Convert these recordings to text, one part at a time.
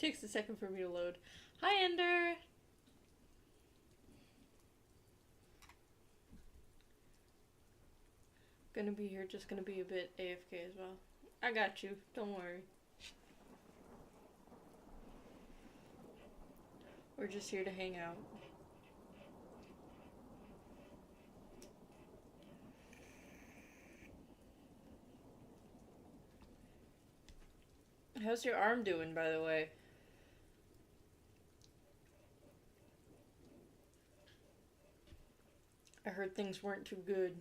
Takes a second for me to load. Hi, Ender! Gonna be here, just gonna be a bit AFK as well. I got you, don't worry. We're just here to hang out. How's your arm doing, by the way? I heard things weren't too good.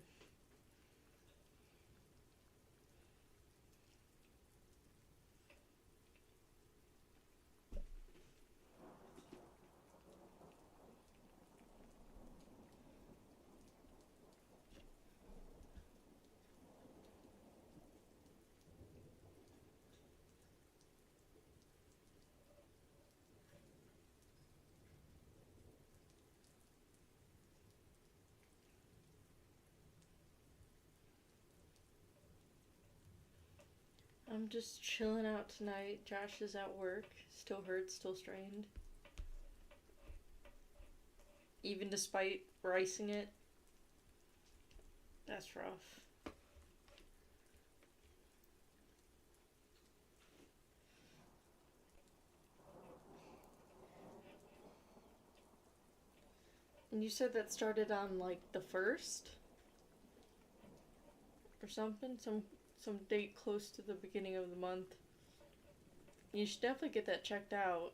I'm just chilling out tonight. Josh is at work. Still hurt, still strained. Even despite ricing it. That's rough. And you said that started on, like, the 1st? Or something? Some date close to the beginning of the month. You should definitely get that checked out.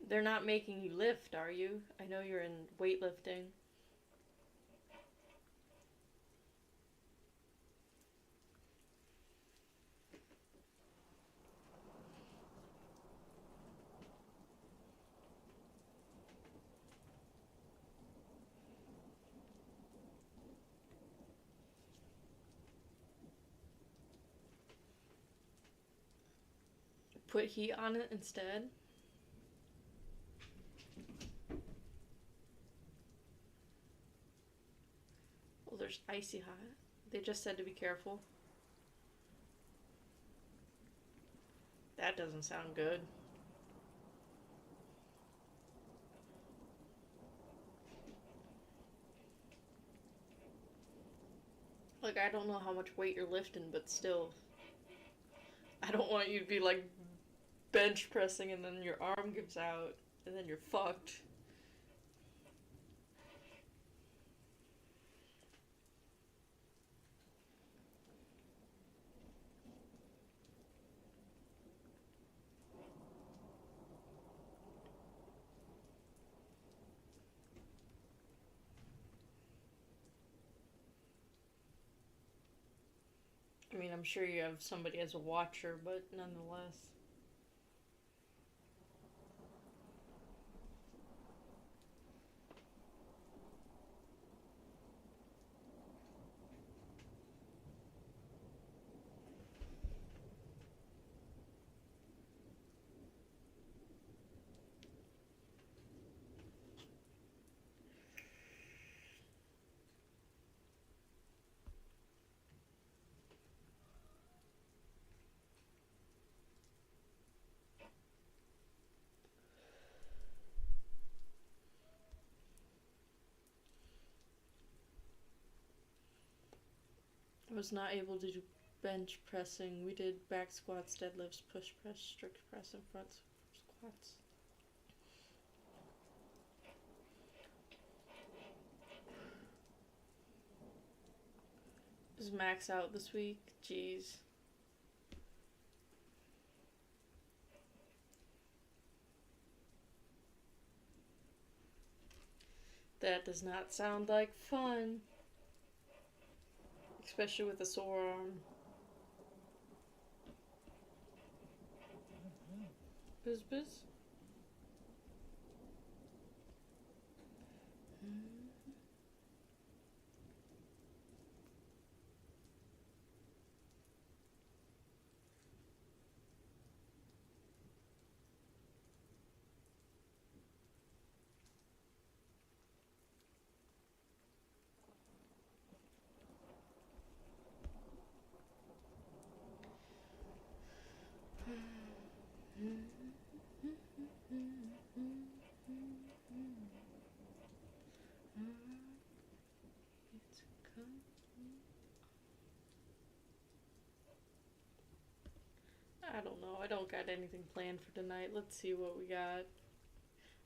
They're not making you lift, are you? I know you're in weightlifting. Put heat on it instead. Well, there's icy hot. They just said to be careful. That doesn't sound good. Like, I don't know how much weight you're lifting, but still. I don't want you to be, like, bench pressing and then your arm gives out and then you're fucked. I mean, I'm sure you have somebody as a watcher, but nonetheless. I was not able to do bench pressing. We did back squats, deadlifts, push press, strict press, and front squats. Is Max out this week? Jeez. That does not sound like fun. Especially with a sore arm. Buzz buzz. I don't know. I don't got anything planned for tonight. Let's see what we got.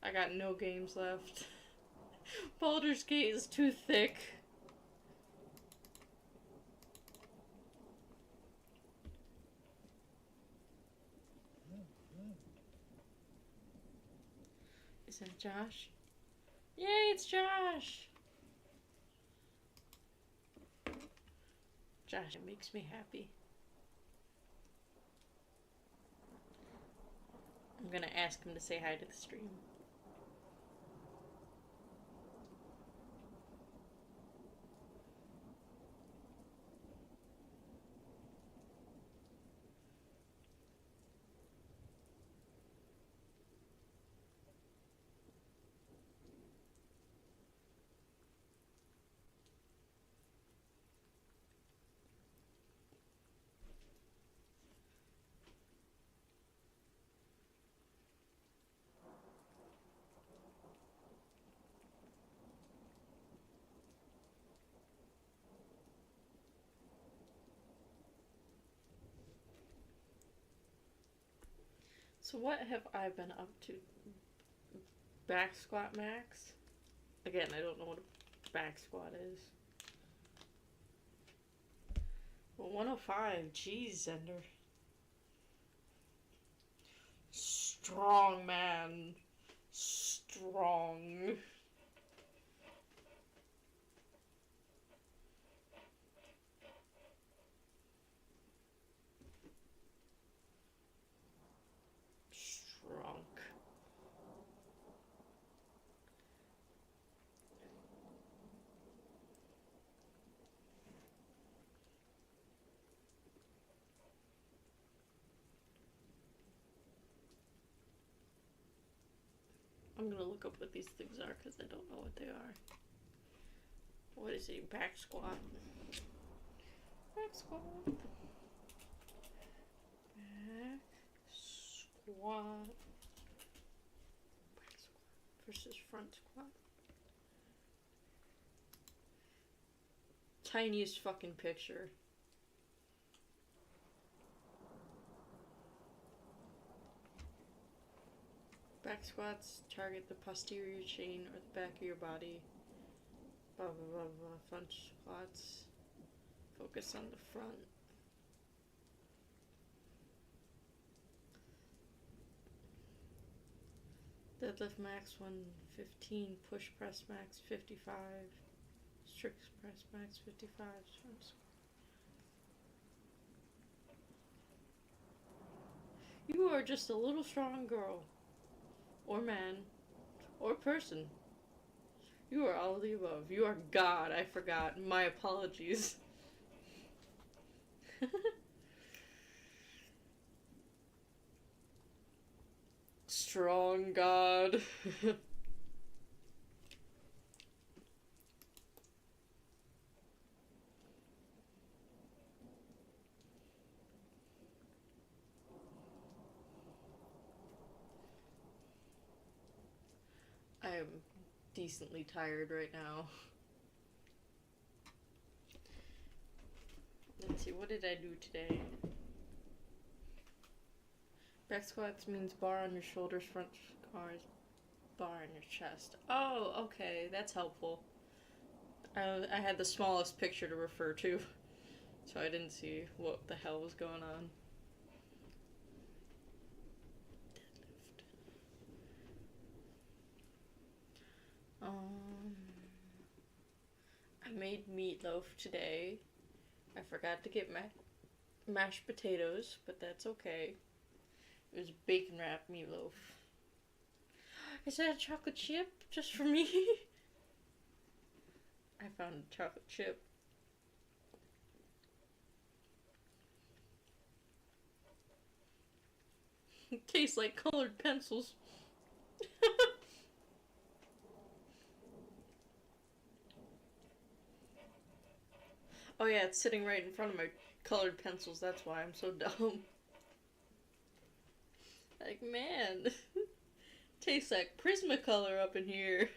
I got no games left. Baldur's Gate is too thick. Is that Josh? Yay, it's Josh! Josh, it makes me happy. I'm gonna ask him to say hi to the stream. So what have I been up to? Back squat max? Again, I don't know what a back squat is. Well, 105. Jeez, Zender. Strong, man. Strong. Strong. I'm gonna look up what these things are because I don't know what they are. What is a back squat? Back squat. Back squat. Back squat versus front squat. Tiniest fucking picture. Back squats target the posterior chain or the back of your body. Blah blah blah blah. Front squats focus on the front. Deadlift max 115. Push press max 55. Strict press max 55. You are just a little strong girl. Or man. Or person. You are all of the above. You are God. I forgot. My apologies. Strong God. I am decently tired right now. Let's see, what did I do today? Back squats means bar on your shoulders, front bars, bar on your chest. Oh, okay, that's helpful. I had the smallest picture to refer to, so I didn't see what the hell was going on. I made meatloaf today. I forgot to get mashed potatoes, but that's okay. It was bacon wrapped meatloaf. Is that a chocolate chip just for me? I found a chocolate chip. It tastes like colored pencils. Oh yeah, it's sitting right in front of my colored pencils. That's why I'm so dumb. Like, man. Tastes like Prismacolor up in here.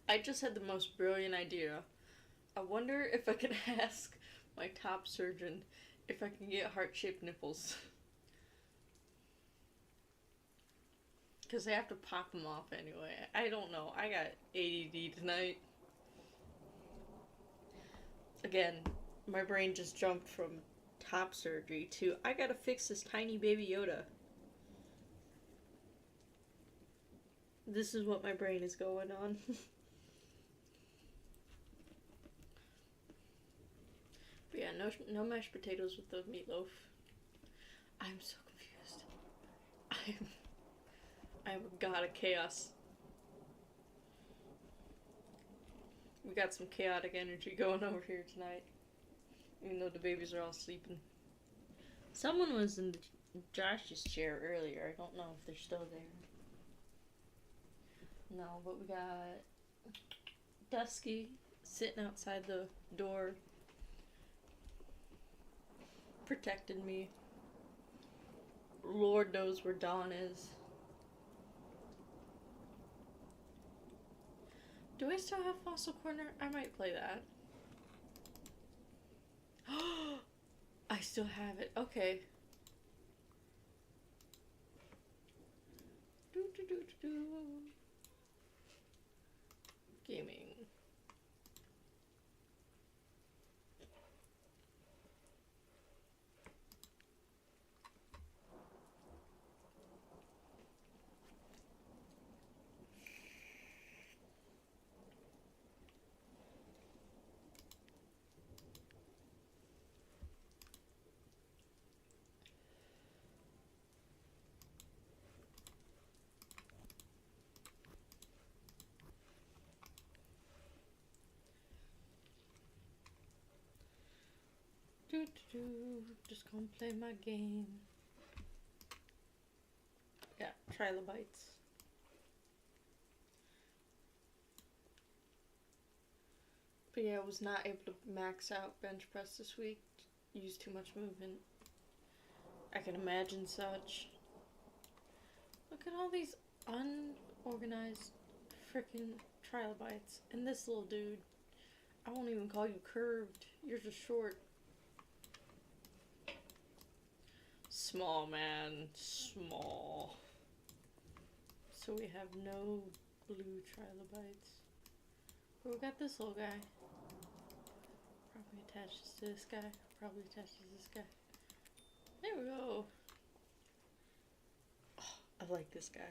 I just had the most brilliant idea. I wonder if I can ask my top surgeon if I can get heart-shaped nipples. Because they have to pop them off anyway. I don't know. I got ADD tonight. Again, my brain just jumped from top surgery to I gotta fix this tiny baby Yoda. This is what my brain is going on. But yeah, no mashed potatoes with the meatloaf. I'm so confused. I'm a god of chaos. We got some chaotic energy going over here tonight. Even though the babies are all sleeping. Someone was in Josh's chair earlier. I don't know if they're still there. No, but we got Dusky sitting outside the door, protecting me. Lord knows where Dawn is. Do I still have Fossil Corner? I might play that. I still have it. Okay. Gaming. Just gonna play my game. Yeah, trilobites. But yeah, I was not able to max out bench press this week. Used too much movement. I can imagine such. Look at all these unorganized freaking trilobites. And this little dude. I won't even call you curved. You're just short. Small, man. Small. So we have no blue trilobites. But we got this little guy. Probably attaches to this guy. Probably attaches to this guy. There we go. Oh, I like this guy.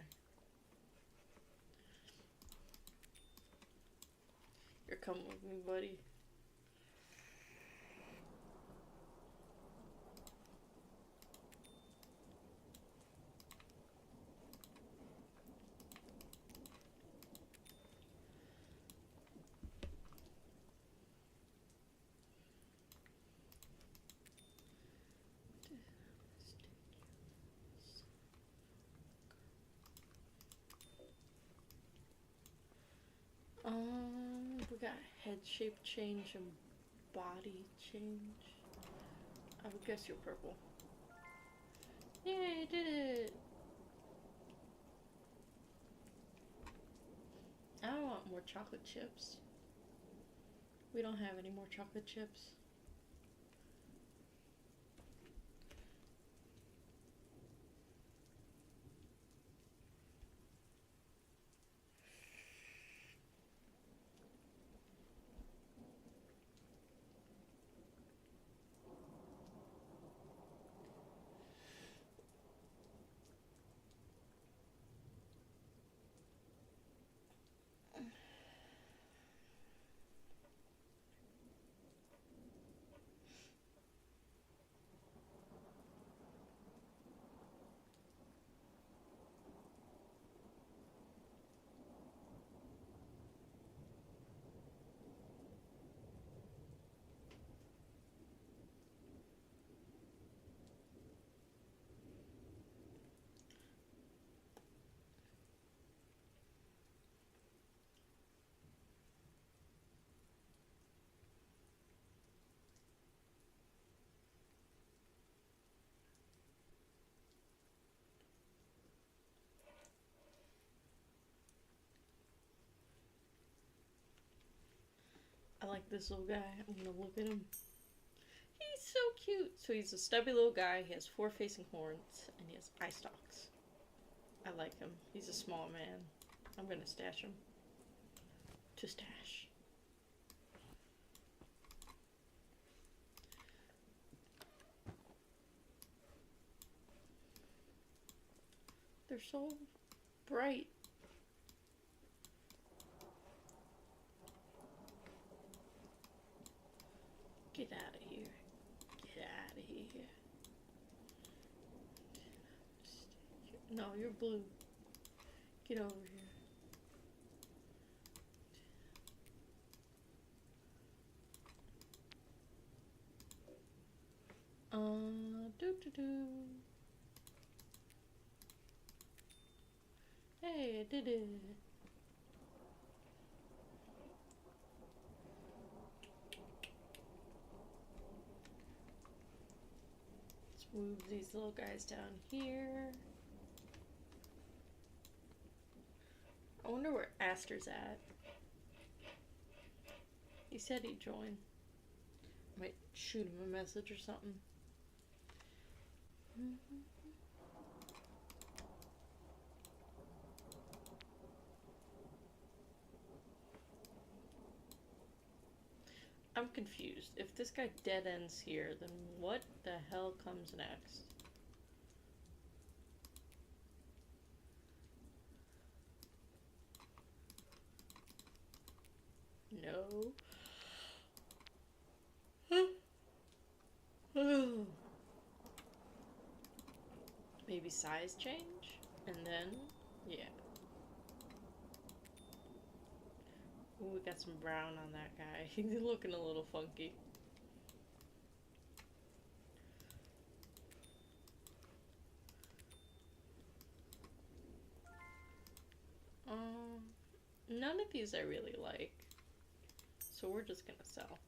You're coming with me, buddy. We got head shape change and body change. I would guess you're purple. Yay, did it! I want more chocolate chips. We don't have any more chocolate chips. like this little guy. I'm gonna look at him. He's so cute. So he's a stubby little guy. He has 4 facing horns, and he has eye stalks. I like him. He's a small man. I'm gonna stash him. To stash. They're so bright. Get out of here. Get out of here. No, you're blue. Get over here. Doo-doo-doo. Hey, I did it. Let's move these little guys down here. I wonder where Aster's at. He said he'd join. Might shoot him a message or something. I'm confused. If this guy dead ends here, then what the hell comes next? No. Maybe size change? And then, yeah. Ooh, we got some brown on that guy. He's looking a little funky. None of these I really like. So we're just gonna sell.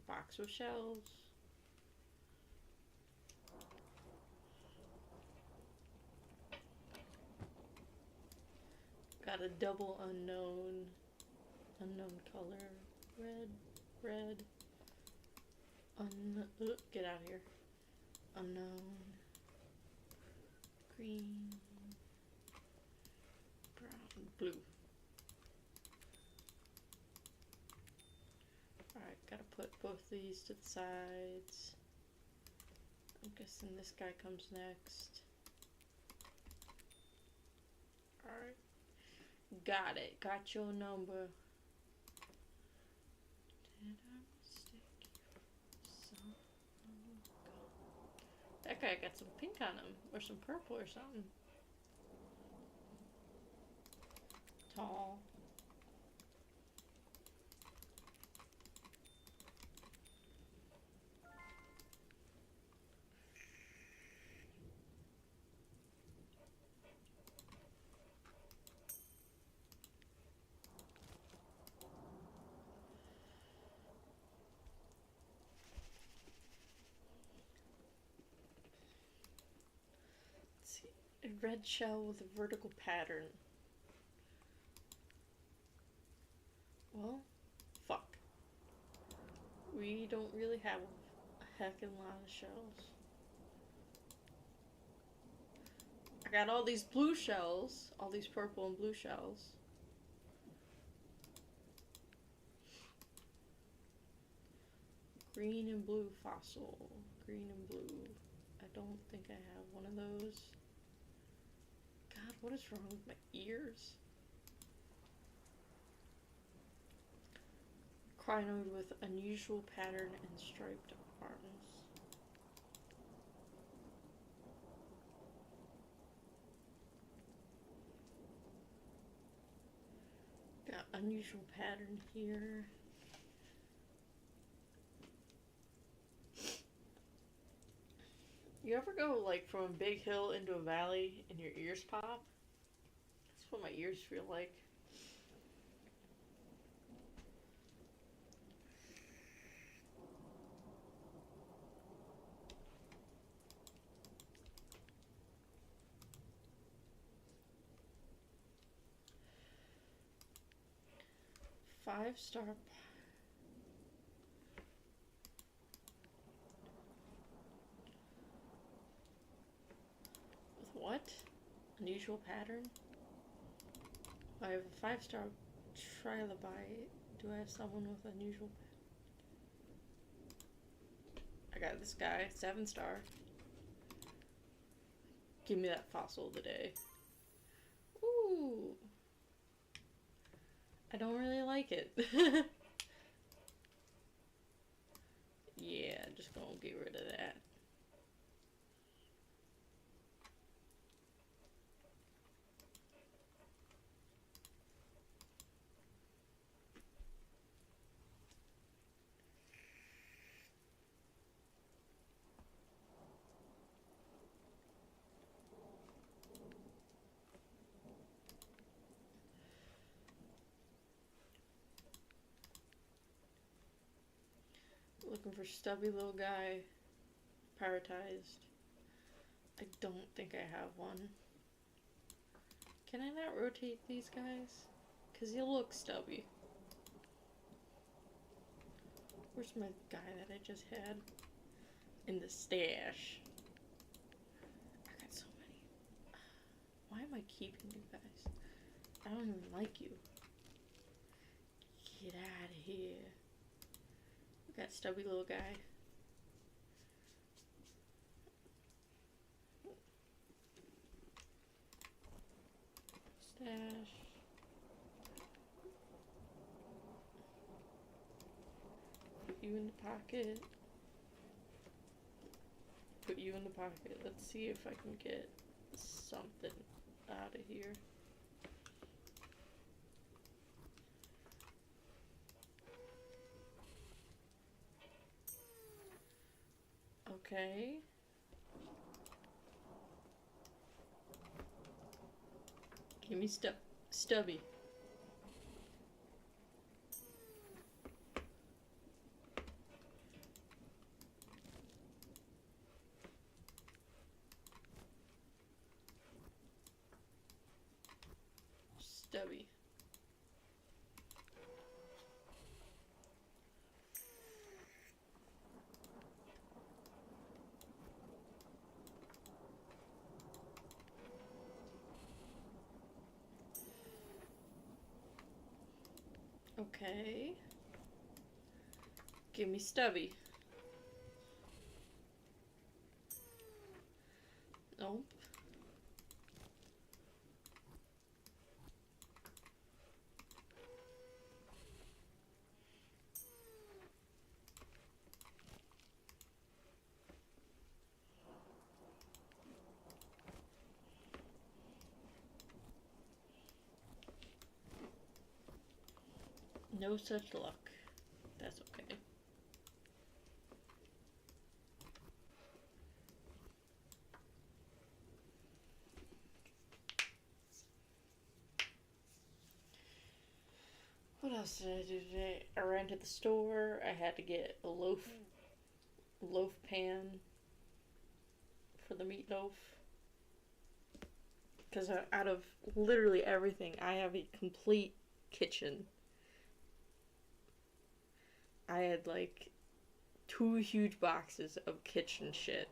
Box with shells. Got a double unknown color. Red. Get out of here. Unknown. Green. Brown. Blue. Alright, gotta put both these to the sides. I'm guessing this guy comes next. Alright. Got it. Got your number. Did I mistake you? That guy got some pink on him. Or some purple or something. Tall. A red shell with a vertical pattern. Well, fuck. We don't really have a heckin' lot of shells. I got all these blue shells, all these purple and blue shells. Green and blue fossil. Green and blue. I don't think I have one of those. God, what is wrong with my ears? Crinoid with unusual pattern and striped arms. Got unusual pattern here. You ever go like from a big hill into a valley and your ears pop? That's what my ears feel like. 5-star. With what? Unusual pattern? I have a 5-star trilobite. Do I have someone with unusual pattern? I got this guy, 7-star. Give me that fossil of the day. Ooh. I don't really like it. Yeah, just gonna get rid of that. Looking for stubby little guy. Prioritized. I don't think I have one. Can I not rotate these guys? Because you look stubby. Where's my guy that I just had? In the stash. I got so many. Why am I keeping you guys? I don't even like you. Get out of here. We got stubby little guy. Stash. Put you in the pocket. Put you in the pocket. Let's see if I can get something out of here. Okay. Give me stubby. Stubby. Okay. Give me stubby. Nope. No such luck. That's okay. What else did I do today? I ran to the store. I had to get a loaf pan for the meatloaf. Because out of literally everything, I have a complete kitchen. I had like 2 huge boxes of kitchen shit.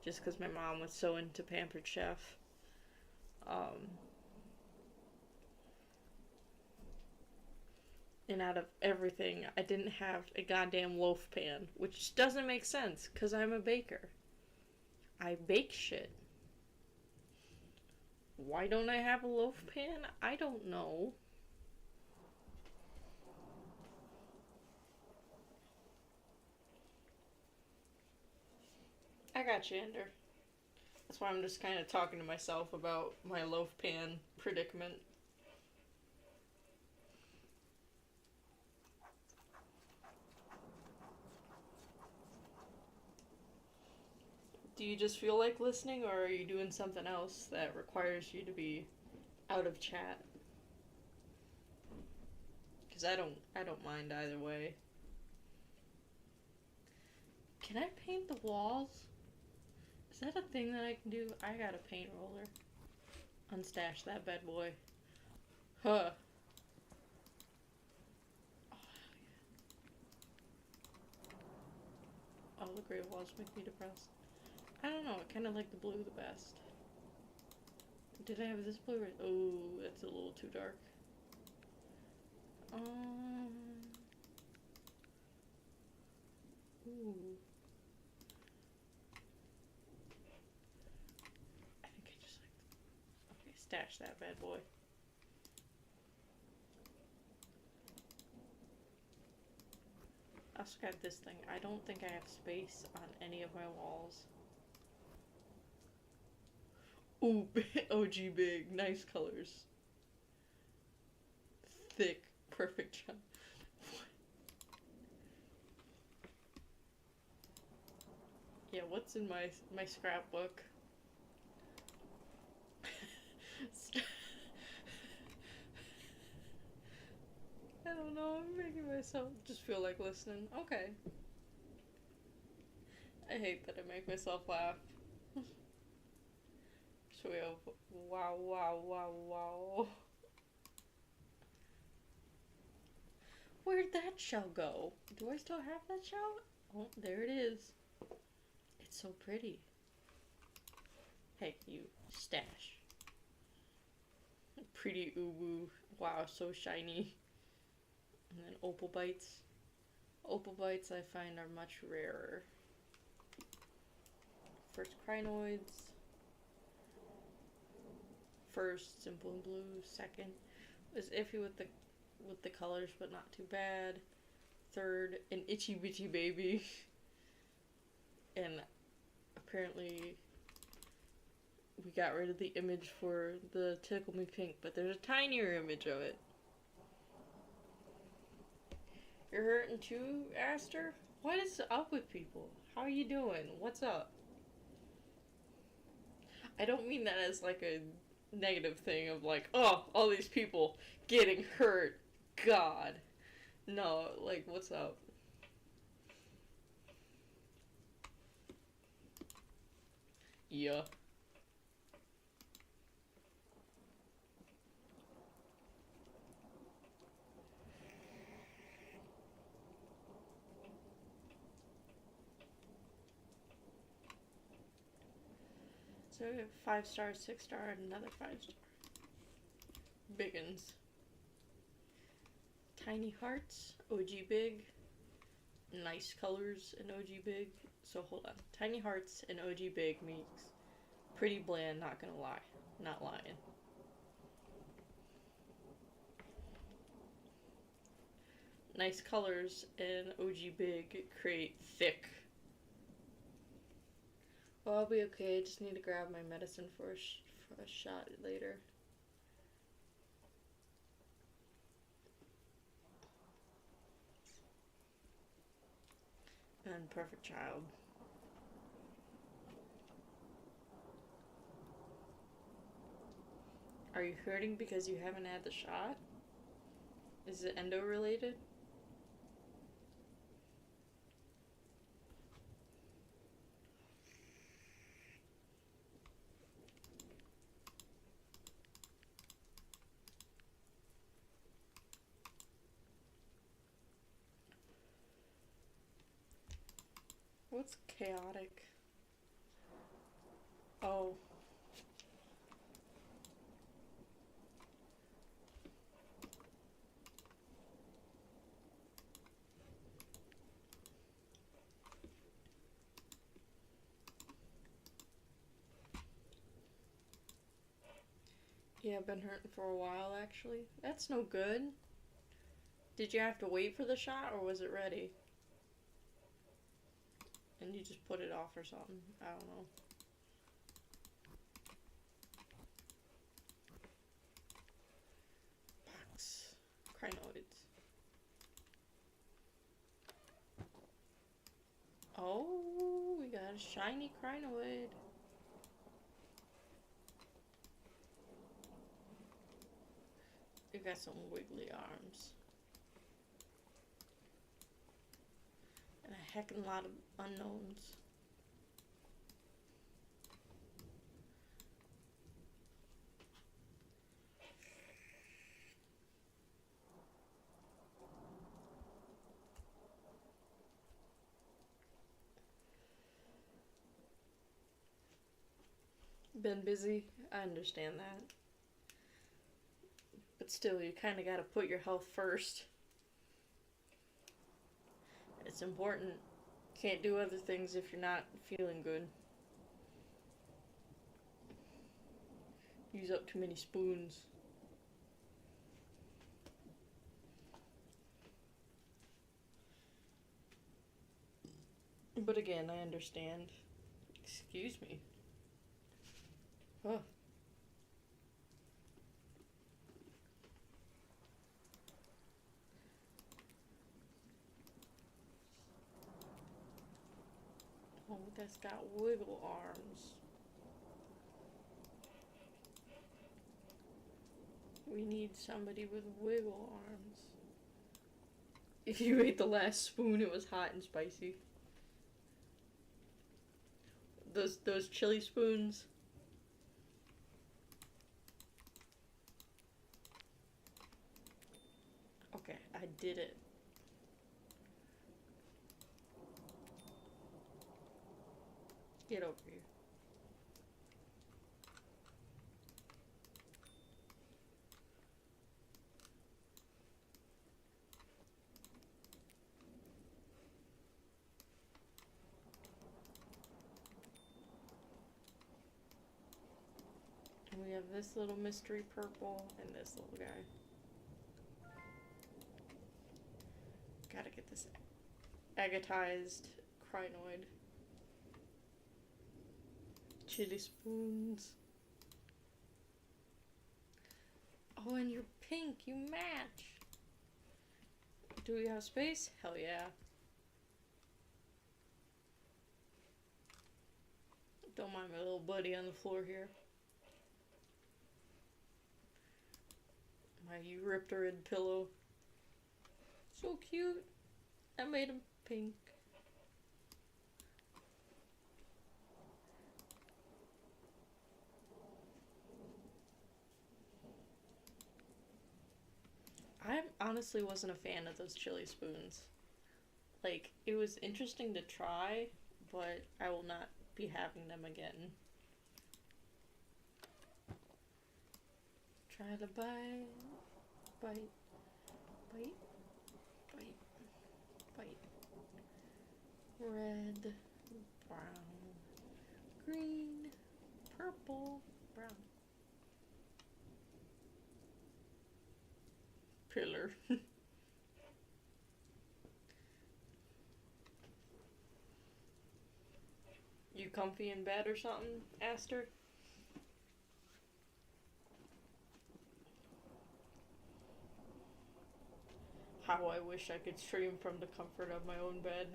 Just because my mom was so into Pampered Chef. And out of everything, I didn't have a goddamn loaf pan. Which doesn't make sense, because I'm a baker. I bake shit. Why don't I have a loaf pan? I don't know. I got you, Ender. That's why I'm just kind of talking to myself about my loaf pan predicament. Do you just feel like listening, or are you doing something else that requires you to be out of chat? Because I don't mind either way. Can I paint the walls? Is that a thing that I can do? I got a paint roller. Unstash that bad boy. Huh. the gray walls make me depressed. I don't know, I kind of like the blue the best. Did I have this blue? Oh, that's a little too dark. Ooh. I think I just like. Okay, stash that bad boy. I also got this thing. I don't think I have space on any of my walls. Ooh, OG big. Nice colors. Thick. Perfect job. Yeah, what's in my scrapbook? I don't know, I'm making myself just feel like listening. Okay. I hate that I make myself laugh. So we have wow, wow, wow, wow. Where'd that shell go? Do I still have that shell? Oh, there it is. It's so pretty. Hey, you stash. Pretty uwu. Wow, so shiny. And then opal bites. Opal bites I find are much rarer. First crinoids. First simple and blue. Second was iffy with the colors, but not too bad. Third, an itchy bitchy baby. And apparently we got rid of the image for the Tickle Me Pink, but there's a tinier image of it. You're hurting too, Aster? What is up with people? How are you doing? What's up? I don't mean that as like a negative thing of like, oh, all these people getting hurt. God. No, like, what's up? Yeah. So we have 5 stars, 6 star, and another 5 star. Biggins. Tiny hearts, OG big. Nice colors in OG big. So hold on. Tiny hearts and OG big makes pretty bland, not gonna lie. Not lying. Nice colors and OG big create thick. Well, I'll be okay. I just need to grab my medicine for a shot later. And perfect child. Are you hurting because you haven't had the shot? Is it endo related? What's chaotic? Oh. Yeah, I've been hurting for a while actually. That's no good. Did you have to wait for the shot or was it ready? And you just put it off or something. I don't know. Box. Crinoids. Oh, we got a shiny crinoid. You got some wiggly arms. And a heckin' lot of unknowns. been busy. I understand that. But still, you kind of gotta put your health first. It's important. Can't do other things if you're not feeling good. Use up too many spoons. But again, I understand. Excuse me. Oh. Oh, that's got wiggle arms. We need somebody with wiggle arms. If you ate the last spoon, it was hot and spicy. Those chili spoons. Okay, I did it. Get over here. And we have this little mystery purple and this little guy. Gotta get this agatized crinoid. Chili spoons. Oh, and you're pink. You match. Do we have space? Hell yeah. Don't mind my little buddy on the floor here. My Eurypterid pillow. So cute. I made him pink. I honestly wasn't a fan of those chili spoons. Like, it was interesting to try, but I will not be having them again. Try to bite, bite, bite, bite, bite. Red, brown, green, purple, brown. Pillar. You comfy in bed or something, Aster? How I wish I could stream from the comfort of my own bed.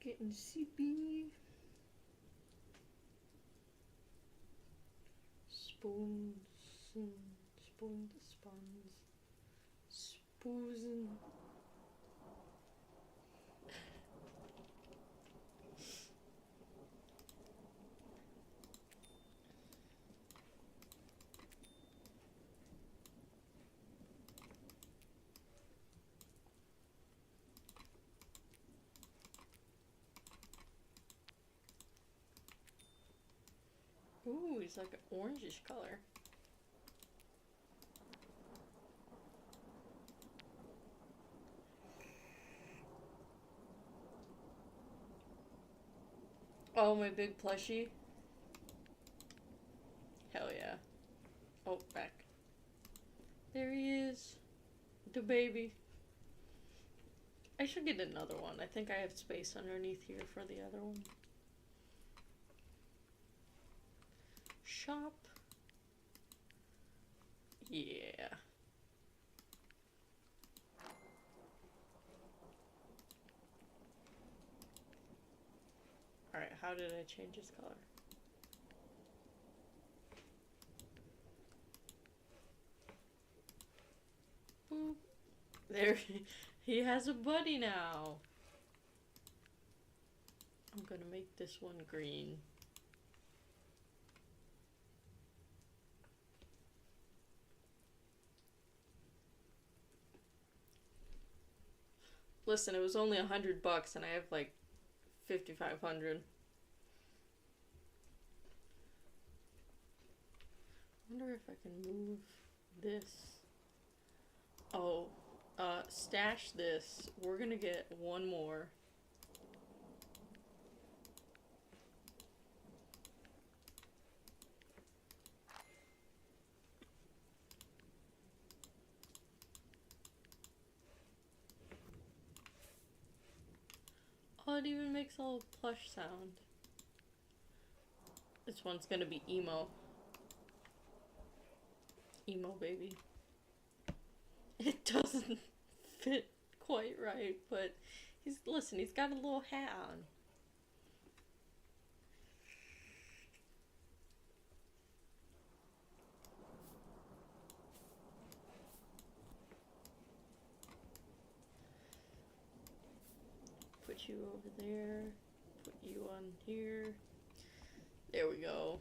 Getting sleepy. Spoons and spoons, spoons. Ooh, he's like an orangish color. Oh, my big plushie. Hell yeah. Oh, back. There he is. The baby. I should get another one. I think I have space underneath here for the other one. Shop. Yeah. Alright, how did I change his color? Boop. There, he has a buddy now. I'm gonna make this one green. Listen, it was only $100 and I have like 5,500. I wonder if I can move this. Oh, stash this. We're gonna get one more. Oh, it even makes a little plush sound. This one's gonna be emo. Emo baby. It doesn't fit quite right, but he's got a little hat on. Put you over there, put you on here. There we go.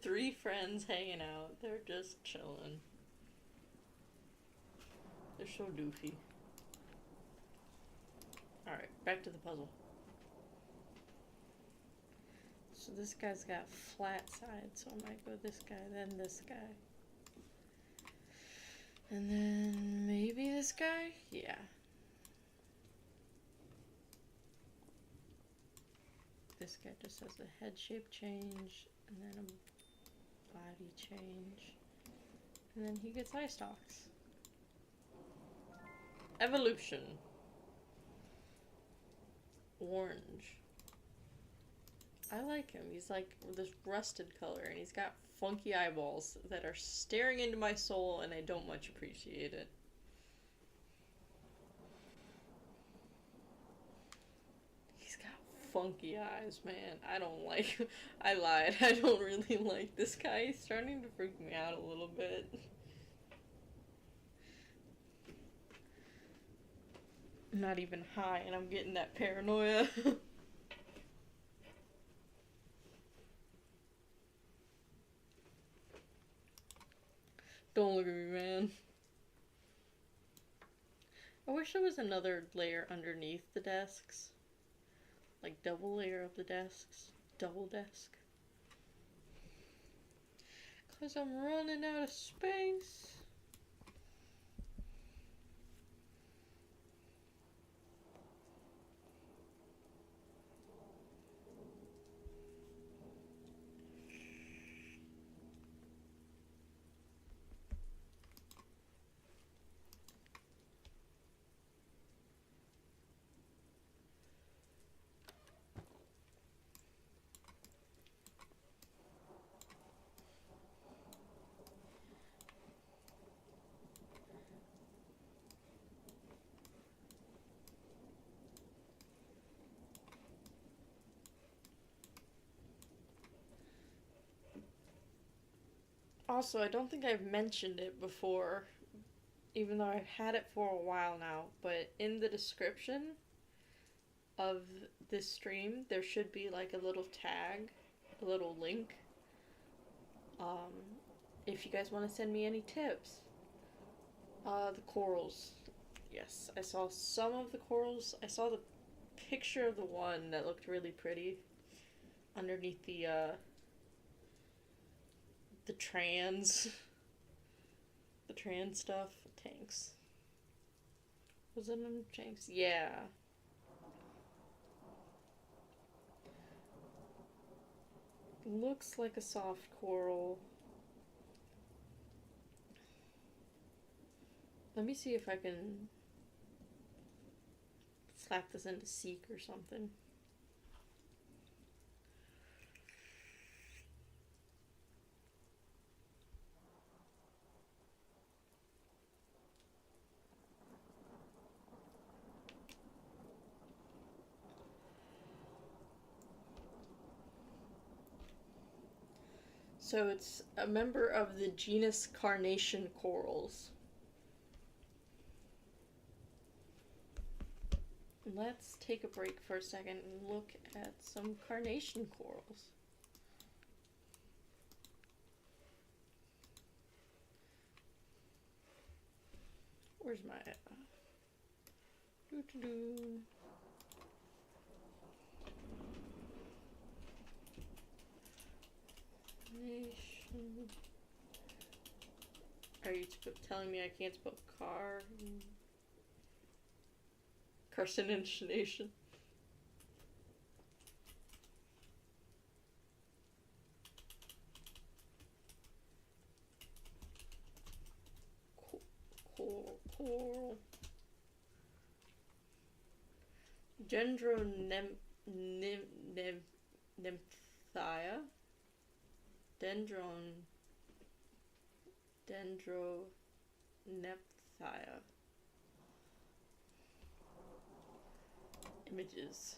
Three friends hanging out. They're just chilling. They're so doofy. Alright, back to the puzzle. So this guy's got flat sides, so I might go this guy, then this guy. And then maybe this guy? Yeah. This guy just has a head shape change, and then a body change. And then he gets eye stalks. Evolution. Orange. I like him. He's like this rusted color, and he's got funky eyeballs that are staring into my soul, and I don't much appreciate it. He's got funky eyes, man. I don't like... I lied. I don't really like this guy. He's starting to freak me out a little bit. I'm not even high, and I'm getting that paranoia. Don't look at me, man. I wish there was another layer underneath the desks. Like double layer of the desks. Double desk. 'Cause I'm running out of space. Also, I don't think I've mentioned it before, even though I've had it for a while now, but in the description of this stream, there should be like a little tag, a little link, um, if you guys want to send me any tips. The corals. Yes, I saw some of the corals. I saw the picture of the one that looked really pretty underneath the trans stuff. Tanks. Was it in tanks? Yeah. Looks like a soft coral. Let me see if I can slap this into Seek or something. So it's a member of the genus Carnation corals. Let's take a break for a second and look at some carnation corals. Where's my doo-doo-doo. Carnation. Are you telling me I can't spell car? Carcination. Coral. Dendronymphia. Dendronymphia. Images.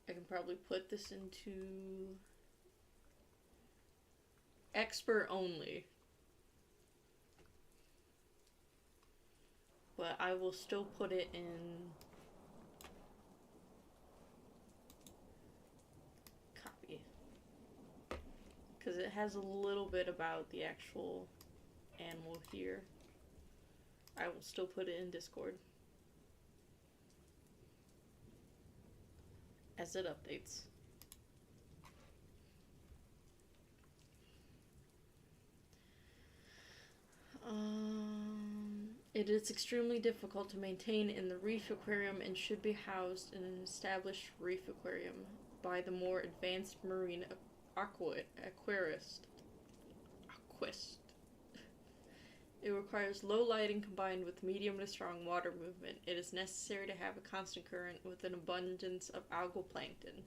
I can probably put this into expert only. But I will still put it in copy. Because it has a little bit about the actual animal here. I will still put it in Discord as it updates. It is extremely difficult to maintain in the reef aquarium and should be housed in an established reef aquarium by the more advanced marine aquarist. It requires low lighting combined with medium to strong water movement. It is necessary to have a constant current with an abundance of algal plankton.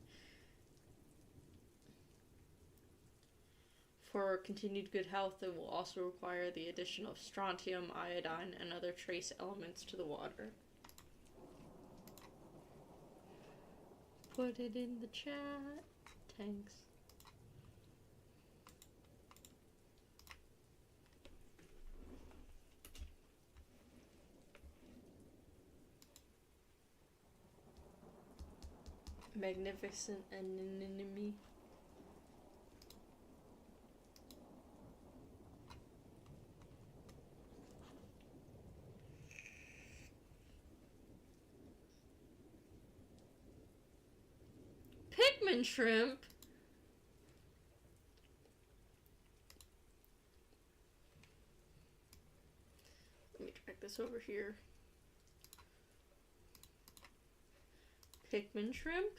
For continued good health, it will also require the addition of strontium, iodine, and other trace elements to the water. Put it in the chat. Thanks. Magnificent anemone. Pigman shrimp. Let me drag this over here. Pigman shrimp.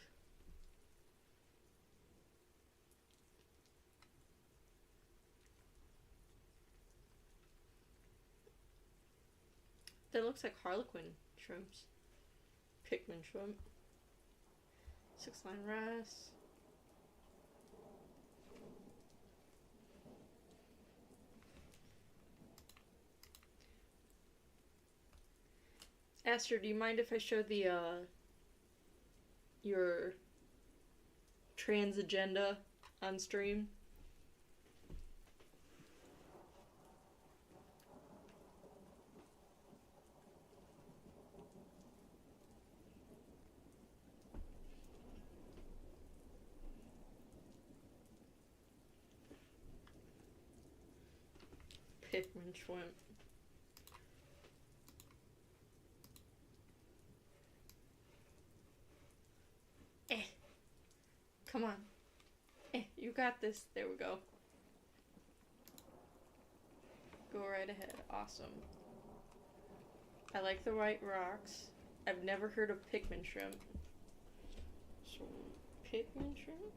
That looks like harlequin shrimps. Pigman shrimp. 6-line wrasse. Aster, do you mind if I show the your trans agenda on stream? Pigman shrimp. Come on. You got this. There we go. Go right ahead. Awesome. I like the white rocks. I've never heard of pigman shrimp. So, pigman shrimp?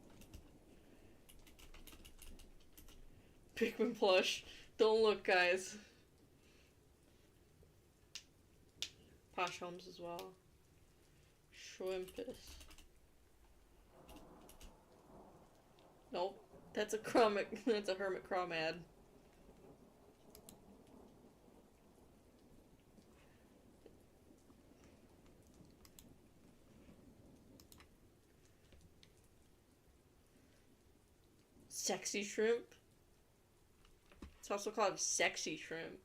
Pigman plush. Don't look, guys. Posh Homes as well. Shrimpus. Nope. That's a chromate. That's a hermit chromad. Sexy shrimp. It's also called sexy shrimp.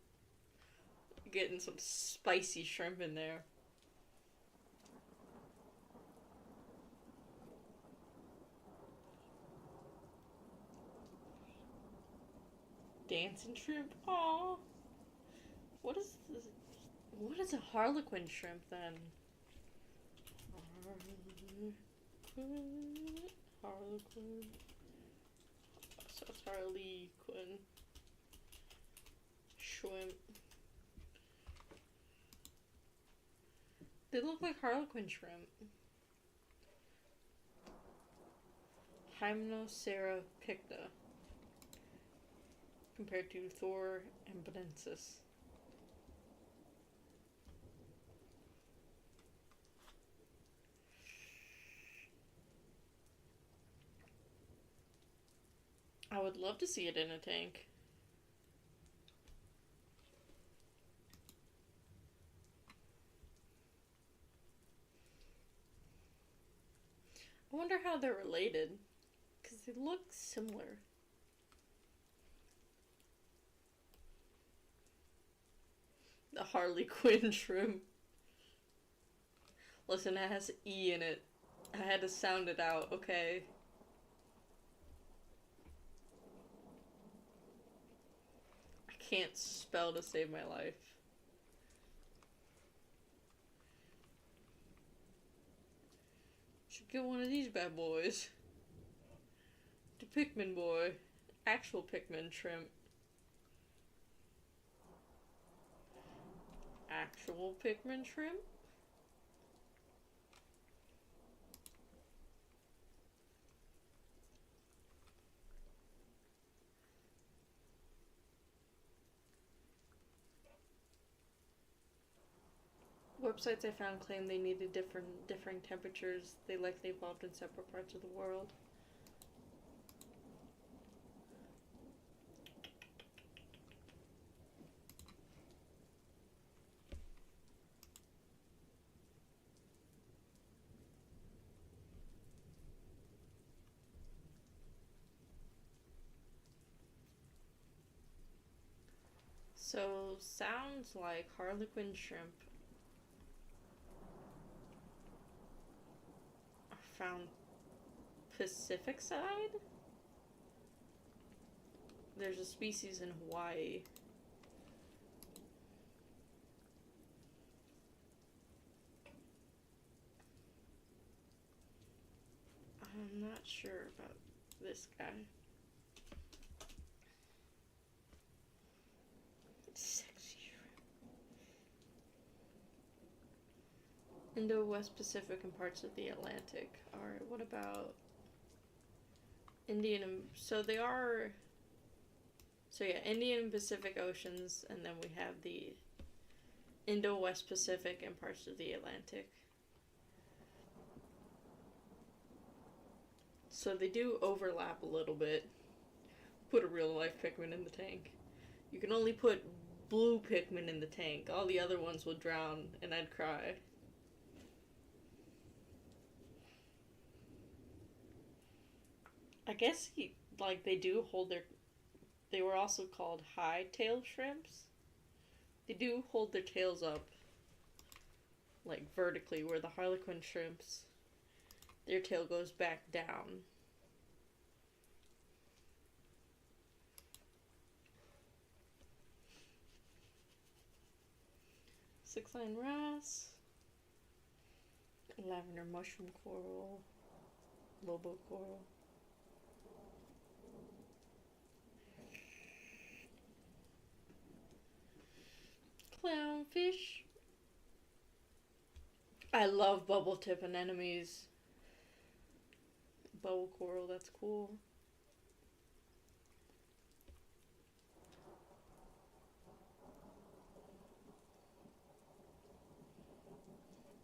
Getting some spicy shrimp in there. Dancing shrimp. Aww. What is this? What is a harlequin shrimp then? Harlequin. So it's harlequin. Shrimp. They look like harlequin shrimp. Hymenocera picta. Compared to Thor embenensis. I would love to see it in a tank. I wonder how they're related, because they look similar. The Harley Quinn shrimp. Listen, it has E in it. I had to sound it out, okay? I can't spell to save my life. Should get one of these bad boys. The Pikmin boy. Actual Pikmin shrimp. Actual Pikmin shrimp? Websites I found claim they needed differing temperatures. They likely evolved in separate parts of the world. So, sounds like Harlequin shrimp are found Pacific side? There's a species in Hawaii. I'm not sure about this guy. Sexy shrimp. Indo-West Pacific and parts of the Atlantic. Alright, what about Indian and... So they are... So yeah, Indian and Pacific Oceans, and then we have the Indo-West Pacific and parts of the Atlantic. So they do overlap a little bit. Put a real life Pikmin in the tank. You can only put blue Pikmin in the tank. All the other ones would drown, and I'd cry. I guess they do hold their... They were also called high-tailed shrimps. They do hold their tails up, like, vertically, where the Harlequin shrimps, their tail goes back down. Six-line wrasse, lavender mushroom coral, lobo coral. Clownfish. I love bubble tip anemones. Bubble coral, that's cool.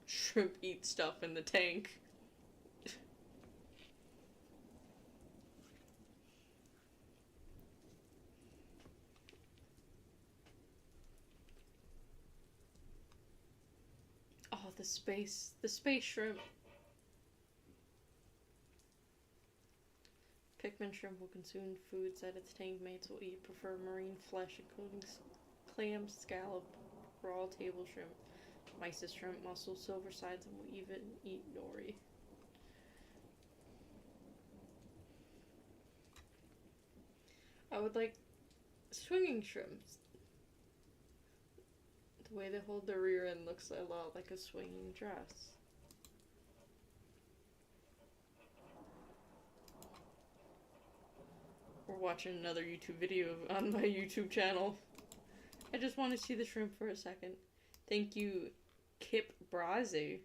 Shrimp eat stuff in the tank. the space shrimp. Pikmin shrimp will consume foods that its tank mates will eat. Prefer marine flesh, including clams, scallop, raw table shrimp, mysis shrimp, mussel, silver sides, and will even eat nori. I would like swinging shrimps. The way they hold their rear end looks a lot like a swinging dress. We're watching another YouTube video on my YouTube channel. I just want to see the shrimp for a second. Thank you, Kip Brazi.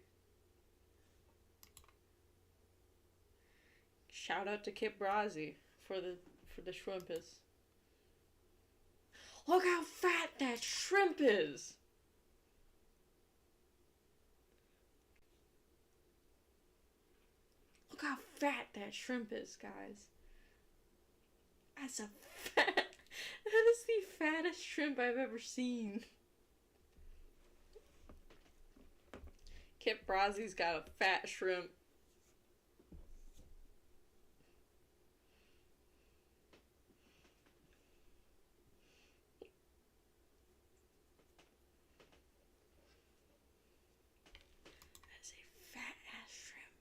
Shout out to Kip Brazi for the shrimp is. Look how fat that shrimp is! Look how fat that shrimp is, guys. That's a fat... That is the fattest shrimp I've ever seen. Kip Brazi's got a fat shrimp. That's a fat ass shrimp.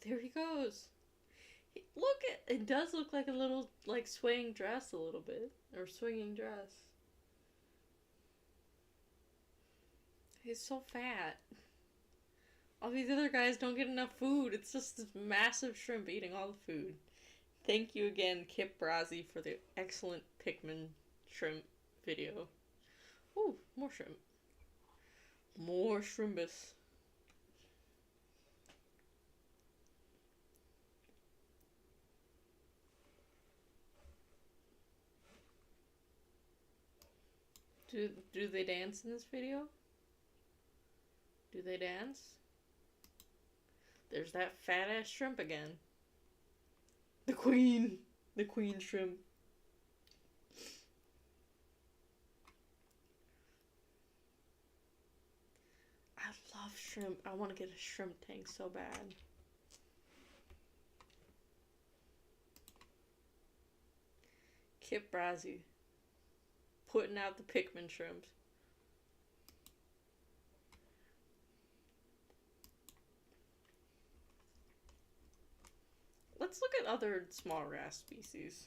There he goes. Look at it. Does look like a little like swaying dress a little bit, or swinging dress. He's so fat. All these other guys don't get enough food. It's just this massive shrimp eating all the food. Thank you again, Kip Brazi, for the excellent Pikmin shrimp video. Ooh, more shrimp. More shrimbus. Do they dance in this video? Do they dance? There's that fat ass shrimp again. The queen shrimp. I love shrimp. I want to get a shrimp tank so bad. Kip Brazi. Putting out the Pikmin shrimps. Let's look at other small wrasse species.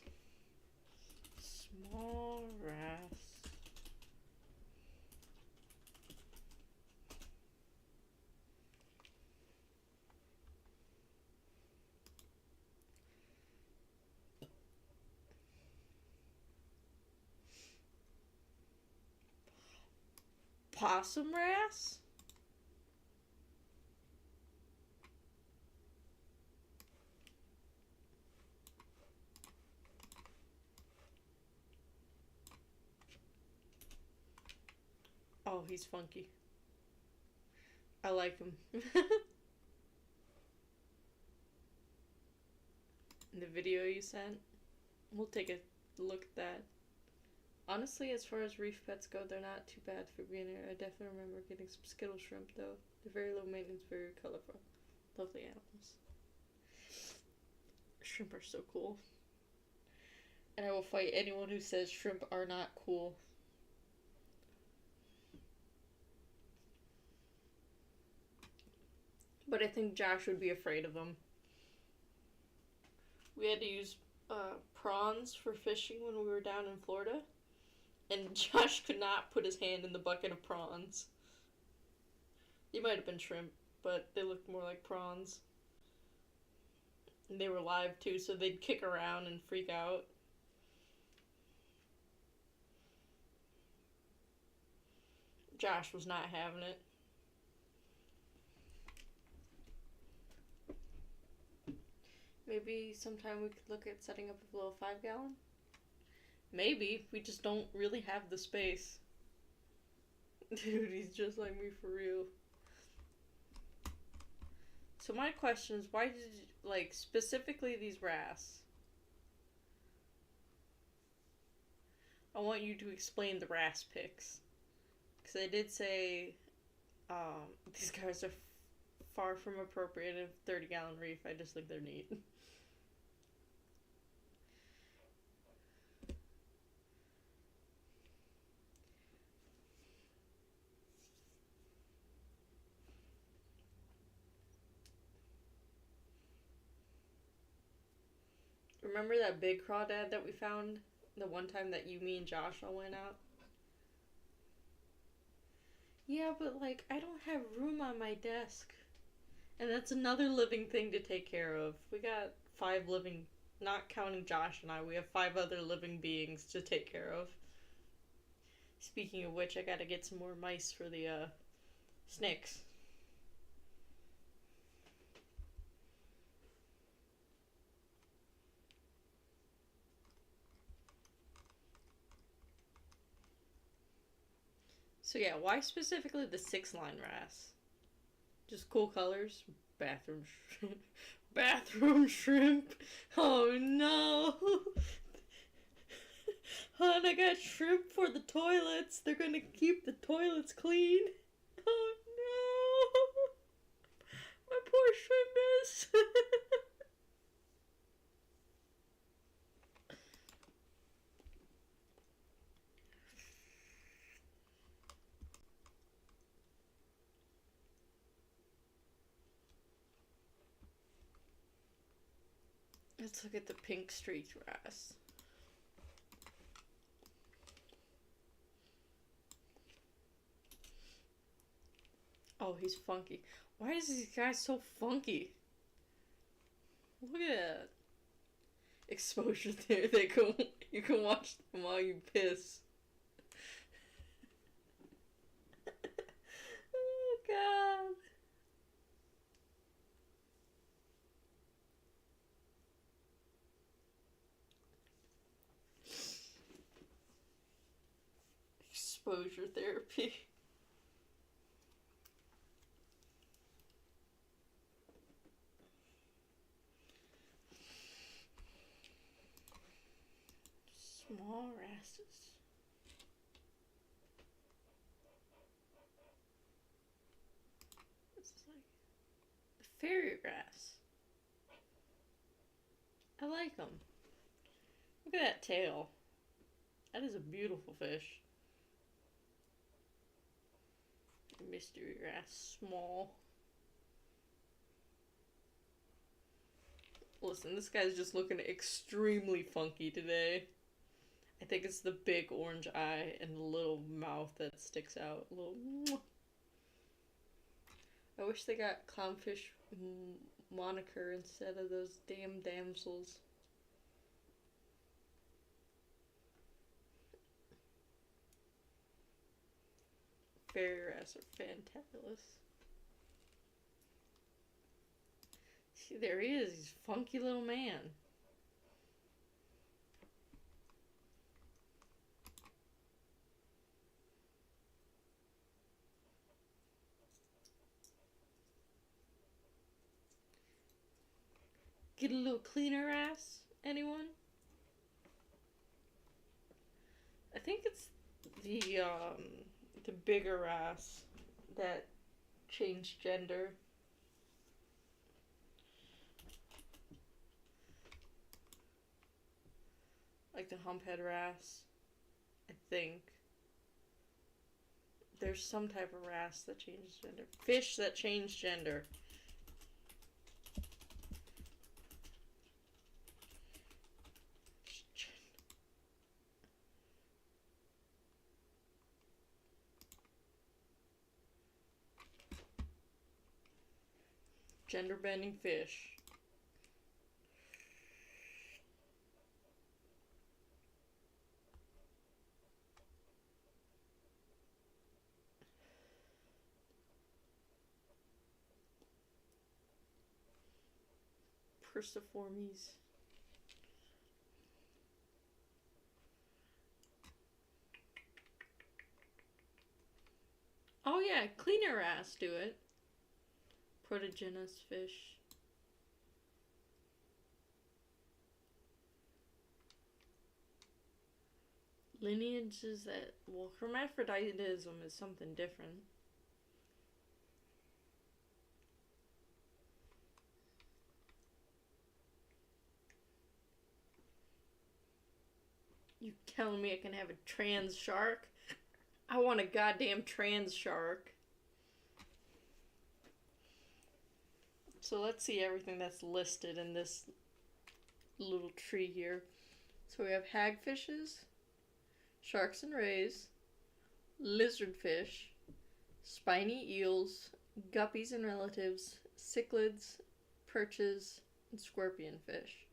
Small wrasse. Possum wrasse? Oh, he's funky. I like him. In the video you sent, we'll take a look at that. Honestly, as far as reef pets go, they're not too bad for beginner. I definitely remember getting some Skittle shrimp, though. They're very low maintenance, very colorful. Lovely animals. Shrimp are so cool. And I will fight anyone who says shrimp are not cool. But I think Josh would be afraid of them. We had to use prawns for fishing when we were down in Florida. And Josh could not put his hand in the bucket of prawns. They might have been shrimp, but they looked more like prawns. And they were live too, so they'd kick around and freak out. Josh was not having it. Maybe sometime we could look at setting up a little 5-gallon? Maybe. We just don't really have the space. Dude, he's just like me for real. So my question is, why did you, like, specifically these wrasse? I want you to explain the wrasse pics. Because I did say these guys are far from appropriate in 30-gallon reef. I just think they're neat. Remember that big crawdad that we found the one time that you, me, and Josh all went out? Yeah, but like, I don't have room on my desk. And that's another living thing to take care of. We got 5 living, not counting Josh and I, we have 5 other living beings to take care of. Speaking of which, I gotta get some more mice for the snakes. So yeah, why specifically the 6-line wrasse? Just cool colors? Bathroom shrimp. Bathroom shrimp. Oh no. Hon, I got shrimp for the toilets. They're gonna keep the toilets clean. Oh no. My poor shrimp. Let's look at the pink streaked wrasse. Oh, he's funky. Why is this guy so funky? Look at that. Exposure there. You can watch them while you piss. Oh god. Exposure therapy. Small wrasses. This is like the fairy wrasse. I like them. Look at that tail. That is a beautiful fish. Mystery wrasse, small. Listen, this guy's just looking extremely funky today. I think it's the big orange eye and the little mouth that sticks out. I wish they got clownfish moniker instead of those damn damsels. Fairy wrasse are fantabulous. See, there he is. He's a funky little man. Get a little cleaner wrasse? Anyone? I think it's the bigger wrasse that changed gender. Like the humphead wrasse. I think. There's some type of wrasse that changes gender. Fish that change gender. Gender bending fish. Persiformes. Oh yeah, cleaner wrasse do it. Protogenous fish. Lineages that, well, hermaphroditism is something different. You telling me I can have a trans shark? I want a goddamn trans shark. So let's see everything that's listed in this little tree here. So we have hagfishes, sharks and rays, lizardfish, spiny eels, guppies and relatives, cichlids, perches, and scorpionfish.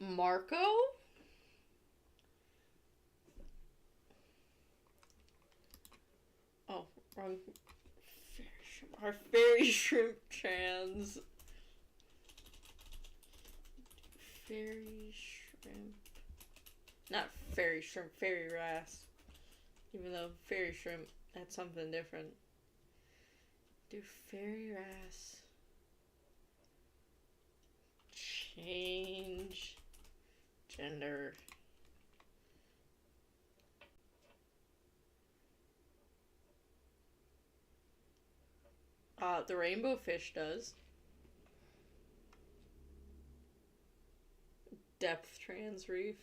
Marco? Oh, wrong. Our fairy shrimp trans. Fairy shrimp. Not fairy shrimp, fairy wrasse. Even though fairy shrimp, that's something different. Do fairy wrasse. Change gender. The rainbow fish does. Depth trans reef.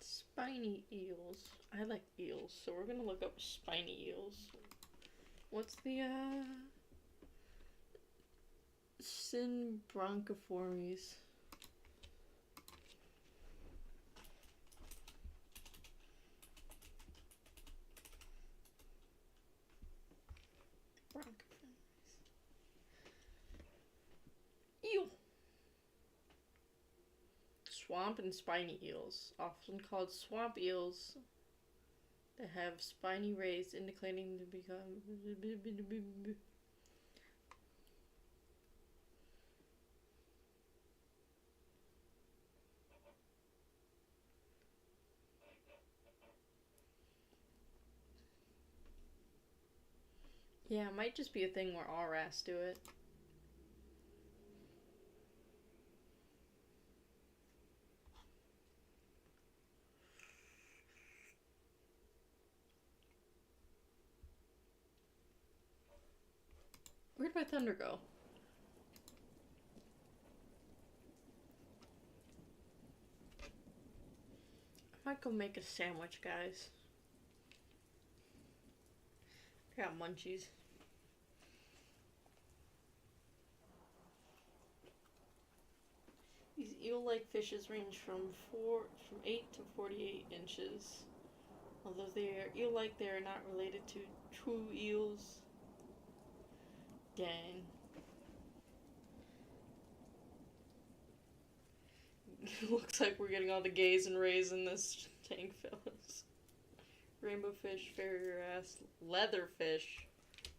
Spiny eels. I like eels, so we're gonna look up spiny eels. What's the Synbronchiformes? Eel. Swamp and spiny eels, often called swamp eels, that have spiny rays indicating to become. Yeah, it might just be a thing where all wrasse do it. Where'd my thunder go? I might go make a sandwich, guys. I got munchies. These eel-like fishes range from 8 to 48 inches. Although they are eel-like, they are not related to true eels. Dang. Looks like we're getting all the gays and rays in this tank, fellas. Rainbow fish, fairy wrasse, leatherfish.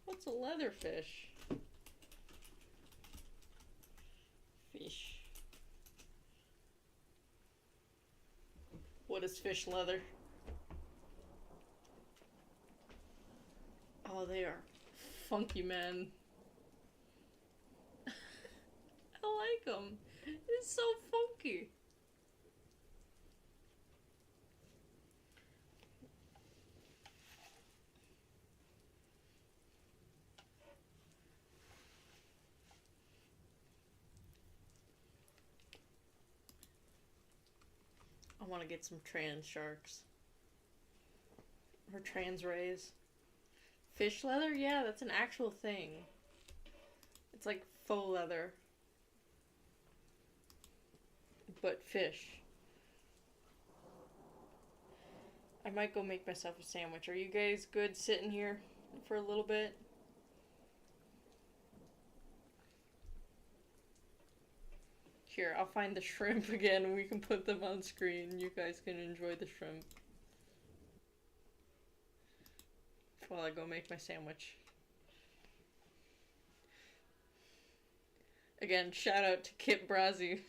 What's a leatherfish? Fish. What is fish leather? Oh, they are funky men. I like them. It's so funky. I want to get some trans sharks. Or trans rays. Fish leather? Yeah, that's an actual thing. It's like faux leather. But fish. I might go make myself a sandwich. Are you guys good sitting here for a little bit? Here, I'll find the shrimp again and we can put them on screen. You guys can enjoy the shrimp while I go make my sandwich. Again, shout out to Kip Brazzi.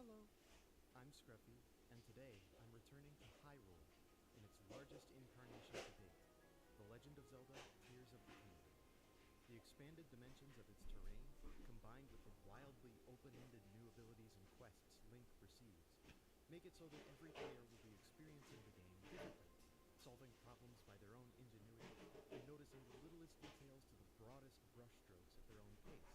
Hello, I'm Scruffy, and today I'm returning to Hyrule in its largest incarnation to date, The Legend of Zelda Tears of the Kingdom. The expanded dimensions of its terrain, combined with the wildly open-ended new abilities and quests Link receives, make it so that every player will be experiencing the game differently, solving problems by their own ingenuity, and noticing the littlest details to the broadest brushstrokes at their own pace.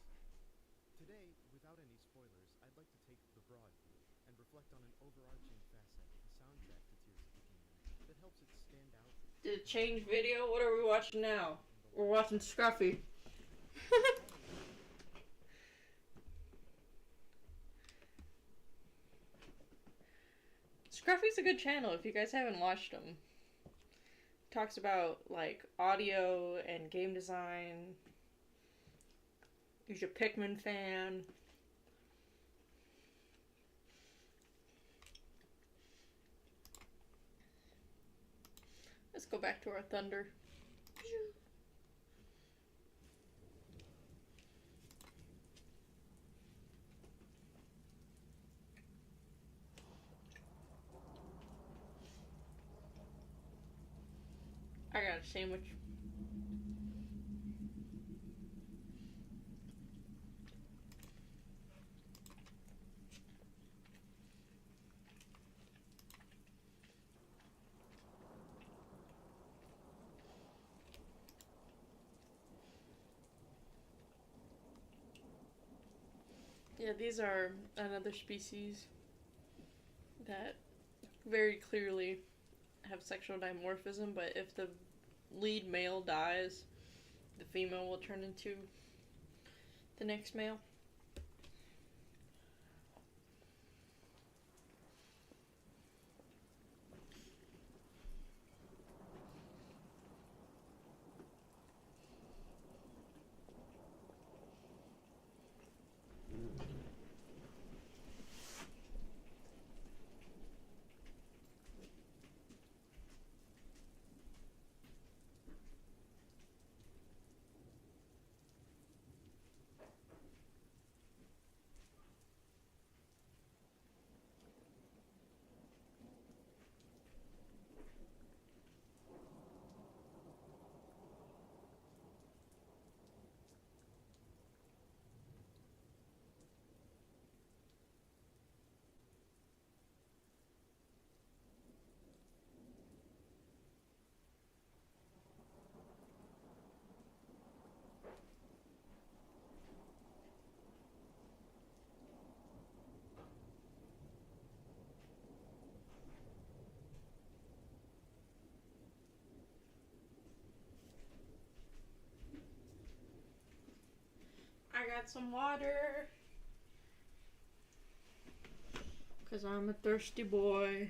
Today, without any spoilers, I'd like to take the broad view and reflect on an overarching facet of the soundtrack to Tears of the Kingdom that helps it stand out. Did it change video? What are we watching now? We're watching Scruffy. Scruffy's a good channel if you guys haven't watched him. Talks about like audio and game design. He's a Pikmin fan. Let's go back to our thunder. I got a sandwich. Yeah, these are another species that very clearly have sexual dimorphism, but if the lead male dies, the female will turn into the next male. I got some water. Because I'm a thirsty boy.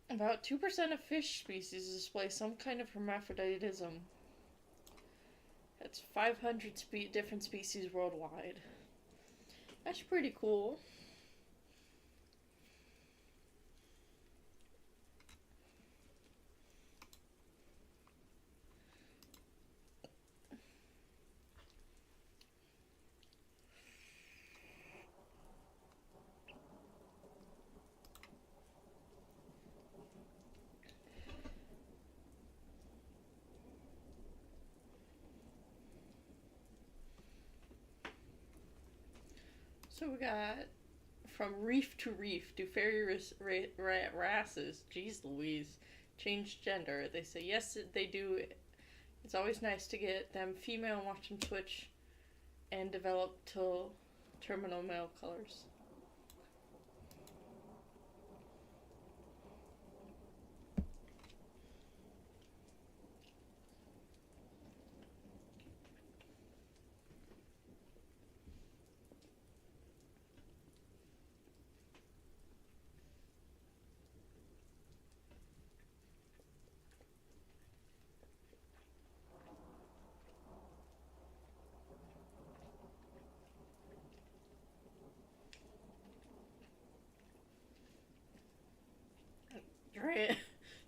About 2% of fish species display some kind of hermaphroditism. That's 500 different species worldwide. That's pretty cool. So we got from reef to reef, do fairy wrasses, geez Louise, change gender? They say yes, they do. It's always nice to get them female and watch them switch and develop till terminal male colors.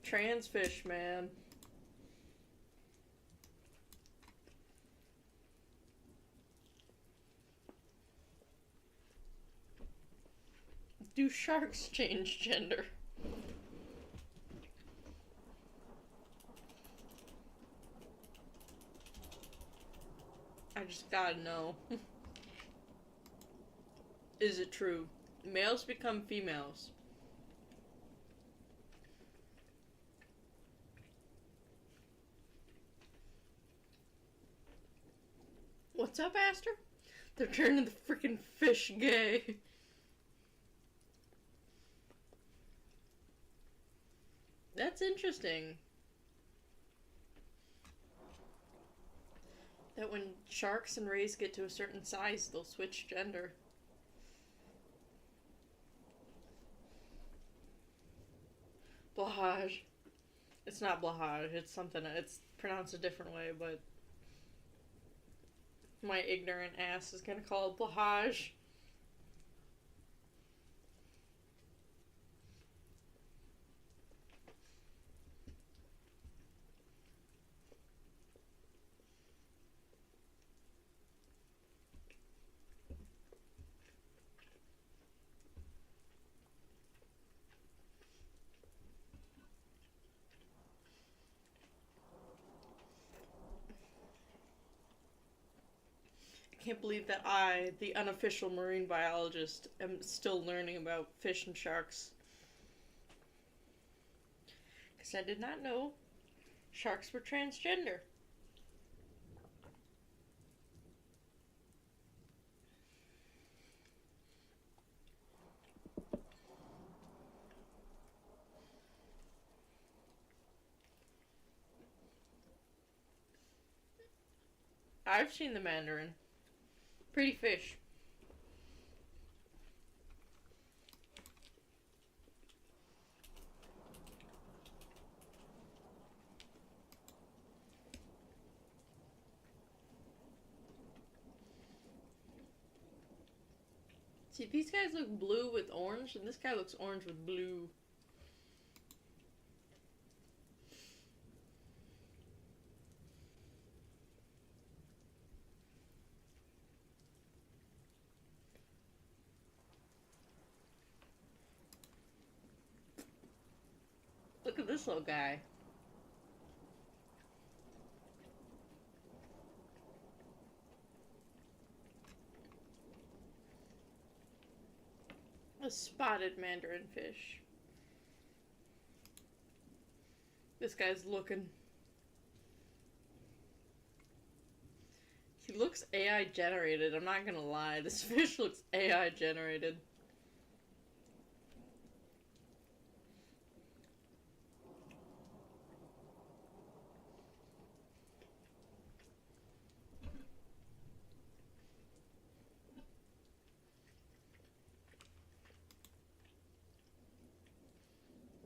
Trans fish, man. Do sharks change gender? I just gotta know. Is it true? Males become females. What's up, Aster? They're turning the freaking fish gay. That's interesting. That when sharks and rays get to a certain size, they'll switch gender. Blahage. It's not blahage, it's something, it's pronounced a different way, but my ignorant ass is gonna call it blahage. I can't believe that I, the unofficial marine biologist, am still learning about fish and sharks. Because I did not know sharks were transgender. I've seen the mandarin. Pretty fish. See, these guys look blue with orange, and this guy looks orange with blue. Look at this little guy. A spotted mandarin fish. This guy's looking. He looks AI generated, I'm not gonna lie. This fish looks AI generated.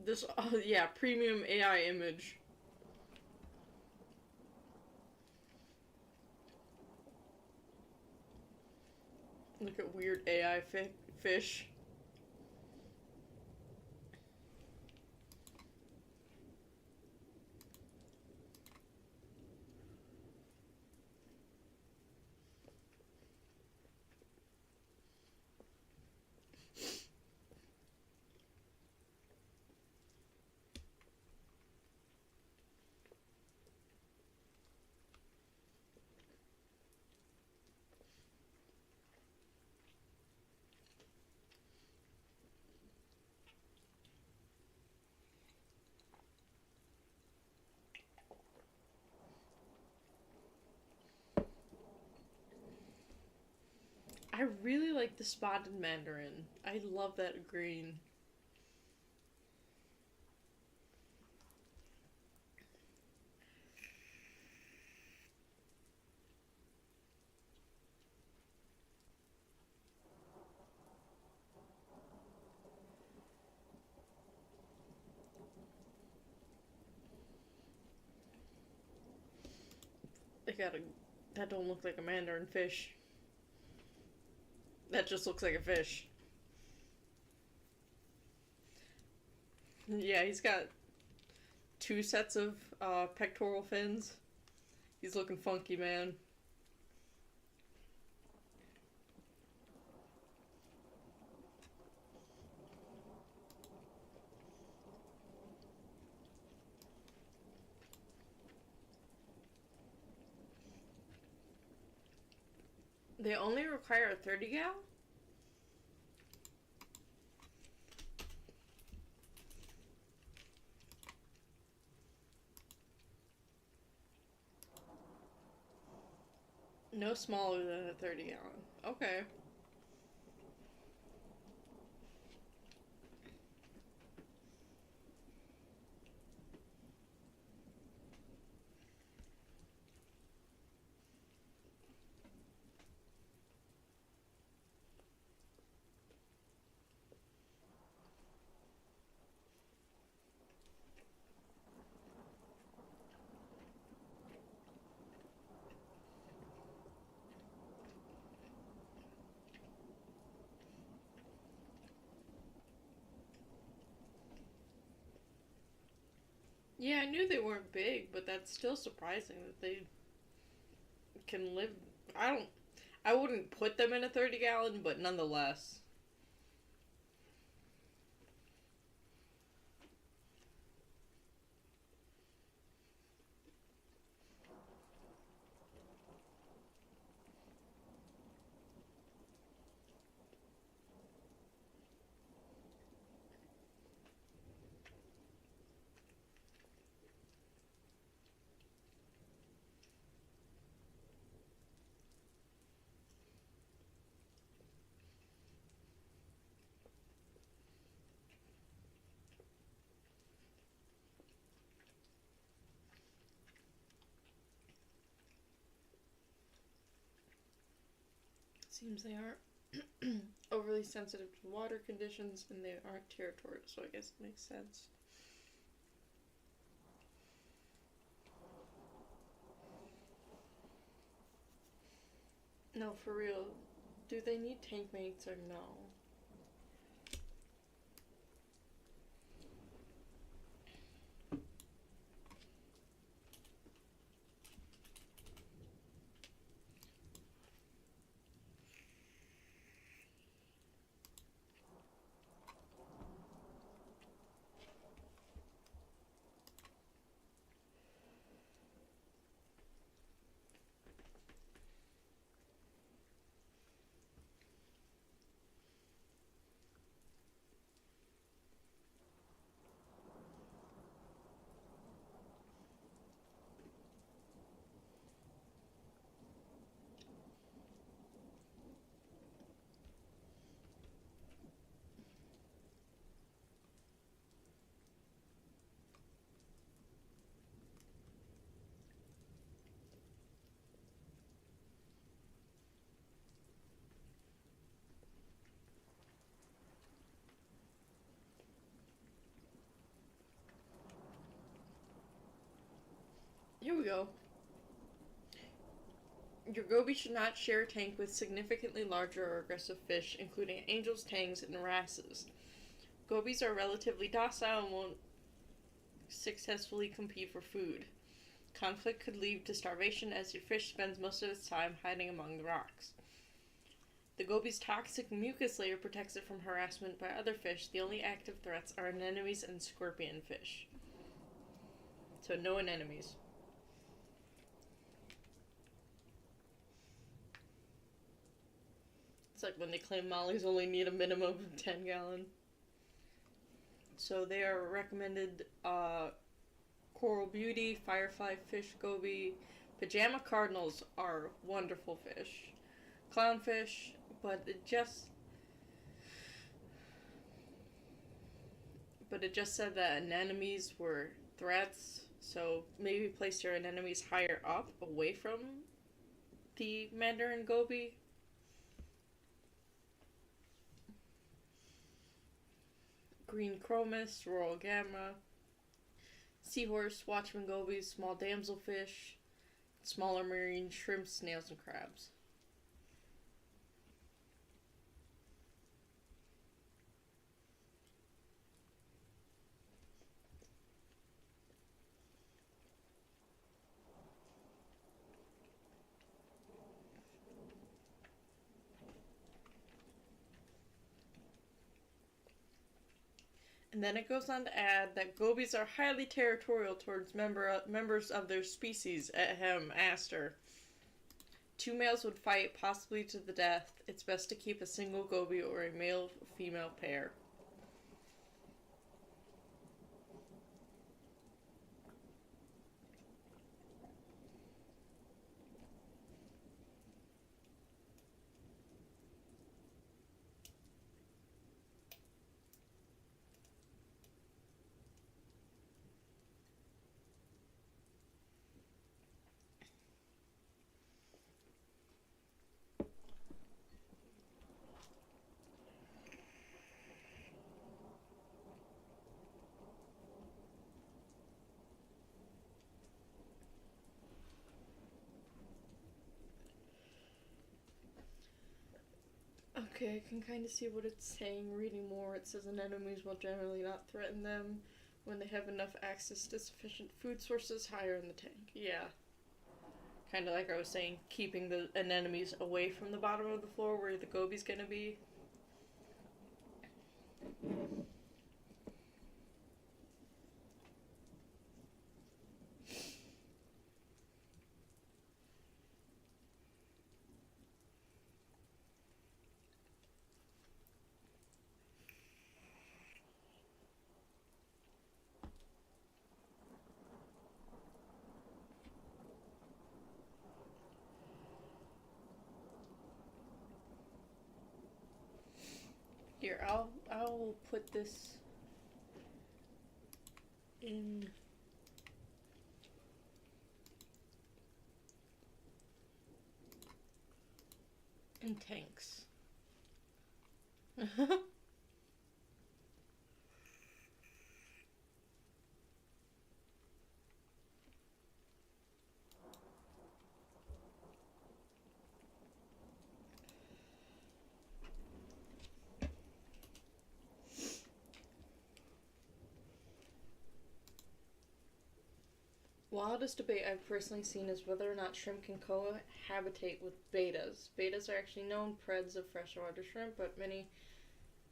This, yeah, premium AI image. Look at weird AI fish. I really like the spotted mandarin. I love that green. They got a... That don't look like a mandarin fish. That just looks like a fish. Yeah, he's got two sets of pectoral fins. He's looking funky, man. They only require a 30 gal? No smaller than a 30 gallon. Okay. Yeah, I knew they weren't big, but that's still surprising that they can live. I don't. I wouldn't put them in a 30 gallon, but nonetheless. Seems they aren't overly sensitive to water conditions and they aren't territorial, so I guess it makes sense. No, for real. Do they need tank mates or no? Here we go. Your goby should not share a tank with significantly larger or aggressive fish, including angels, tangs, and wrasses. Gobies are relatively docile and won't successfully compete for food. Conflict could lead to starvation as your fish spends most of its time hiding among the rocks. The goby's toxic mucus layer protects it from harassment by other fish. The only active threats are anemones and scorpion fish. So no anemones. It's like when they claim mollies only need a minimum of 10 gallon. So they are recommended coral beauty, firefly fish goby, pajama cardinals are wonderful fish. Clownfish, but it just said that anemones were threats, so maybe place your anemones higher up away from the mandarin goby. Green chromis, royal gamma, seahorse, watchman gobies, small damselfish, smaller marine shrimps, snails, and crabs. And then it goes on to add that gobies are highly territorial towards members of their species. Ahem, Aster. 2 males would fight, possibly to the death. It's best to keep a single goby or a male-female pair. Okay, I can kind of see what it's saying. Reading more, it says anemones will generally not threaten them when they have enough access to sufficient food sources higher in the tank. Yeah. Kind of like I was saying, keeping the anemones away from the bottom of the floor where the goby's gonna be. Here, I'll put this in tanks. Wildest debate I've personally seen is whether or not shrimp can cohabitate with betas. Betas are actually known preds of freshwater shrimp, but many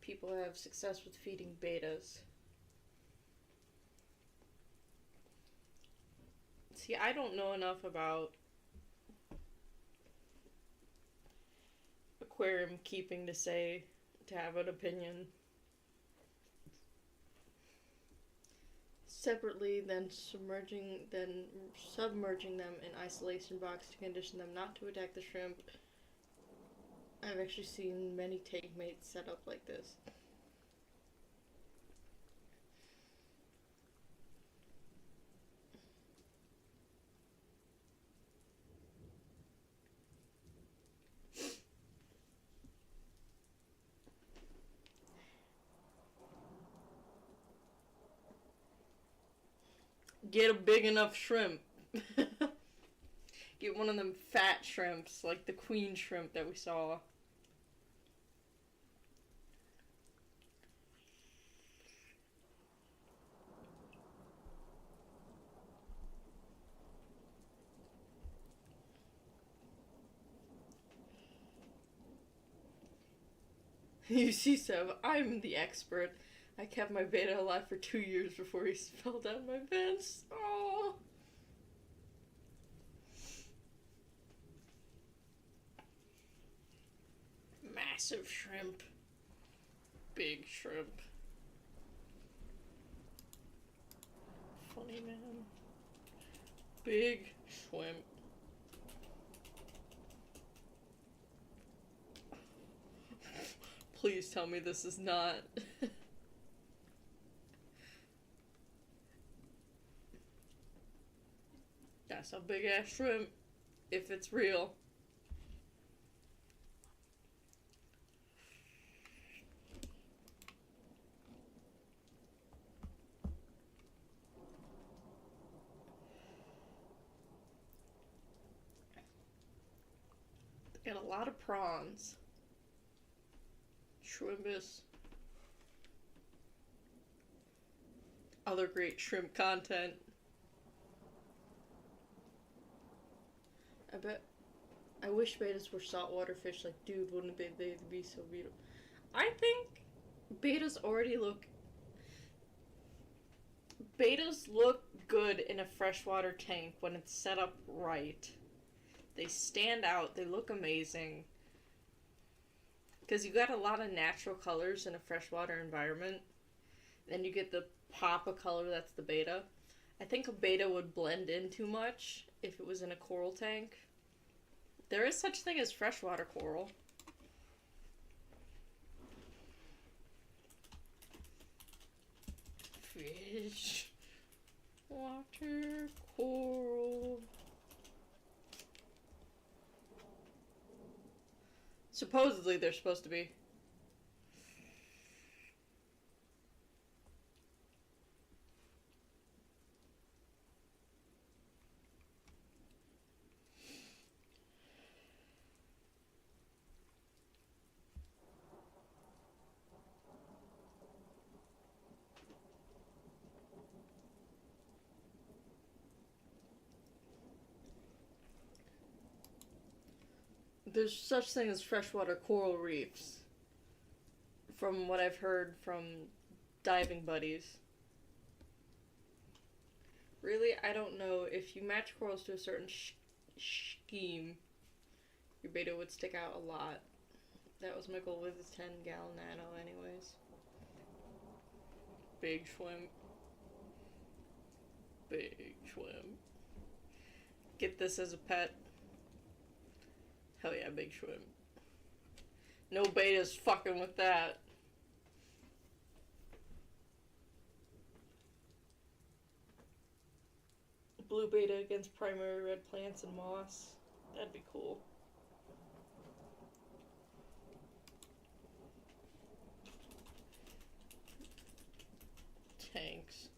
people have success with feeding betas. See, I don't know enough about aquarium keeping to have an opinion. Separately, then submerging them in isolation box to condition them not to attack the shrimp. I've actually seen many tank mates set up like this. Get a big enough shrimp. Get one of them fat shrimps, like the queen shrimp that we saw. You see, Seb, I'm the expert. I kept my beta alive for 2 years before he fell down my vents. Oh. Massive shrimp. Big shrimp. Funny man. Big shrimp. Please tell me this is not. That's a big ass shrimp. If it's real. They got a lot of prawns. Shrimpus. Other great shrimp content. I wish betas were saltwater fish. Like, dude, wouldn't they'd be so beautiful? I think betas already look Betas look good in a freshwater tank when it's set up right. They stand out, they look amazing. Because you got a lot of natural colors in a freshwater environment. Then you get the pop of color that's the beta. I think a beta would blend in too much if it was in a coral tank. There is such thing as freshwater coral. Fish, water, coral. Supposedly they're supposed to be. There's such thing as freshwater coral reefs. From what I've heard from diving buddies. Really, I don't know. If you match corals to a certain scheme, your beta would stick out a lot. That was my goal with the 10-gallon nano anyways. Big shrimp. Big shrimp. Get this as a pet. Hell yeah, big shrimp. No beta's fucking with that. Blue beta against primary red plants and moss. That'd be cool. Tanks.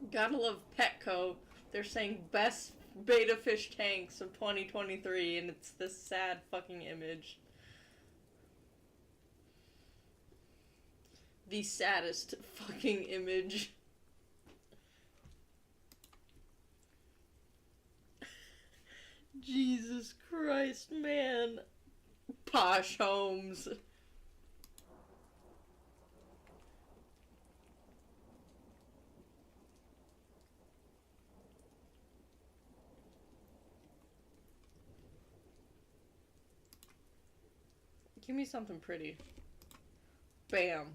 Gotta love Petco. They're saying best beta fish tanks of 2023, and it's this sad fucking image. The saddest fucking image. Jesus Christ, man. Posh homes. Give me something pretty. Bam.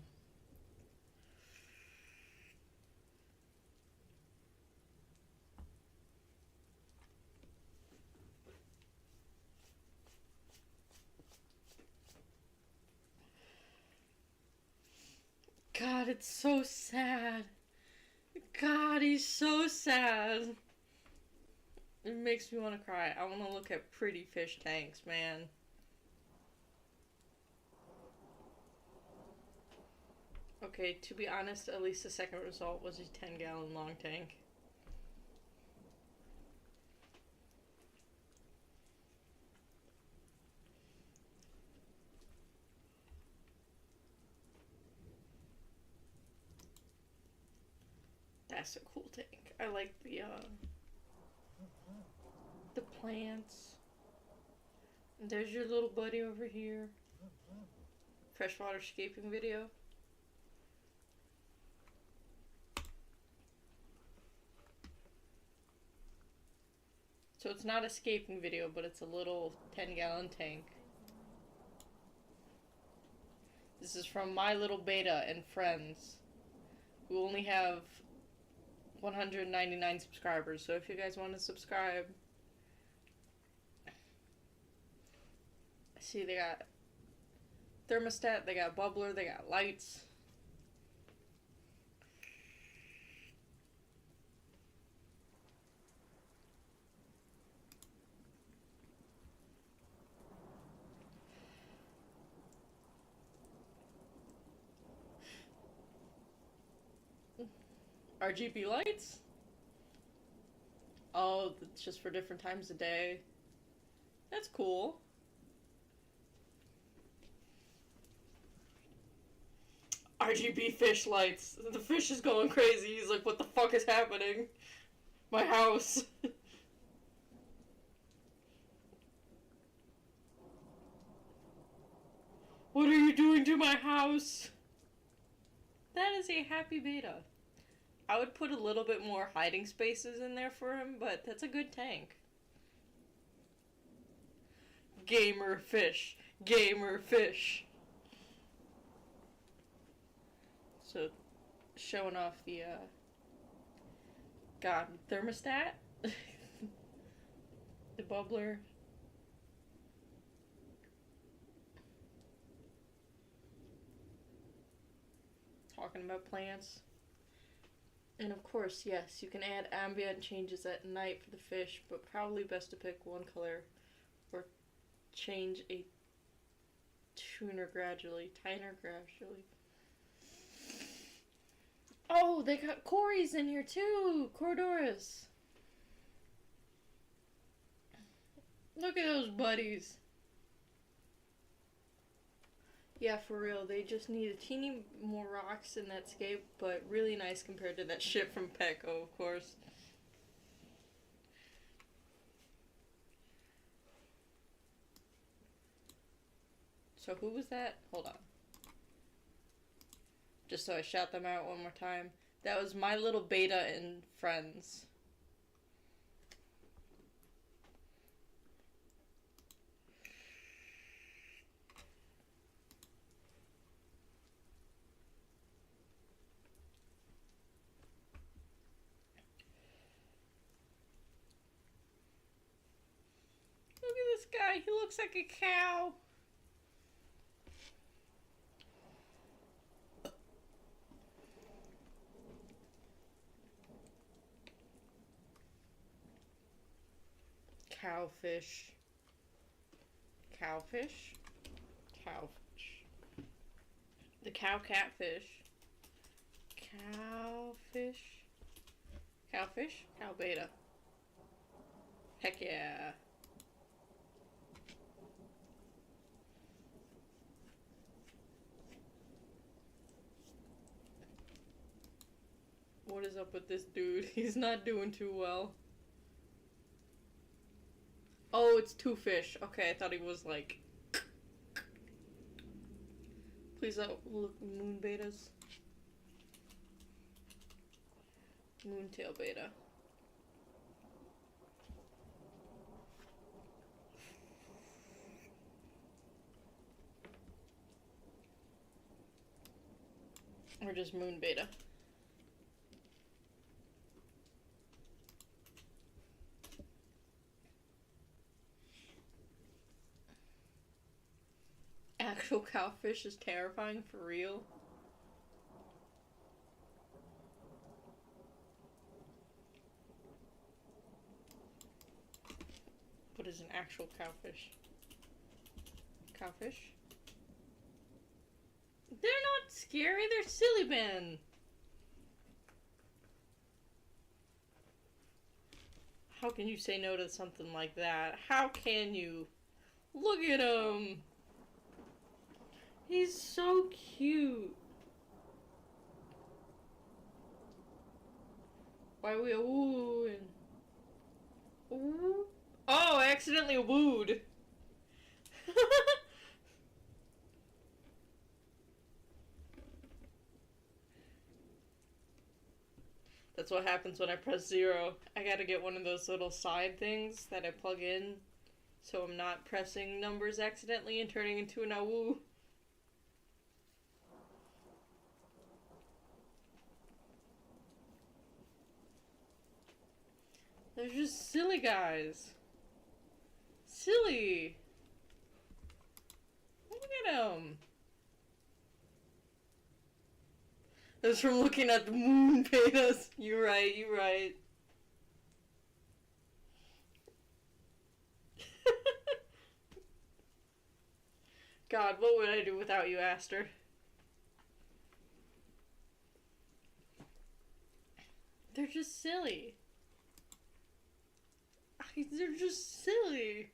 God, it's so sad. God, he's so sad. It makes me want to cry. I want to look at pretty fish tanks, man. Okay, to be honest, at least the second result was a 10-gallon long tank. That's a cool tank. I like the plants. And there's your little buddy over here. Freshwater escaping video. So it's not escaping video, but it's a little 10-gallon tank. This is from My Little Beta and Friends, who only have 199 subscribers. So if you guys want to subscribe, see they got thermostat, they got bubbler, they got lights. RGB lights? Oh, it's just for different times of day. That's cool. RGB fish lights. The fish is going crazy. He's like, what the fuck is happening? My house. What are you doing to my house? That is a happy beta. I would put a little bit more hiding spaces in there for him, but that's a good tank. Gamer fish. Gamer fish. So, showing off the, God, thermostat? The bubbler. Talking about plants. And of course, yes, you can add ambient changes at night for the fish, but probably best to pick one color or change a tiner gradually. Oh, they got Corey's in here too! Cordoris! Look at those buddies. Yeah, for real, they just need a teeny more rocks in that scape, but really nice compared to that shit from Petco, of course. So who was that? Hold on. Just so I shout them out one more time. That was My Little Beta and Friends. Look at this guy. He looks like a cow. Cowfish. Cowfish? Cowfish. The cow catfish. Cowfish. Cowfish? Cow beta. Heck yeah. What is up with this dude? He's not doing too well. Oh, it's two fish. Okay, I thought he was like... Please don't look moon betas. Moontail beta. Or just moon beta. Actual cowfish is terrifying for real. What is an actual cowfish? Cowfish? They're not scary, they're silly Ben. How can you say no to something like that? How can you? Look at him. He's so cute. Why are we wooing? Ooh. Oh, I accidentally wooed. That's what happens when I press 0. I gotta get one of those little side things that I plug in so I'm not pressing numbers accidentally and turning into an awoo. They're just silly guys. Silly. Look at him. That's from looking at the moon betas. You're right, you're right. God, what would I do without you, Aster? They're just silly. They're just silly.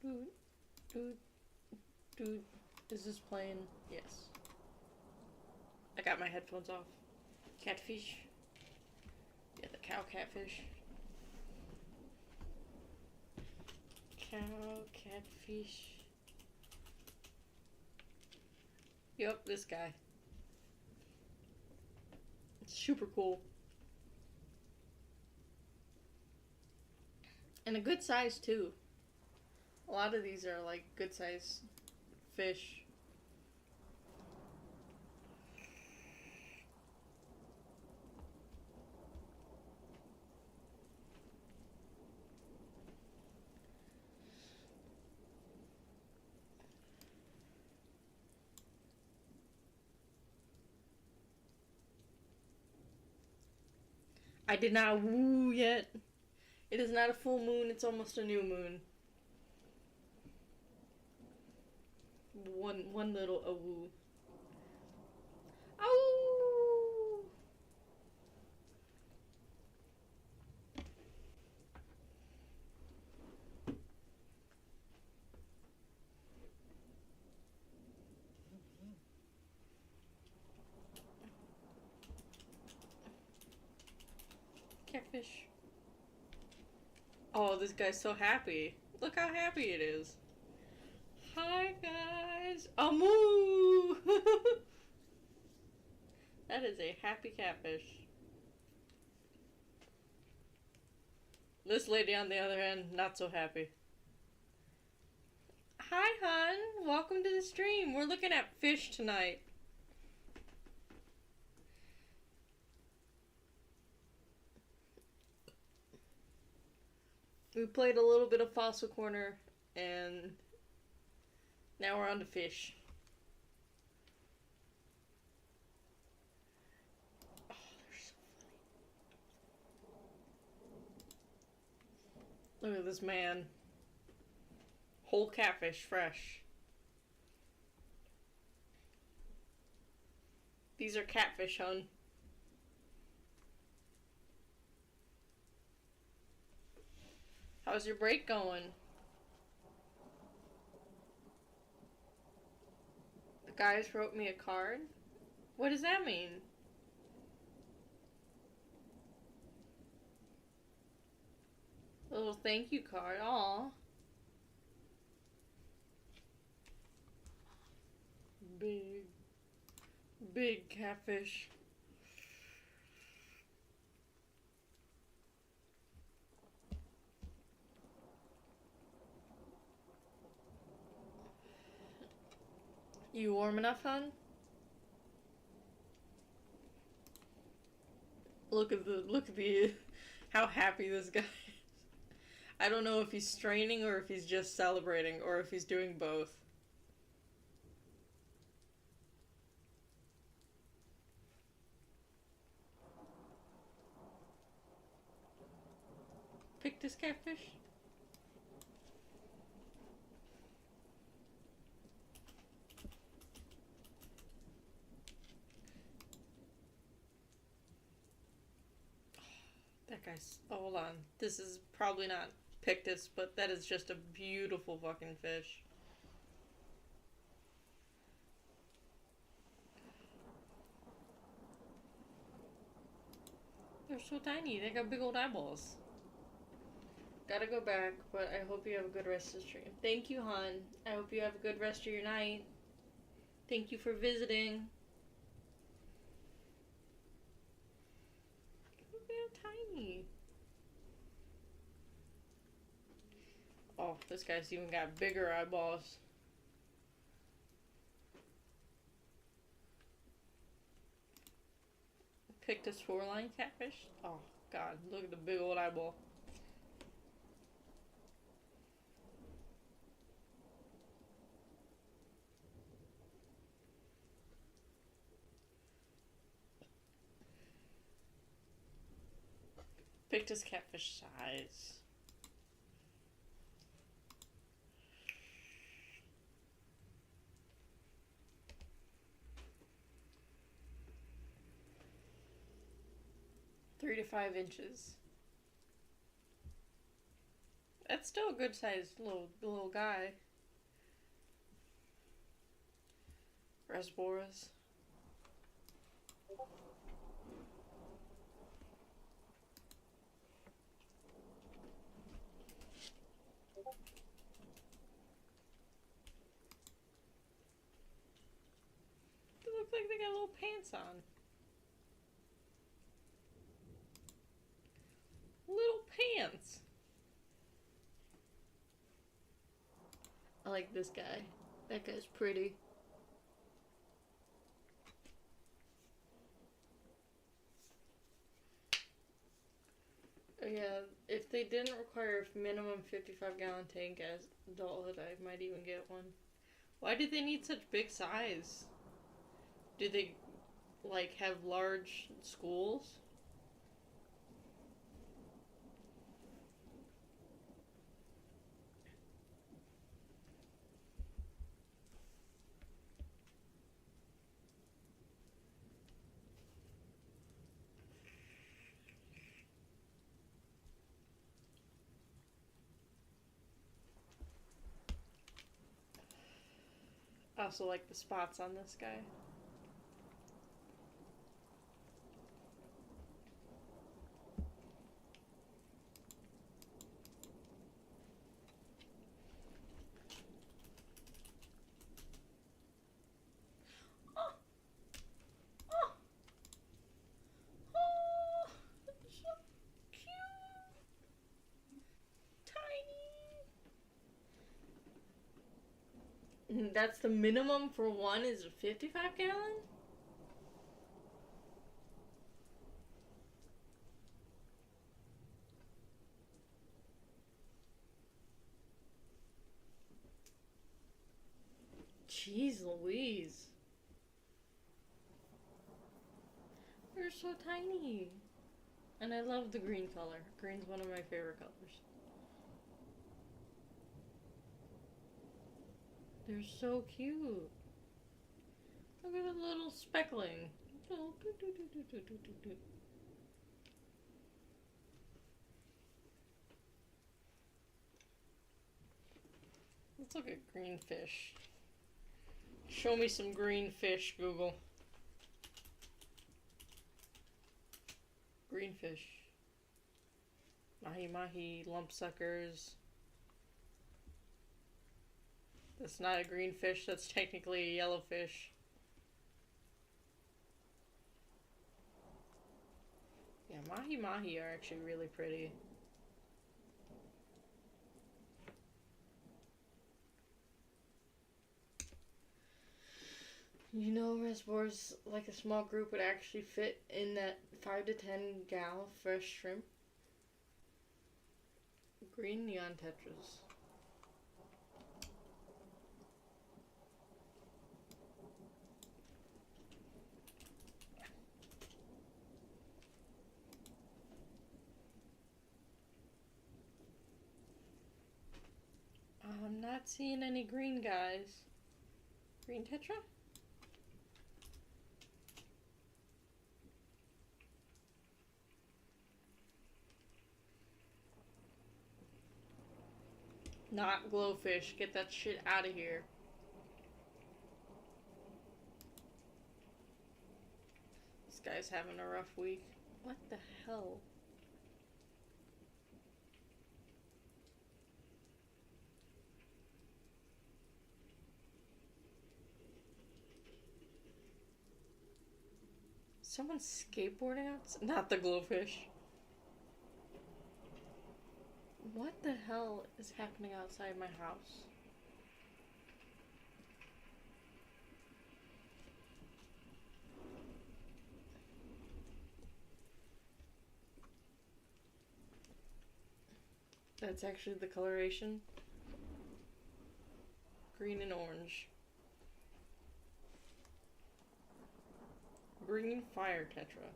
Dude, dude, dude. Is this playing? Yes. I got my headphones off. Catfish. Yeah, the cow catfish. Cow catfish. Yep, this guy. It's super cool. And a good size too. A lot of these are like good size fish. I did not woo yet. It is not a full moon, it's almost a new moon. One little woo. Oh! Catfish. Oh, this guy's so happy. Look how happy it is. Hi, guys. Moo! That is a happy catfish. This lady, on the other hand, not so happy. Hi, hon. Welcome to the stream. We're looking at fish tonight. We played a little bit of Fossil Corner, and now we're on to fish. Oh, they're so funny. Look at this man. Whole catfish, fresh. These are catfish, hon. How's your break going? The guys wrote me a card? What does that mean? A little thank you card. Aw. Big catfish. You warm enough, hon? Look at the how happy this guy is. I don't know if he's straining or if he's just celebrating or if he's doing both. Pick this catfish. That guy's. Oh, hold on. This is probably not Pictus, but that is just a beautiful fucking fish. They're so tiny. They got big old eyeballs. Gotta go back, but I hope you have a good rest of the stream. Thank you, hon. I hope you have a good rest of your night. Thank you for visiting. Look how tiny. Oh, this guy's even got bigger eyeballs. Pictus four-line catfish. Oh, God. Look at the big old eyeball. Pictus catfish size. (3 to 5 inches). That's still a good sized little guy. Rasboras. They look like they got little pants on. Little pants. I like this guy. That guy's pretty. Oh yeah, if they didn't require a minimum 55-gallon tank as adulthood, I might even get one. Why do they need such big size? Do they, like, have large schools? I also like the spots on this guy. Oh! Oh! Oh! So cute! Tiny! That's the minimum for one is a 55-gallon? Jeez Louise. They're so tiny. And I love the green color. Green's one of my favorite colors. They're so cute. Look at the little speckling. Oh, let's look at green fish. Show me some green fish, Google. Green fish. Mahi mahi, lump suckers. That's not a green fish, that's technically a yellow fish. Yeah, mahi mahi are actually really pretty. You know, reservoirs like a small group would actually fit in that 5 to 10 gal fresh shrimp. Green neon tetras. I'm not seeing any green guys. Green tetra? Not glowfish. Get that shit out of here. This guy's having a rough week. What the hell? Someone's skateboarding outside? Not the glowfish. What the hell is happening outside my house? That's actually the coloration. Green and orange. Green fire tetra.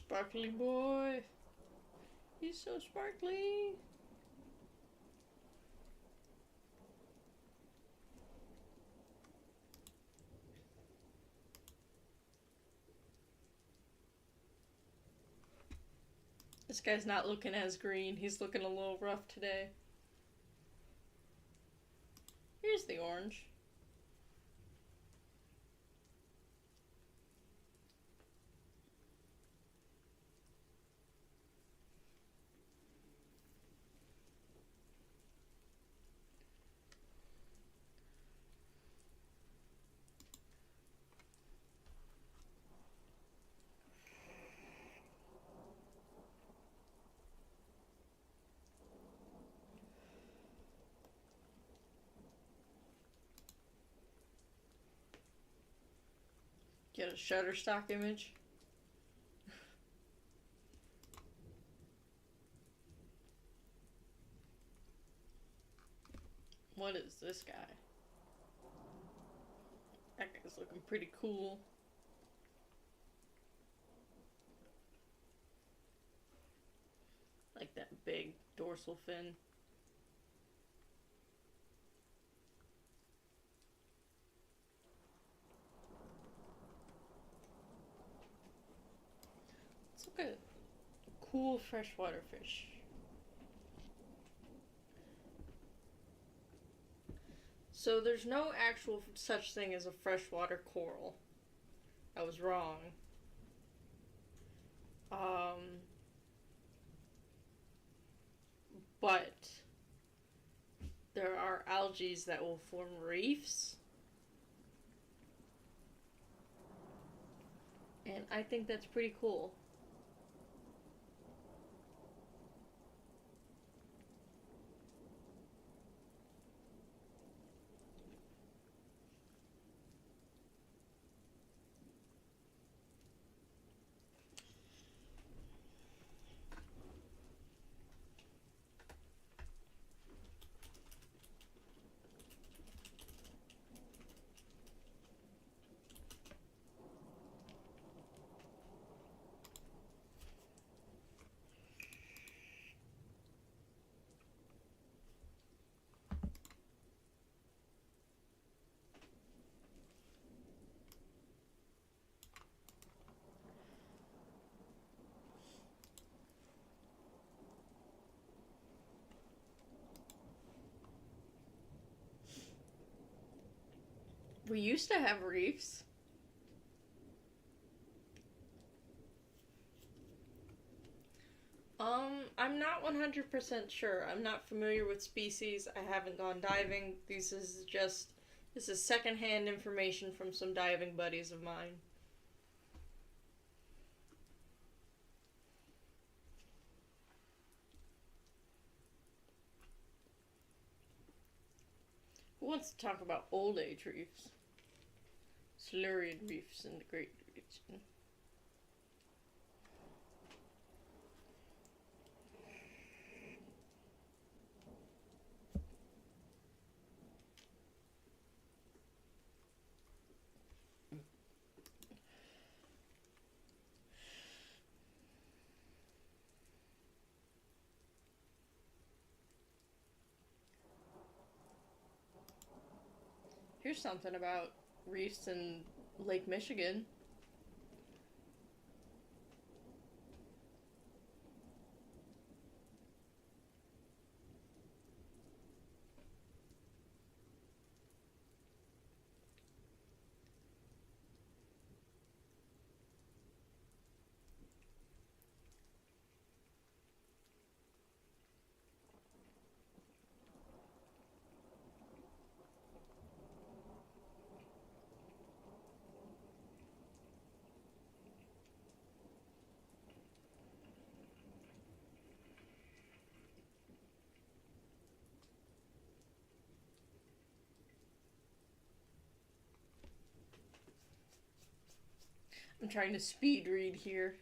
Sparkly boy. He's so sparkly. This guy's not looking as green. He's looking a little rough today. Here's the orange. Get a Shutterstock image. What is this guy? That guy's looking pretty cool. Like that big dorsal fin. Let's look at cool freshwater fish. So there's no actual such thing as a freshwater coral. I was wrong. But there are algae that will form reefs. And I think that's pretty cool. We used to have reefs. I'm not 100% sure. I'm not familiar with species. I haven't gone diving. This is secondhand information from some diving buddies of mine. Who wants to talk about old age reefs? Silurian reefs in the Great Region. Here's something about reefs in Lake Michigan. I'm trying to speed read here.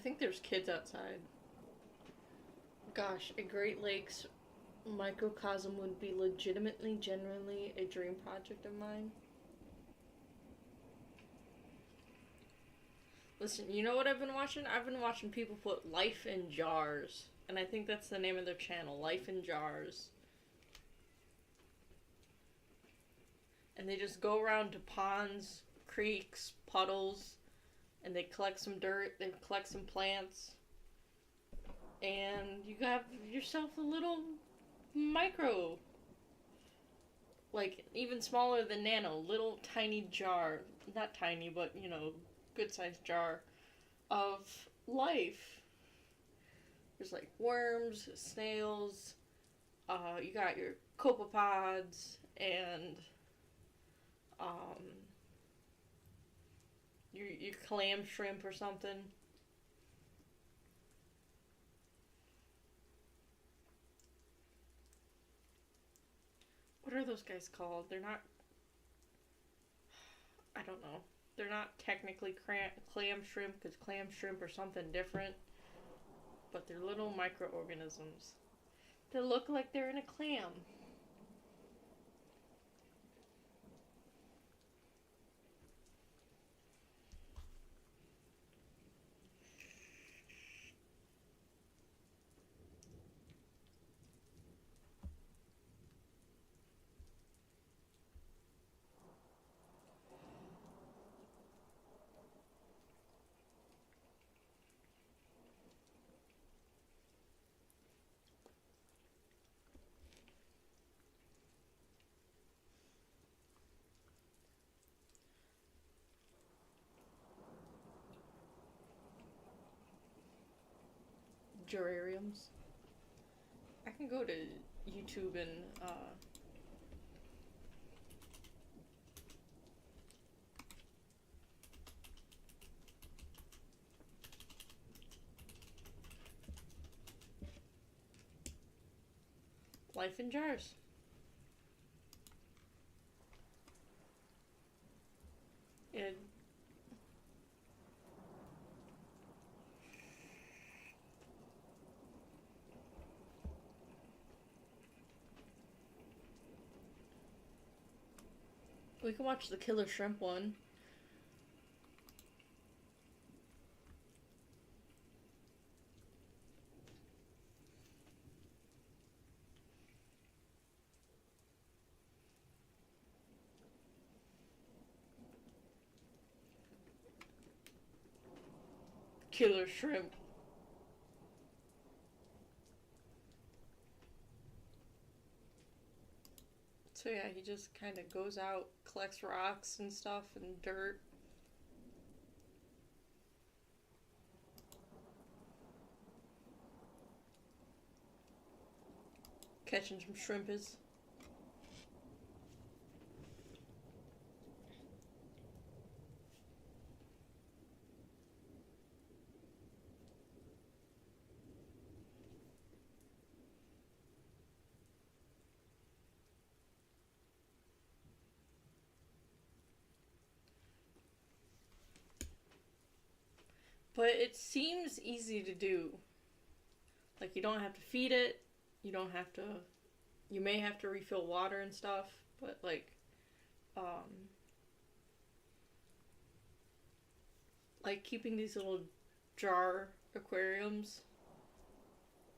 think there's kids outside. Gosh, a Great Lakes microcosm would be legitimately, genuinely a dream project of mine. Listen, you know what I've been watching? I've been watching people put life in jars. And I think that's the name of their channel, Life in Jars. And they just go around to ponds, creeks, puddles, and they collect some dirt, they collect some plants, and you have yourself a little micro, like even smaller than nano, little tiny jar, not tiny, but you know, good sized jar of life. There's like worms, snails, you got your copepods, and your clam shrimp or something. What are those guys called? They're not. I don't know. They're not technically clam shrimp because clam shrimp are something different. But they're little microorganisms that look like they're in a clam. Gerariums. I can go to YouTube and life in jars. And we can watch the killer shrimp one. Killer shrimp. So yeah, he just kind of goes out, collects rocks and stuff and dirt. Catching some shrimpers. But it seems easy to do. Like, you don't have to feed it. You don't have to... You may have to refill water and stuff. But, like keeping these little jar aquariums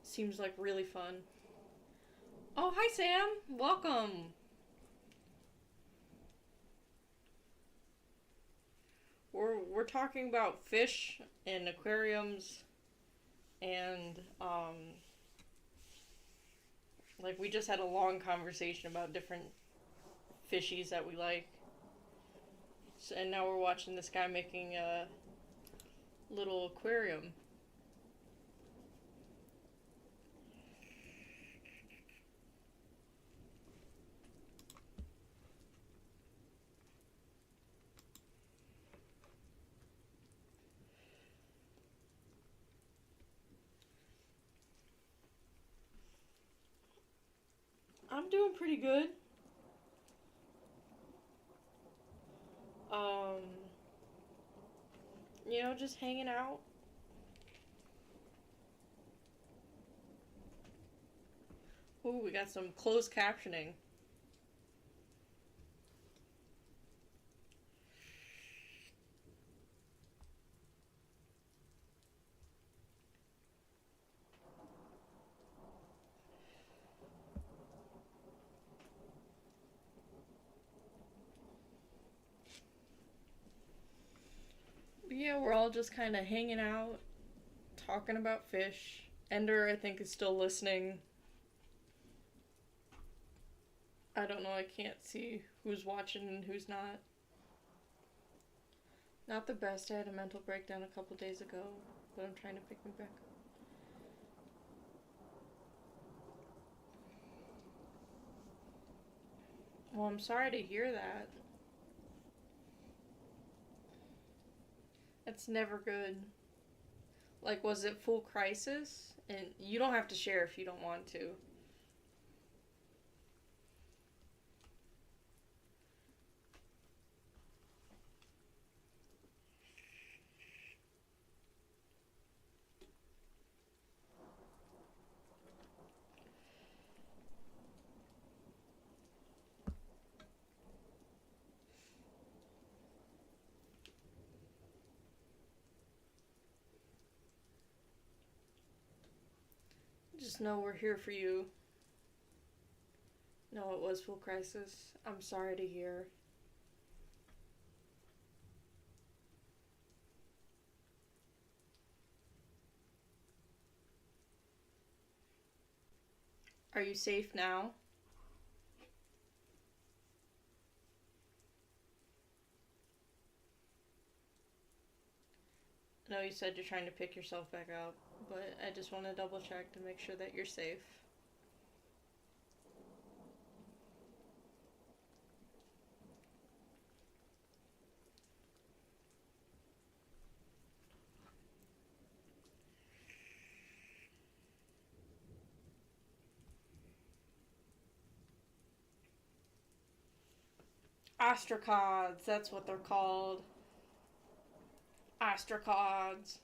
seems like really fun. Oh, hi, Sam. Welcome. We're talking about fish and aquariums and like we just had a long conversation about different fishies that we like. So, and now we're watching this guy making a little aquarium. I'm doing pretty good. Um, you know, just hanging out. Ooh, we got some closed captioning. Yeah, we're all just kind of hanging out, talking about fish. Ender, I think, is still listening. I don't know, I can't see who's watching and who's not. Not the best. I had a mental breakdown a couple days ago, but I'm trying to pick me back up. Well, I'm sorry to hear that. That's never good. Like, was it full crisis? And you don't have to share if you don't want to. Just know we're here for you. No, it was full crisis. I'm sorry to hear. Are you safe now? I know you said you're trying to pick yourself back up, but I just want to double check to make sure that you're safe. Ostrocods, that's what they're called. Ostrocods.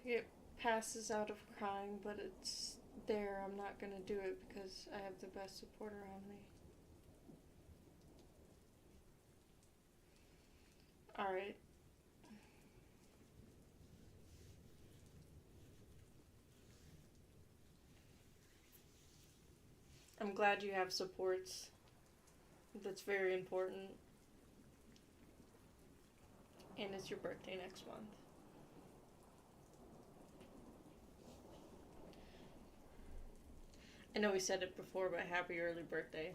It passes out of crying, but it's there. I'm not gonna do it because I have the best support around me. Alright. I'm glad you have supports. That's very important. And it's your birthday next month. I know we said it before, but happy early birthday.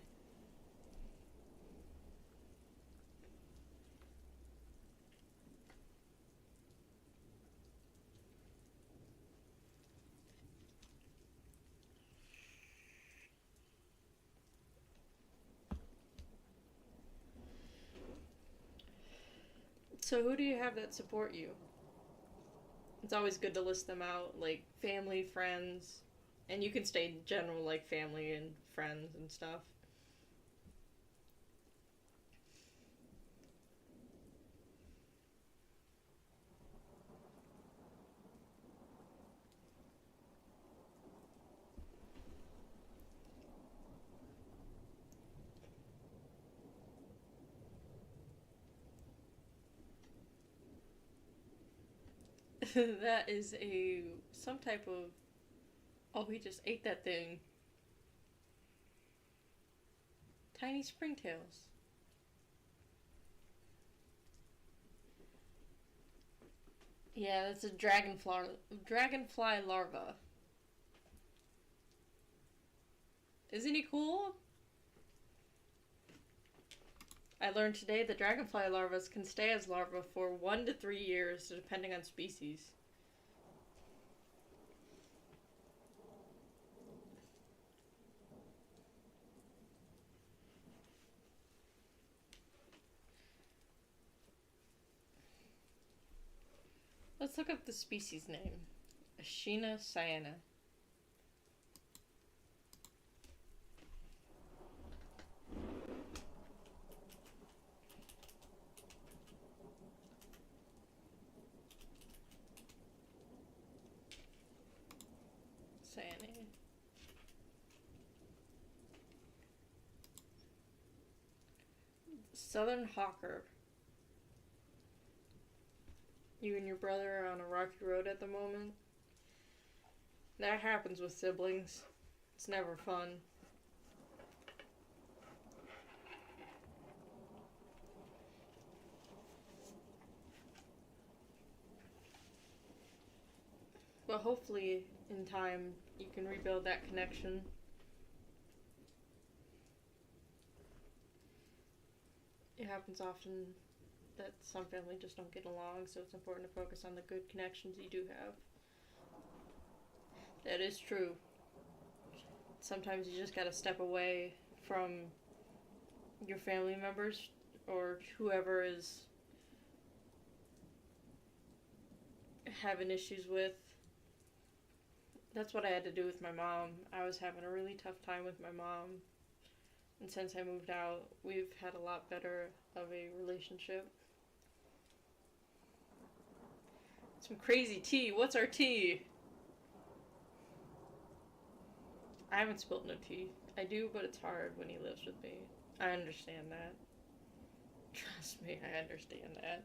So who do you have that support you? It's always good to list them out, like family, friends, and you can stay general, like family and friends and stuff. That is a some type of. Oh, he just ate that thing. Tiny springtails. Yeah, that's a dragonfly larva. Isn't he cool? I learned today that dragonfly larvae can stay as larvae for 1 to 3 years, depending on species. Let's look up the species name. Ashina cyana. Southern Hawker. You and your brother are on a rocky road at the moment. That happens with siblings. It's never fun. But hopefully, in time, you can rebuild that connection. It happens often that some family just don't get along, so it's important to focus on the good connections you do have. That is true. Sometimes you just gotta step away from your family members or whoever is having issues with. That's what I had to do with my mom. I was having a really tough time with my mom. And since I moved out, we've had a lot better of a relationship. Some crazy tea. What's our tea? I haven't spilled no tea. I do, but it's hard when he lives with me. I understand that. Trust me, I understand that.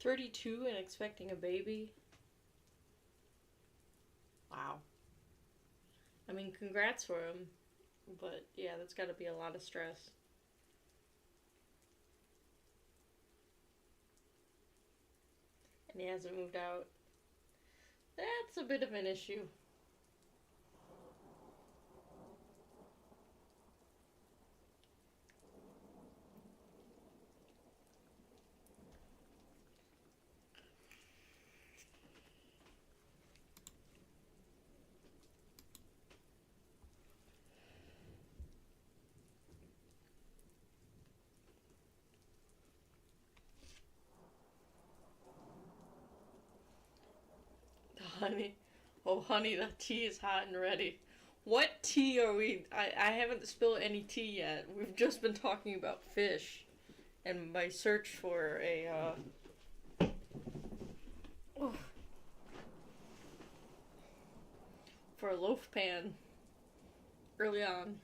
$32 and expecting a baby? Wow. I mean, congrats for him. But yeah, that's gotta be a lot of stress. And he hasn't moved out. That's a bit of an issue. Honey. Oh, honey, the tea is hot and ready. What tea are we? I haven't spilled any tea yet. We've just been talking about fish and my search for oh, for a loaf pan early on.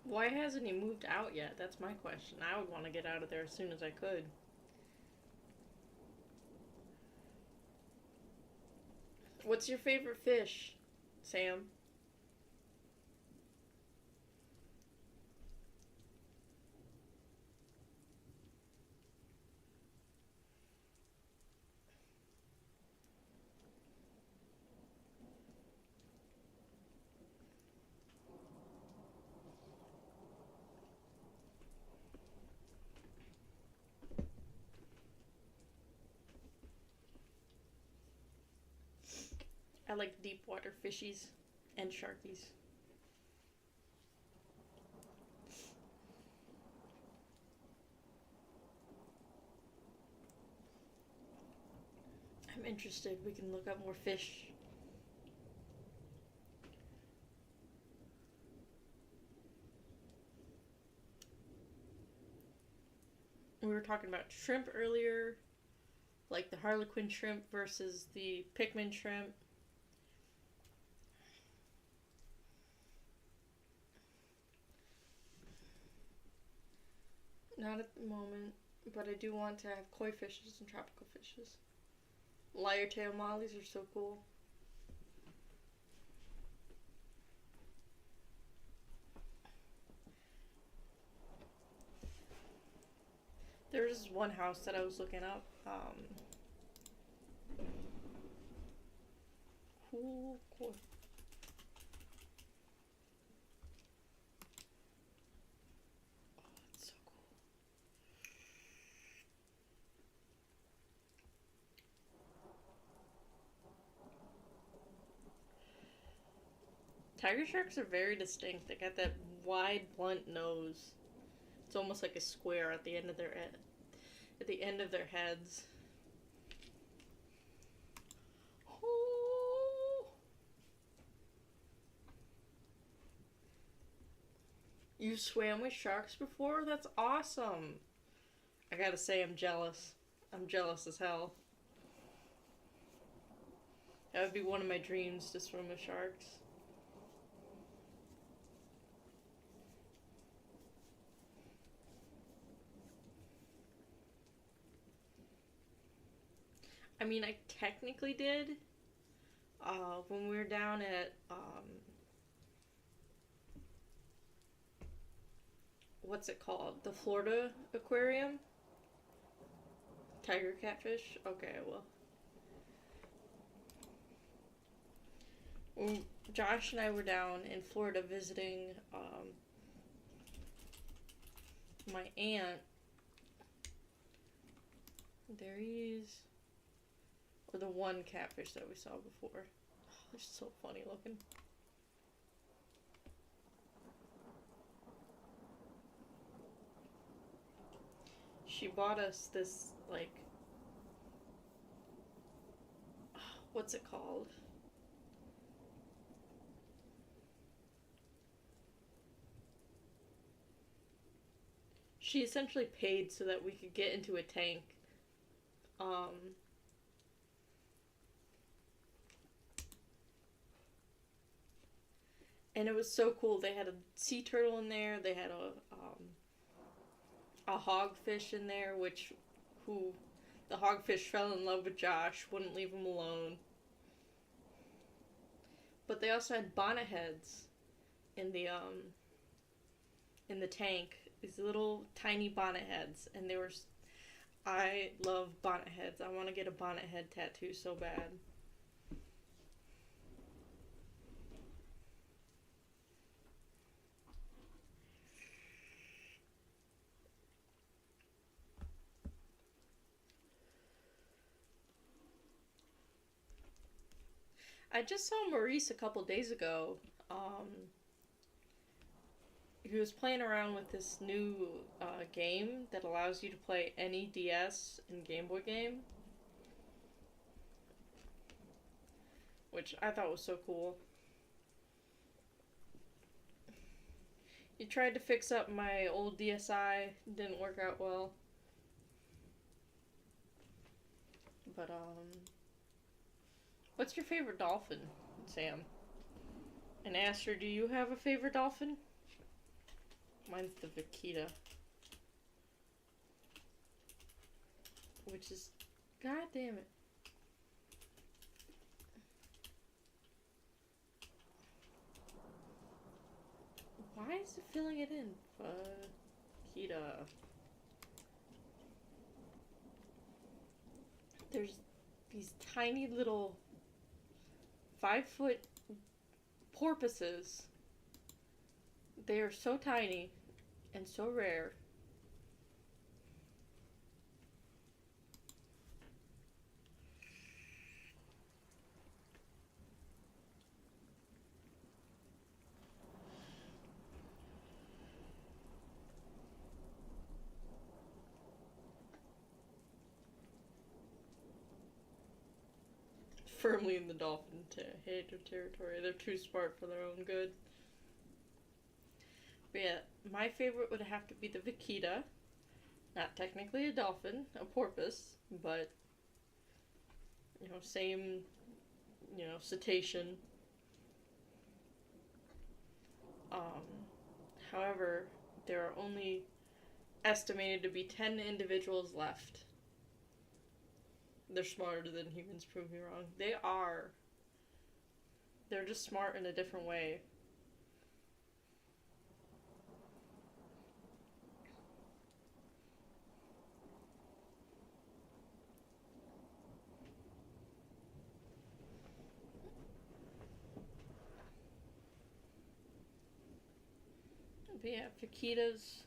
Why hasn't he moved out yet? That's my question. I would want to get out of there as soon as I could. What's your favorite fish, Sam? I like deep water fishies and sharkies. I'm interested. We can look up more fish. We were talking about shrimp earlier, like the Harlequin shrimp versus the Pickman shrimp. Not at the moment, but I do want to have koi fishes and tropical fishes. Lyre tail mollies are so cool. There was one house that I was looking up. Cool. It's so cool. Tiger sharks are very distinct. They got that wide, blunt nose. It's almost like a square at the end of their heads. Oh. You swam with sharks before? That's awesome. I gotta say, I'm jealous. I'm jealous as hell. That would be one of my dreams, to swim with sharks. I mean, I technically did. When we were down at, what's it called? The Florida Aquarium? Tiger catfish? Okay, well. Josh and I were down in Florida visiting, my aunt. There he is. Or the one catfish that we saw before. Oh, they're so funny looking. She bought us this, like, what's it called? She essentially paid so that we could get into a tank. And it was so cool. They had a sea turtle in there. They had a hogfish in there, the hogfish fell in love with Josh, wouldn't leave him alone. But they also had bonnet heads in the tank. These little tiny bonnet heads, and I love bonnet heads. I want to get a bonnet head tattoo so bad. I just saw Maurice a couple days ago. He was playing around with this new game that allows you to play any DS and Game Boy game, which I thought was so cool. He tried to fix up my old DSi, didn't work out well. But, what's your favorite dolphin, Sam? And Aster, do you have a favorite dolphin? Mine's the Vaquita. Which is... God damn it. Why is it filling it in? Vaquita. There's these tiny little 5-foot porpoises. They are so tiny and so rare. Firmly in the dolphin hater territory. They're too smart for their own good. But yeah, my favorite would have to be the Vaquita. Not technically a dolphin, a porpoise, but, same, cetacean. However, there are only estimated to be 10 individuals left. They're smarter than humans, prove me wrong. They are. They're just smart in a different way. But yeah, fajitas.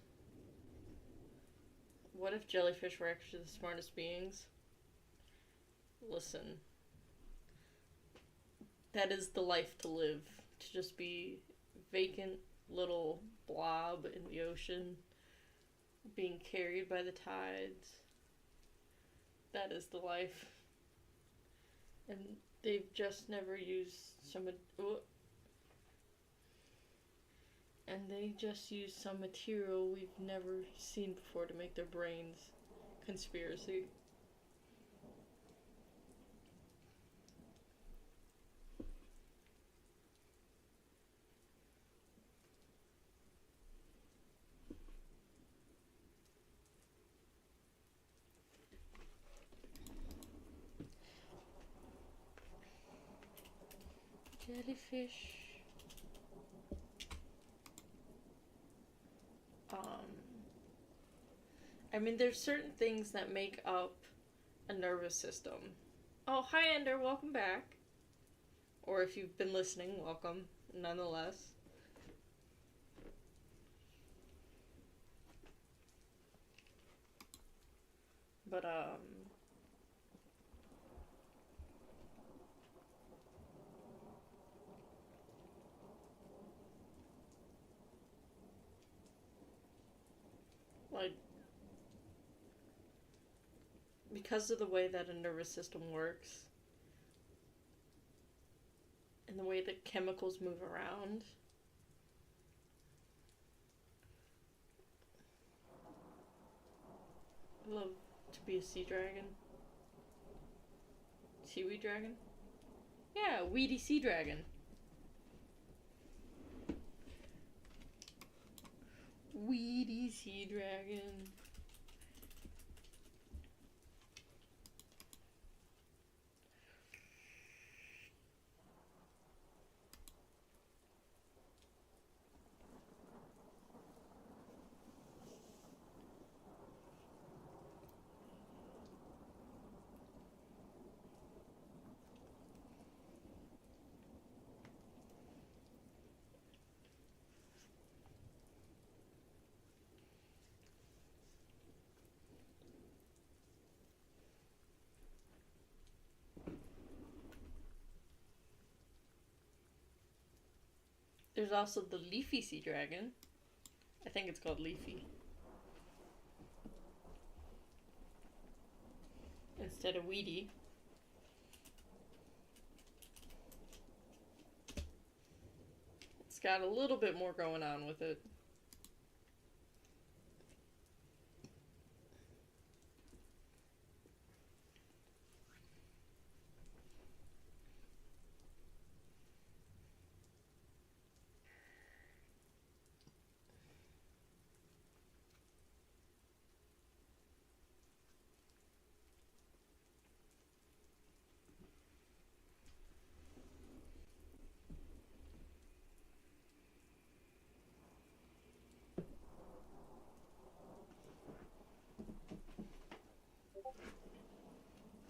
What if jellyfish were actually the smartest beings? Listen, that is the life to live. To just be vacant little blob in the ocean, being carried by the tides. That is the life. And they've just never used some. And they just use some material we've never seen before to make their brains. Conspiracy. Jellyfish. I mean, there's certain things that make up a nervous system. Oh, hi, Ender. Welcome back. Or if you've been listening, welcome, nonetheless. But, like, because of the way that a nervous system works, and the way that chemicals move around, I love to be a sea dragon. Seaweed dragon? Yeah, weedy sea dragon. Weedy sea dragon. There's also the leafy sea dragon. I think it's called leafy. Instead of weedy. It's got a little bit more going on with it.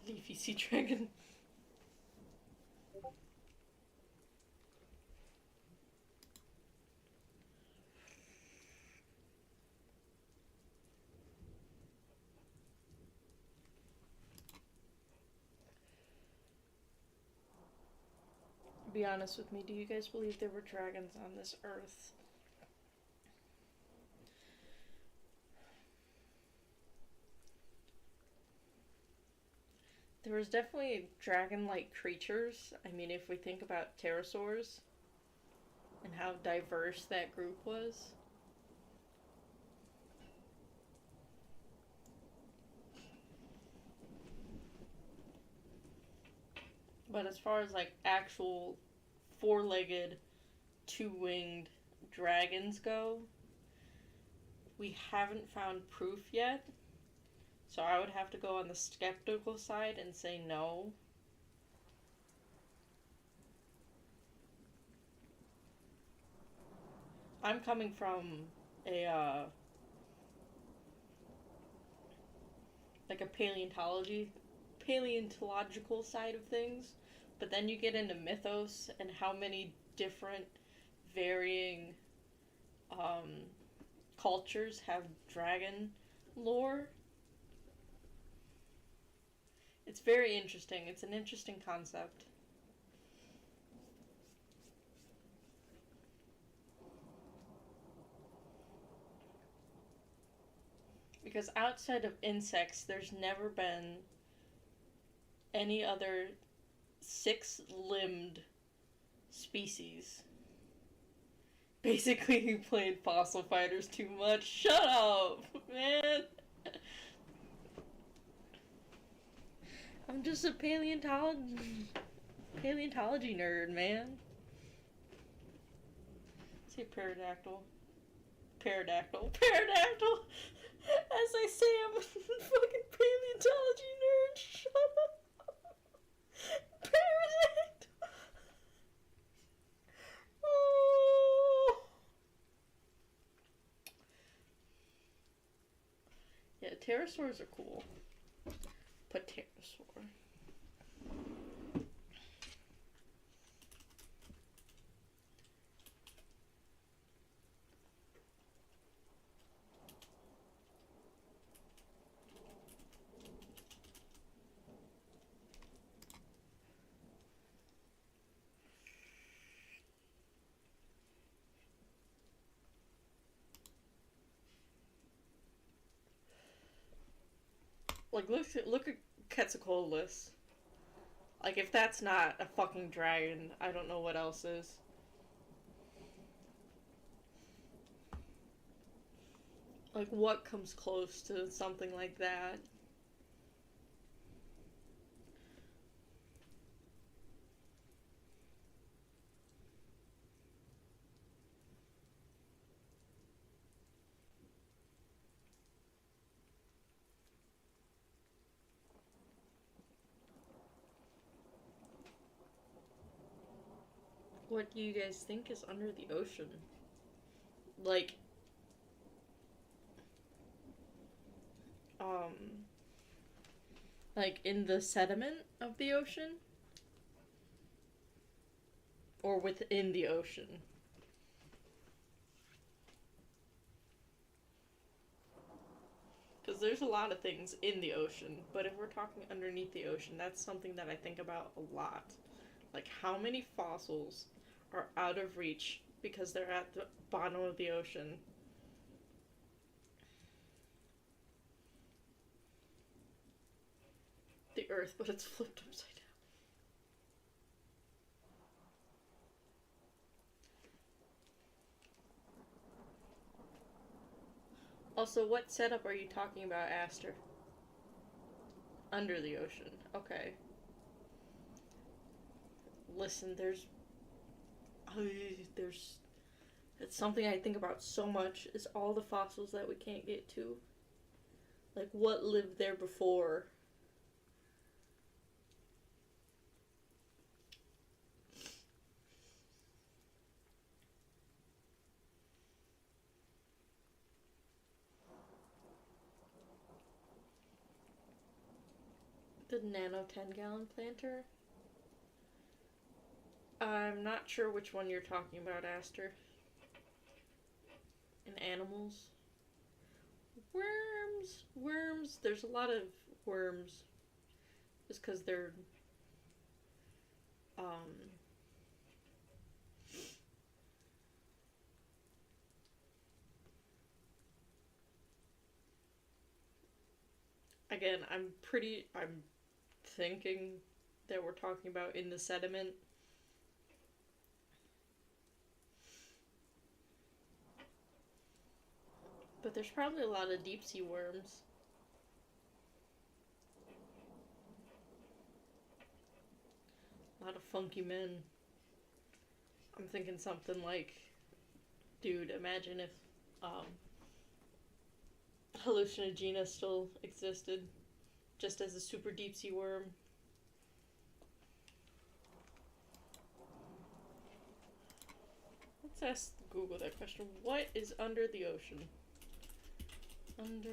Leafy sea dragon. Be honest with me, do you guys believe there were dragons on this earth? There was definitely dragon-like creatures. I mean, if we think about pterosaurs and how diverse that group was. But as far as like actual four-legged, two-winged dragons go, we haven't found proof yet. So I would have to go on the skeptical side and say no. I'm coming from a like a paleontological side of things, but then you get into mythos and how many different varying cultures have dragon lore. It's very interesting. It's an interesting concept. Because outside of insects, there's never been any other six-limbed species. Basically, you played Fossil Fighters too much. Shut up, man! I'm just a paleontology nerd, man. Say pterodactyl. Pterodactyl. Pterodactyl! As I say, I'm a fucking paleontology nerd. Shut up. Pterodactyl. Oh. Yeah, pterosaurs are cool. Pterosaur. Like, look at Quetzalcoatlus. Like, if that's not a fucking dragon, I don't know what else is. Like, what comes close to something like that? What do you guys think is under the ocean? Like, um, like in the sediment of the ocean? Or within the ocean? Because there's a lot of things in the ocean, but if we're talking underneath the ocean, that's something that I think about a lot. Like, how many fossils are out of reach because they're at the bottom of the ocean? The Earth, but it's flipped upside down. Also, what setup are you talking about, Aster? Under the ocean. Okay. Listen, there's it's something I think about so much is all the fossils that we can't get to. Like, what lived there before? The nano 10-gallon planter? I'm not sure which one you're talking about, Aster. In animals? Worms. There's a lot of worms. Just because they're, again, I'm thinking that we're talking about in the sediment. But there's probably a lot of deep sea worms. A lot of funky men. I'm thinking something like, dude, imagine if Hallucinogena still existed, just as a super deep sea worm. Let's ask Google that question. What is under the ocean? Under...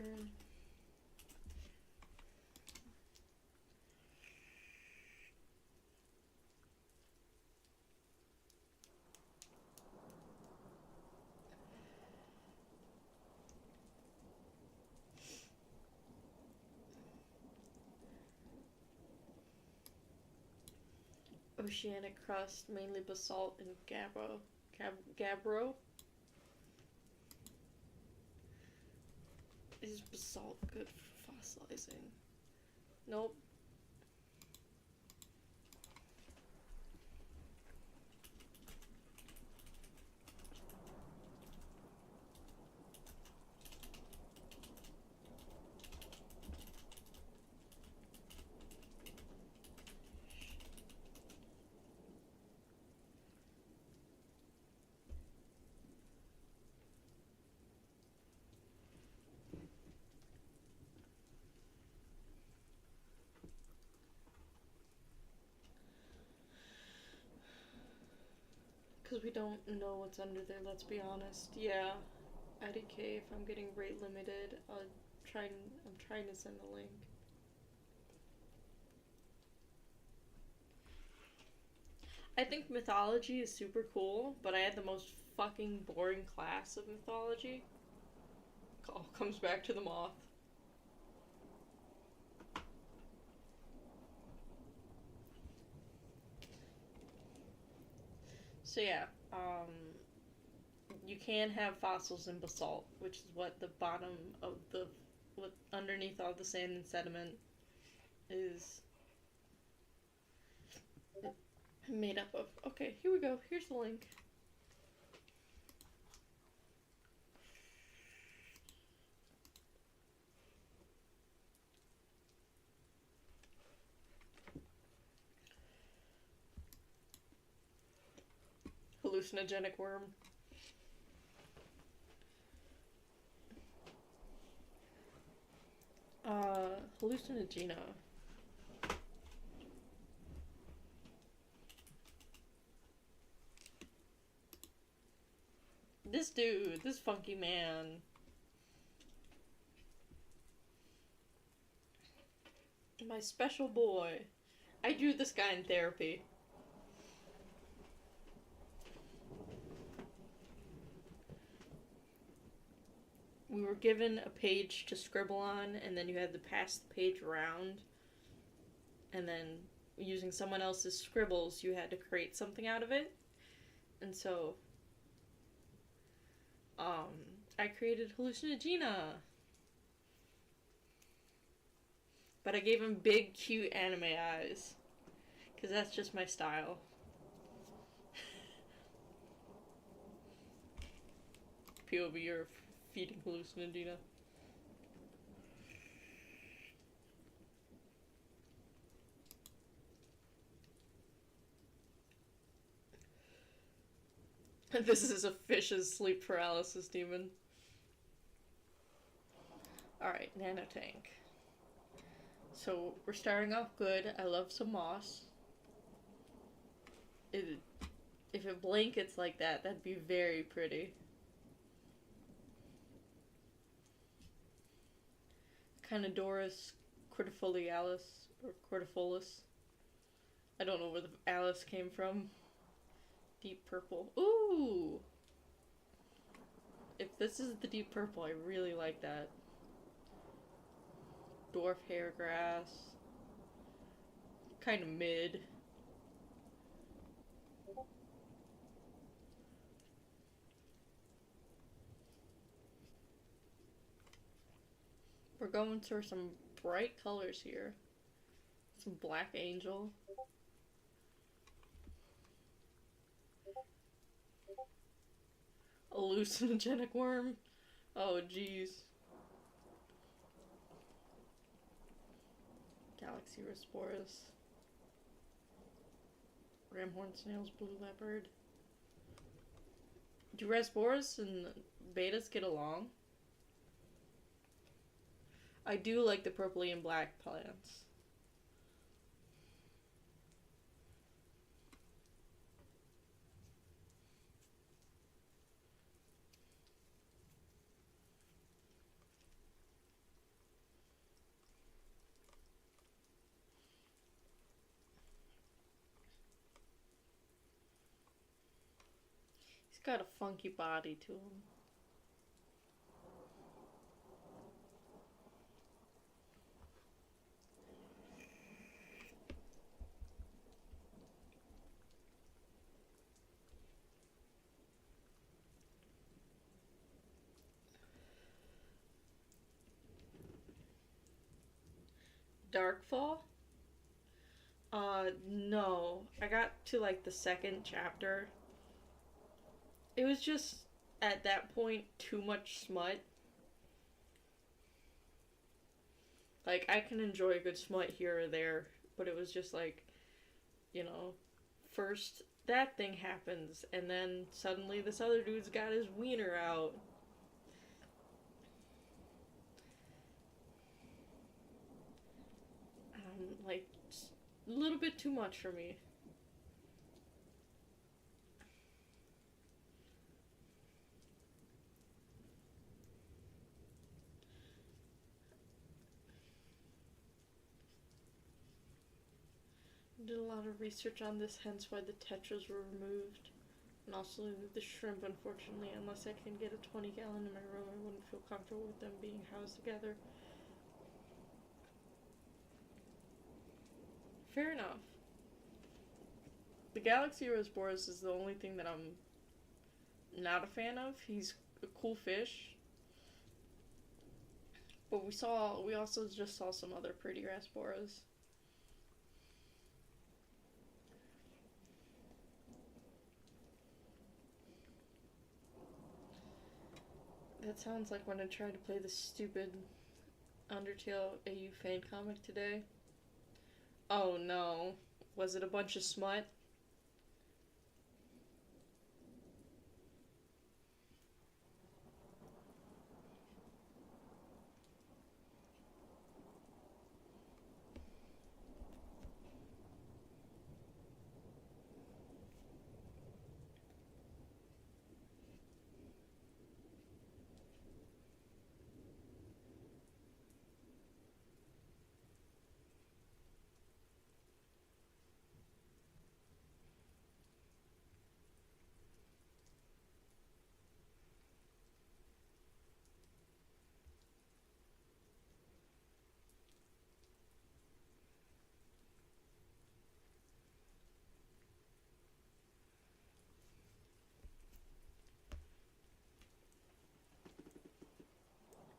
oceanic crust, mainly basalt and gabbro. Is basalt good for fossilizing? Nope. Because we don't know what's under there, let's be honest. Yeah, IDK, if I'm getting rate limited, I'm trying to send a link. I think mythology is super cool, but I had the most fucking boring class of mythology. All comes back to the moth. So yeah, you can have fossils in basalt, which is what the bottom of what underneath all the sand and sediment is made up of. Okay, here we go. Here's the link. Hallucinogenic worm. Hallucinogena. This dude, this funky man. My special boy. I drew this guy in therapy. We were given a page to scribble on, and then you had to pass the page around. And then, using someone else's scribbles, you had to create something out of it. And so, I created Hallucinogena. But I gave him big, cute anime eyes. Because that's just my style. POV, you're feeding Hallucinogena. This is a fish's sleep paralysis demon. Alright, Nanotank. So, we're starting off good. I love some moss. If it blankets like that, that'd be very pretty. Carnidorus cortifolialis, or cortifolus. I don't know where the Alice came from. Deep purple. Ooh! If this is the deep purple, I really like that. Dwarf hairgrass. Kind of mid. We're going for some bright colors here. Some black angel. Hallucinogenic worm. Oh, jeez. Galaxy Rasporus. Ramhorn snails, blue leopard. Do Rasporus and betas get along? I do like the purpley and black plants. He's got a funky body to him. Darkfall? No. I got to like the second chapter. It was just at that point too much smut. Like, I can enjoy a good smut here or there, but it was just like, you know, first that thing happens, and then suddenly this other dude's got his wiener out. Like, a little bit too much for me. Did a lot of research on this, hence why the tetras were removed. And also the shrimp, unfortunately, unless I can get a 20-gallon in my room, I wouldn't feel comfortable with them being housed together. Fair enough. The Galaxy-Boros is the only thing that I'm not a fan of. He's a cool fish. But we also just saw some other pretty Rasboras. That sounds like when I tried to play the stupid Undertale AU fan comic today. Oh no. Was it a bunch of smut?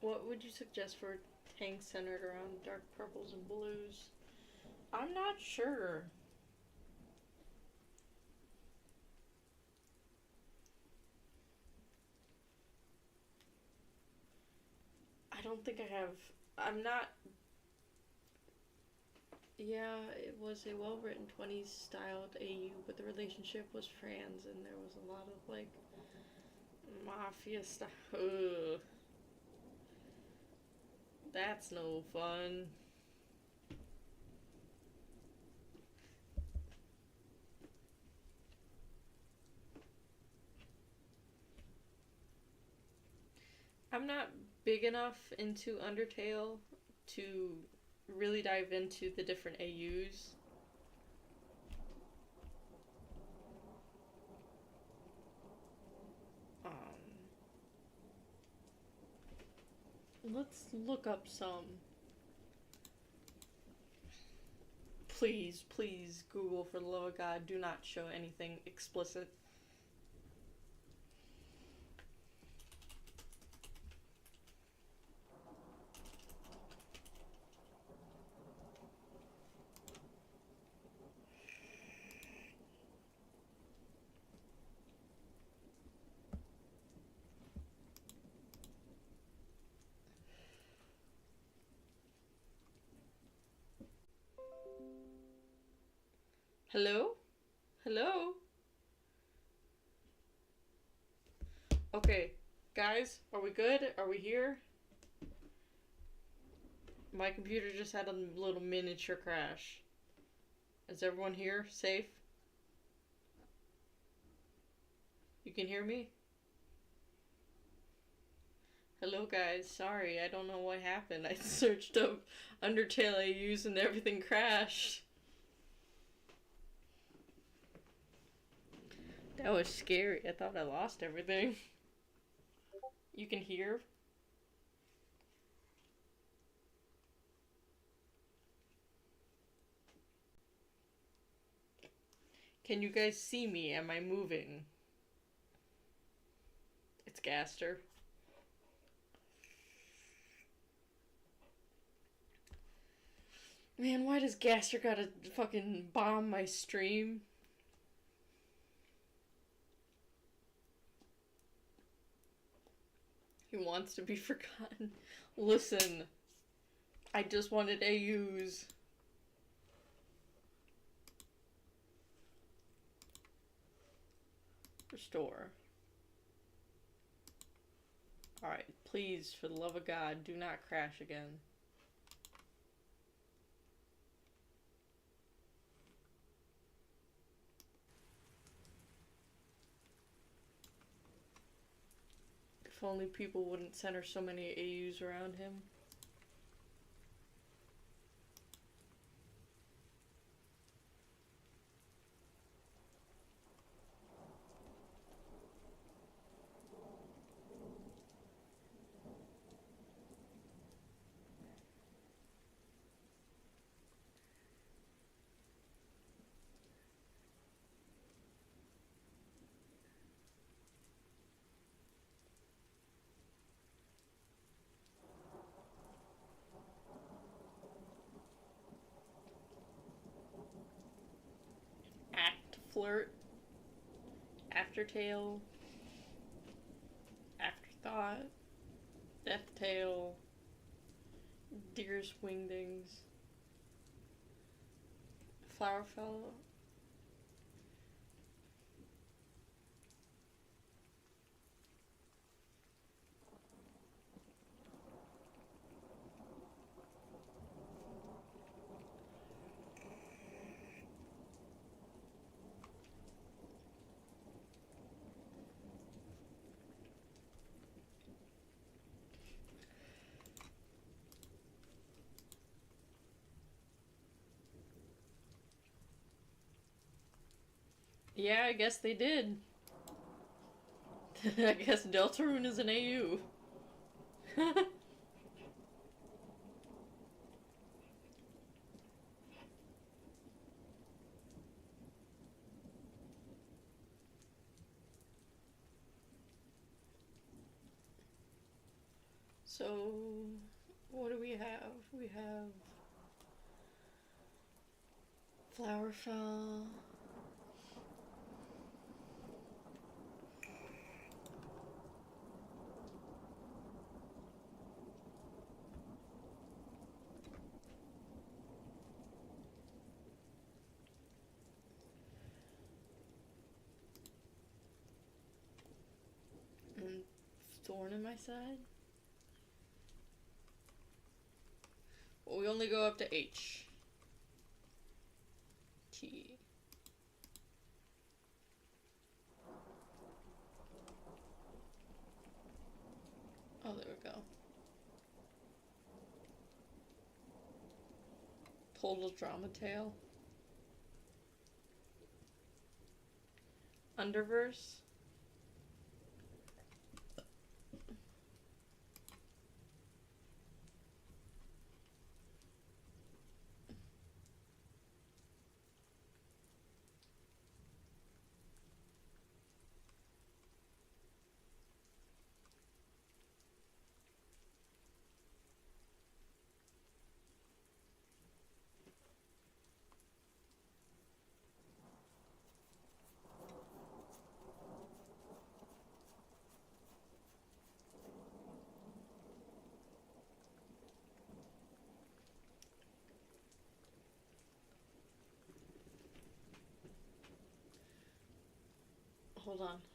What would you suggest for a tank centered around dark purples and blues? I'm not sure. I don't think I have. I'm not. Yeah, it was a well written 20s styled AU, but the relationship was Fran's, and there was a lot of like mafia stuff. Ugh. That's no fun. I'm not big enough into Undertale to really dive into the different AUs. Let's look up some. Please, please, Google, for the love of God, do not show anything explicit. Hello? Hello? Okay, guys, are we good? Are we here? My computer just had a little miniature crash. Is everyone here? Safe? You can hear me? Hello guys, sorry, I don't know what happened. I searched up Undertale AUs and everything crashed. That was scary. I thought I lost everything. You can hear? Can you guys see me? Am I moving? It's Gaster. Man, why does Gaster gotta fucking bomb my stream? He wants to be forgotten. Listen, I just wanted AUs. Restore. Alright, please, for the love of God, do not crash again. If only people wouldn't center so many AUs around him. Act flirt. Aftertail. Afterthought. Deathtail. Deer's wingdings. Flowerfell. Yeah, I guess they did. I guess Deltarune is an AU. So, what do we have? We have Flowerfell. And Thorn in my side? Well, we only go up to H. T. Oh, there we go. Total Drama Tale. Underverse.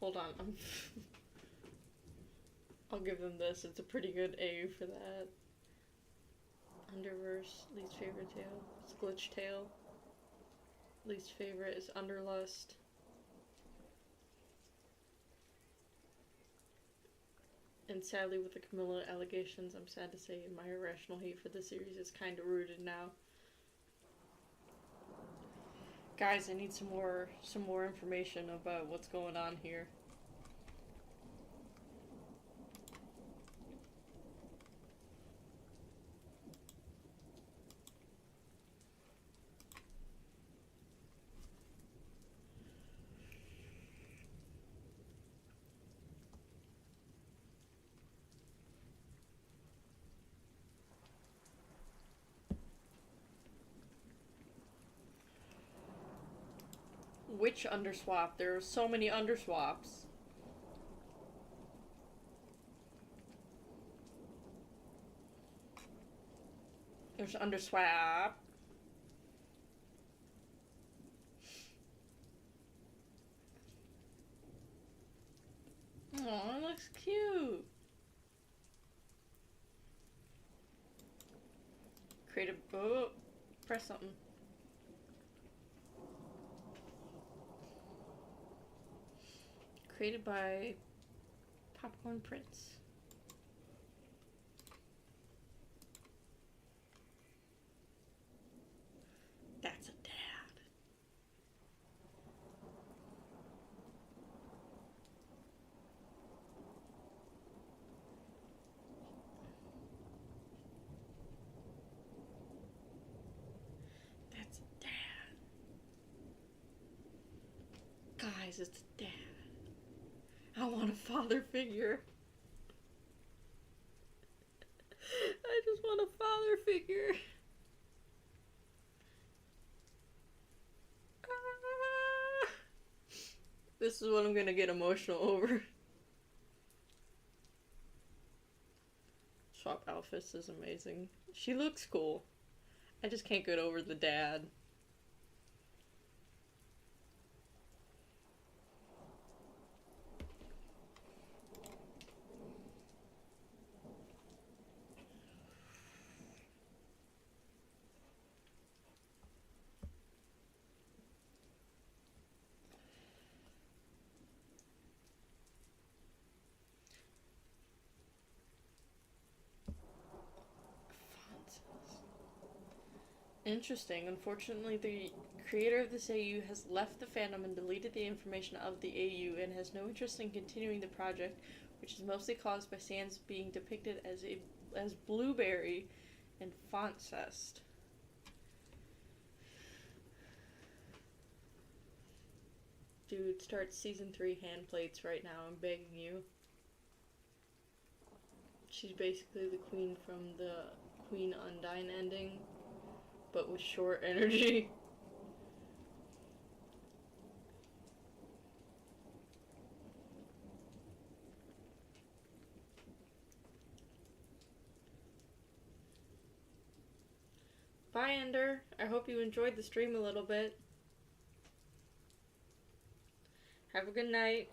Hold on. I'll give them this. It's a pretty good AU for that. Underverse, least favorite tail. It's Glitch Tail. Least favorite is Underlust. And sadly, with the Camilla allegations, I'm sad to say my irrational hate for the series is kind of rooted now. Guys, I need some more information about what's going on here. which underswap. There are so many underswaps. There's underswap. Oh, it looks cute. Create a... Oh, press something. Created by Popcorn Prince. That's a dad. That's a dad. Guys, it's a dad. I want a father figure. I just want a father figure. Ah. This is what I'm gonna get emotional over. Swap outfits is amazing. She looks cool. I just can't get over the dad. Interesting. Unfortunately, the creator of this AU has left the fandom and deleted the information of the AU and has no interest in continuing the project, which is mostly caused by Sans being depicted as Blueberry and Fontcest. Dude, start season 3 hand plates right now. I'm begging you. She's basically the queen from the Queen Undine ending, but with short energy. Bye, Ender. I hope you enjoyed the stream a little bit. Have a good night.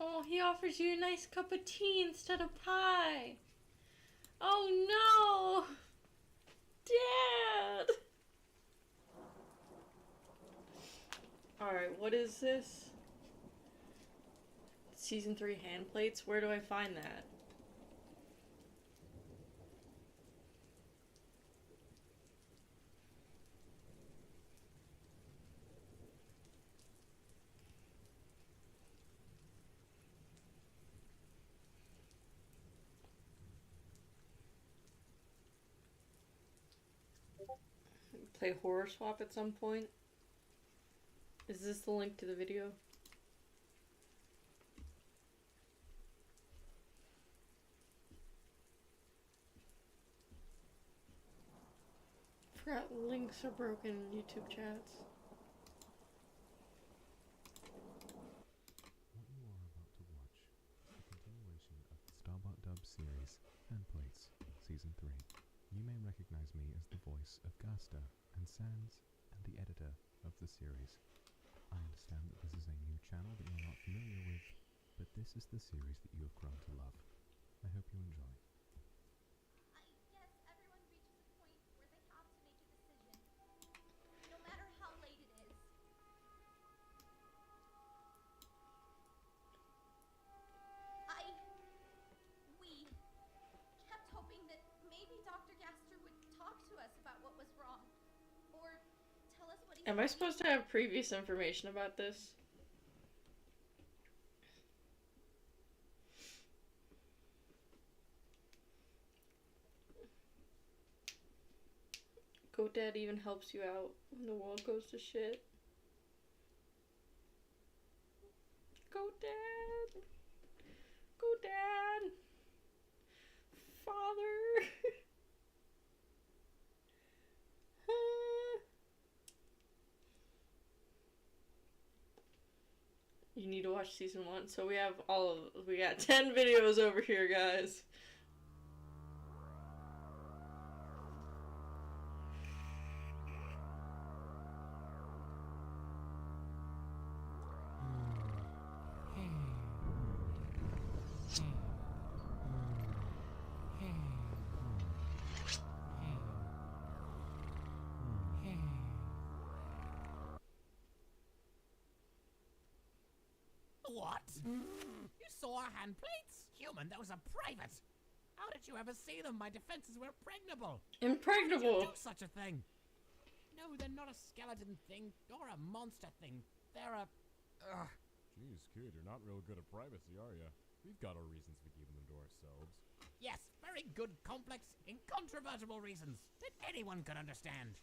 Oh, he offers you a nice cup of tea instead of pie. Oh no! Dad! Alright, what is this? Season 3 hand plates? Where do I find that? Play Horror Swap at some point? Is this the link to the video? Forgot links are broken in YouTube chats. What you are about to watch is a continuation of the Starbot Dub series, Handplates, Season 3. You may recognize me as the voice of Gasta and Sans and the editor of the series. I understand that this is a new channel that you're not familiar with, but this is the series that you have grown to love. I hope you enjoy. I guess everyone reaches a point where they have Am I supposed to have previous information about this? GoDad even helps you out when the world goes to shit. GoDad! GoDad! Father! You need to watch season 1. So we got 10 videos over here, guys. What? You saw our hand plates? Human, that was a private. How did you ever see them? My defenses were impregnable. How did Impregnable! you do such a thing? No, they're not a skeleton thing or a monster thing. They're a... Jeez, kid, you're not real good at privacy, are you? We've got our reasons for keeping them to ourselves. Yes, very good, complex, incontrovertible reasons that anyone could understand.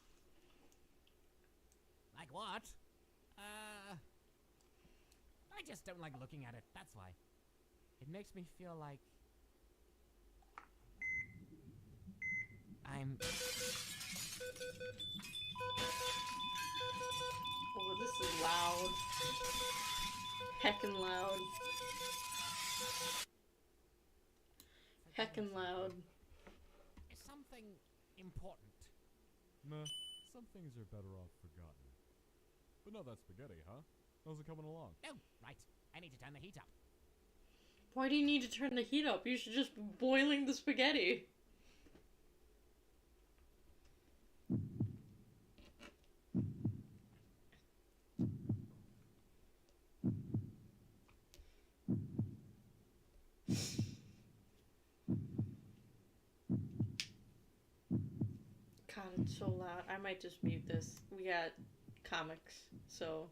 Like what? I just don't like looking at it, that's why. It makes me feel like... I'm... Oh, this is loud. Heckin' loud. Heckin' loud. something important. Meh, some things are better off forgotten. But not that spaghetti, huh? How's it coming along? Oh, right. I need to turn the heat up. Why do you need to turn the heat up? You should just be boiling the spaghetti. God, it's so loud. I might just mute this. We got comics, so...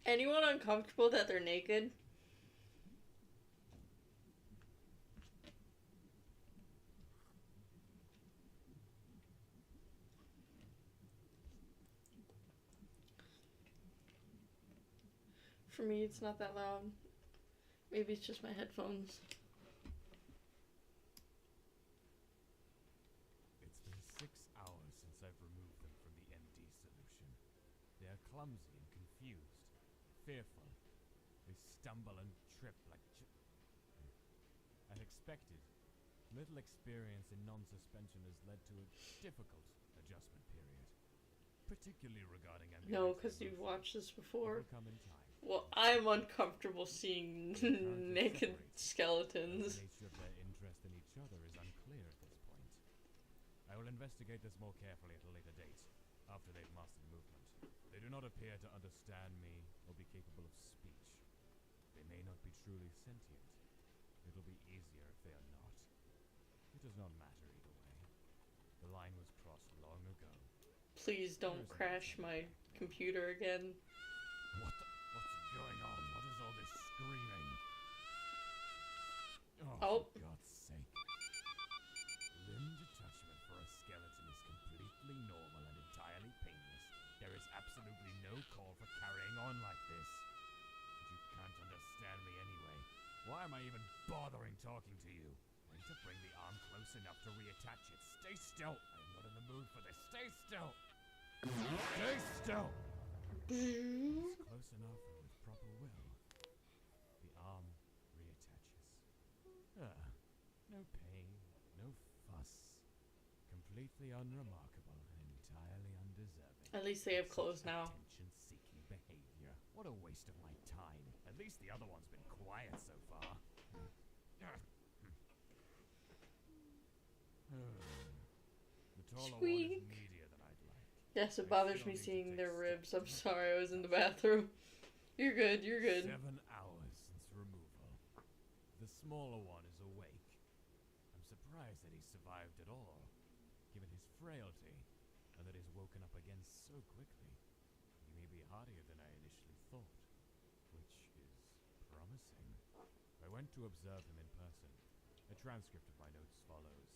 Anyone uncomfortable that they're naked? For me, it's not that loud. Maybe it's just my headphones. It's been 6 hours since I've removed them from the MD solution. They are clumsy and confused, fearful. They stumble and trip like as expected. Little experience in non-suspension has led to a difficult adjustment period, particularly regarding No, because you've watched this It before. will come in time. Well, I'm uncomfortable seeing naked The skeletons. nature of their interest in each other is unclear at this point. I will investigate this more carefully at a later date, after they've mastered movement. They do not appear to understand me or be capable of speech. They may not be truly sentient. It'll be easier if they are not. It does not matter either way. The line was crossed long ago. Please don't crash my computer again. What's going on? What is all this screaming? Oh. For God's sake. Limb detachment for a skeleton is completely normal and entirely painless. There is absolutely no call for carrying on like this. But you can't understand me anyway. Why am I even bothering talking to you? I need to bring the arm close enough to reattach it. Stay still. I am not in the mood for this. Stay still. Stay still. It's close enough and with proper will. The arm reattaches. No pain, no fuss. Completely unremarkable and entirely undeserving. At least they have clothes now. Attention-seeking behavior. What a waste of my time. At least the other one's been quiet so far. The taller one Squeak. is meatier than I'd like. Yes, it I bothers still me need to seeing take their steps ribs. to I'm make sorry, I was in the myself bathroom. You're good, you're good. 7 hours since removal. The smaller one is awake. I'm surprised that he survived at all, given his frailty, and that he's woken up again so quickly. He may be hardier than I initially thought, which is promising. I went to observe him in person. A transcript of my notes follows.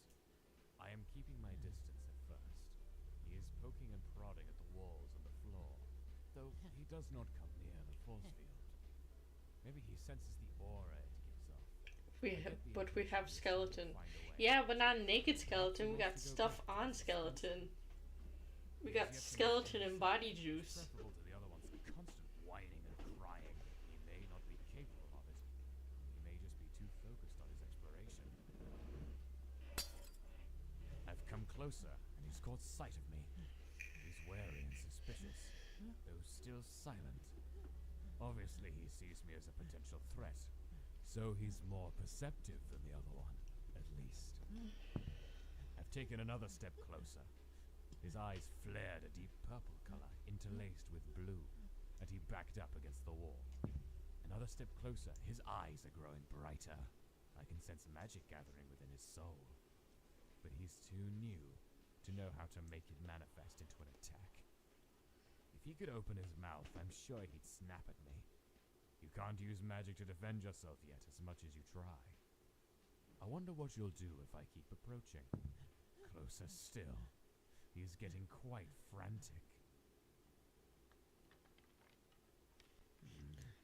I am keeping my distance at first. He is poking and prodding at the walls and the floor, though he does not come near the force field. Maybe he senses the aura it gives off. But we have skeleton. Yeah, but not naked skeleton. We got stuff on skeleton. We got skeleton and body juice. Preferable to the other one's constant whining and crying. He may not be capable of it. He may just be too focused on his exploration. I've come closer, and he's caught sight of me. He's wary and suspicious, though still silent. Obviously, he sees me as a potential threat, so he's more perceptive than the other one, at least. I've taken another step closer. His eyes flared a deep purple color, interlaced with blue, and he backed up against the wall. Another step closer, his eyes are growing brighter. I can sense magic gathering within his soul. But he's too new to know how to make it manifest into an attack. If he could open his mouth, I'm sure he'd snap at me. You can't use magic to defend yourself yet, as much as you try. I wonder what you'll do if I keep approaching. Closer still. He's getting quite frantic.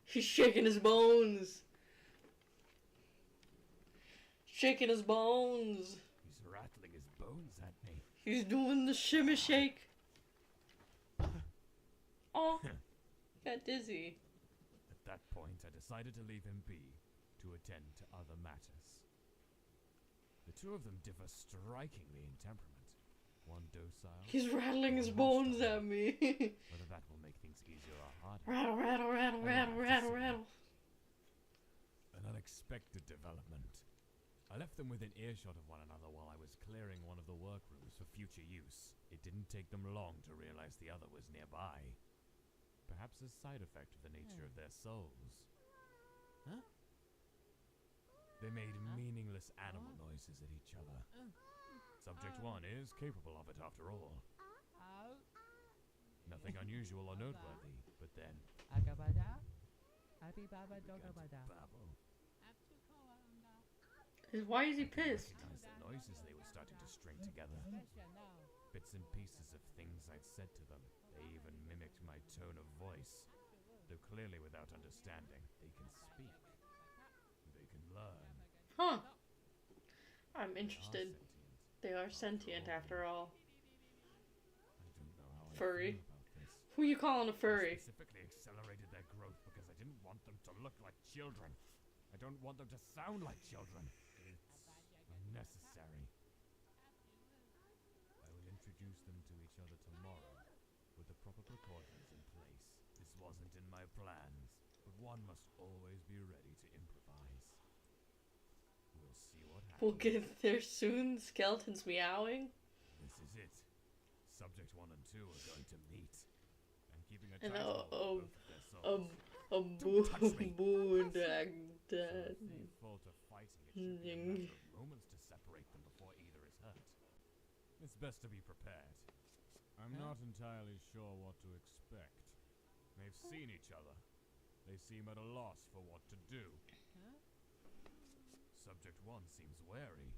He's shaking his bones. Shaking his bones. He's rattling his bones at me. He's doing the shimmy shake. Oh, got dizzy. At that point, I decided to leave him be, to attend to other matters. The two of them differ strikingly in temperament. One docile. He's rattling his one bones hostile. at me. Whether that will make things easier or harder. Rattle, rattle, rattle, rattle, rattle, rattle. An unexpected development. I left them within earshot of one another while I was clearing one of the workrooms for future use. It didn't take them long to realize the other was nearby. Perhaps a side effect of the nature of their souls. Huh? They made meaningless animal noises at each other. Subject 1 is capable of it after all. Nothing unusual or noteworthy, but then Agabada, Abibaba began to Dogabada. babble. Why is he pissed? Recognized the noises they were starting to string together. Bits and pieces of things I'd said to them. They even mimicked my tone of voice. Though clearly without understanding, they can speak. They can learn. Huh. I'm They are interested. sentient. They are sentient after all. I don't know how Furry. I feel about this. Who you calling a I furry? specifically accelerated their growth because I didn't want them to look like children. I don't want them to sound like children. It's unnecessary. I will introduce them to each other tomorrow, with the proper precautions in place. This wasn't in my plans, but one must always be ready to improvise. We'll see what happens. We'll get there soon. Skeletons meowing. This is it. Subject 1 and 2 are going to meet. I'm keeping a And tight hold on both of their souls. A touch me. boondock. So if they fall to fighting, it should be a matter of moments to separate them before either is hurt. It's best to be prepared. I'm not entirely sure what to expect. They've seen each other. They seem at a loss for what to do. Subject 1 seems wary.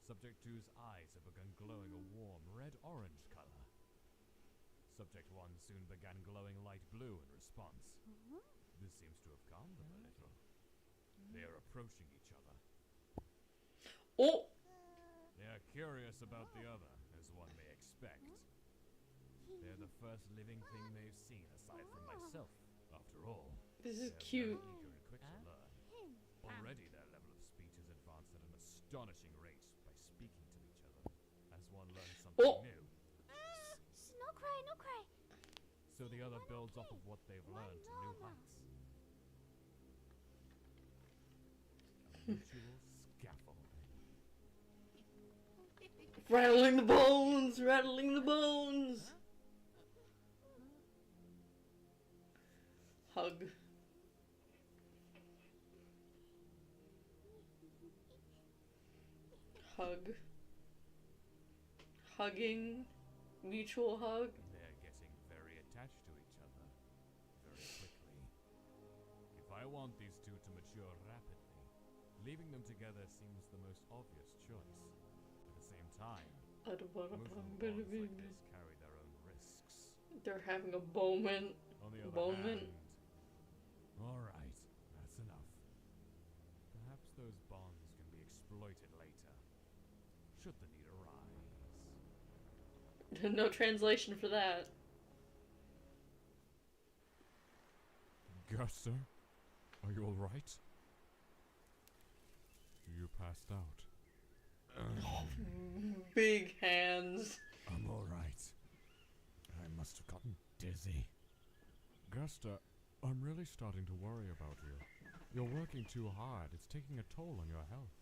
Subject 2's eyes have begun glowing a warm red-orange color. Subject 1 soon began glowing light blue in response. This seems to have calmed them a little. They are approaching each other. Oh! They are curious about the other, as one may expect. They're the first living thing they've seen aside from myself, after all. This is They're cute. very eager and quick to learn. Already their level of speech has advanced at an astonishing rate by speaking to each other. As one learns something Oh. new, No cry, no cry. so so the other builds off of what they've learned to new heights. A mutual scaffolding. Rattling the bones! Rattling the bones! Hug. Hug. Hugging. Mutual hug. They're getting very attached to each other very quickly. If I want these two to mature rapidly, leaving them together seems the most obvious choice. At the same time, emotional bonds like this carry their own risks. They're having a moment. On the other Moment. hand, alright, that's enough. Perhaps those bonds can be exploited later, should the need arise. No translation for that. Guster, are you alright? You passed out. Big hands. I'm alright. I must have gotten dizzy. Guster, I'm really starting to worry about you. You're working too hard. It's taking a toll on your health.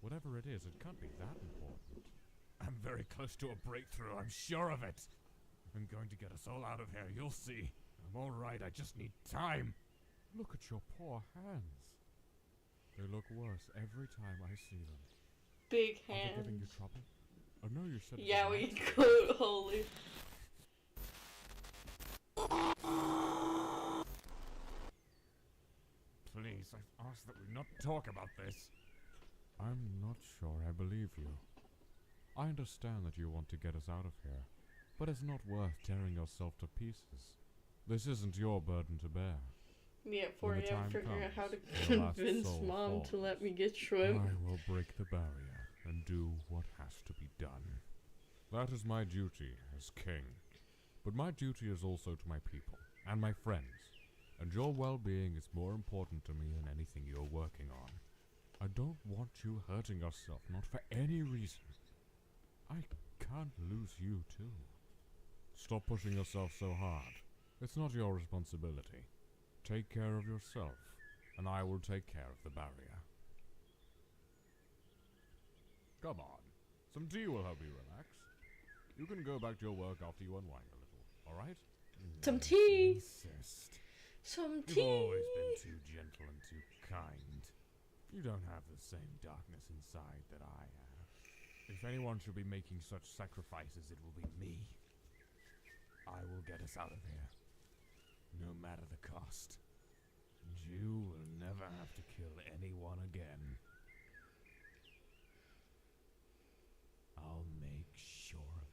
Whatever it is, it can't be that important. I'm very close to a breakthrough, I'm sure of it. I'm going to get us all out of here, you'll see. I'm alright, I just need time. Look at your poor hands. They look worse every time I see them. Big Are they giving you hands. trouble? I know you said it Yeah, was we an go holy. Please, I've asked that we not talk about this. I'm not sure I believe you. I understand that you want to get us out of here, but it's not worth tearing yourself to pieces. This isn't your burden to bear. Me at 4 When the a.m. time figuring out how to comes, the last convince soul mom to falls. let me get shrimp. I will break the barrier and do what has to be done. That is my duty as king. But my duty is also to my people and my friends, and your well-being is more important to me than anything you're working on. I don't want you hurting yourself, not for any reason. I can't lose you too. Stop pushing yourself so hard. It's not your responsibility. Take care of yourself, and I will take care of the barrier. Come on. Some tea will help you relax. You can go back to your work after you unwind a little, alright? Some tea. Insist. Some You've tea. always been too gentle and too kind. You don't have the same darkness inside that I have. If anyone should be making such sacrifices, it will be me. I will get us out of here, no matter the cost. And you will never have to kill anyone again. I'll make sure of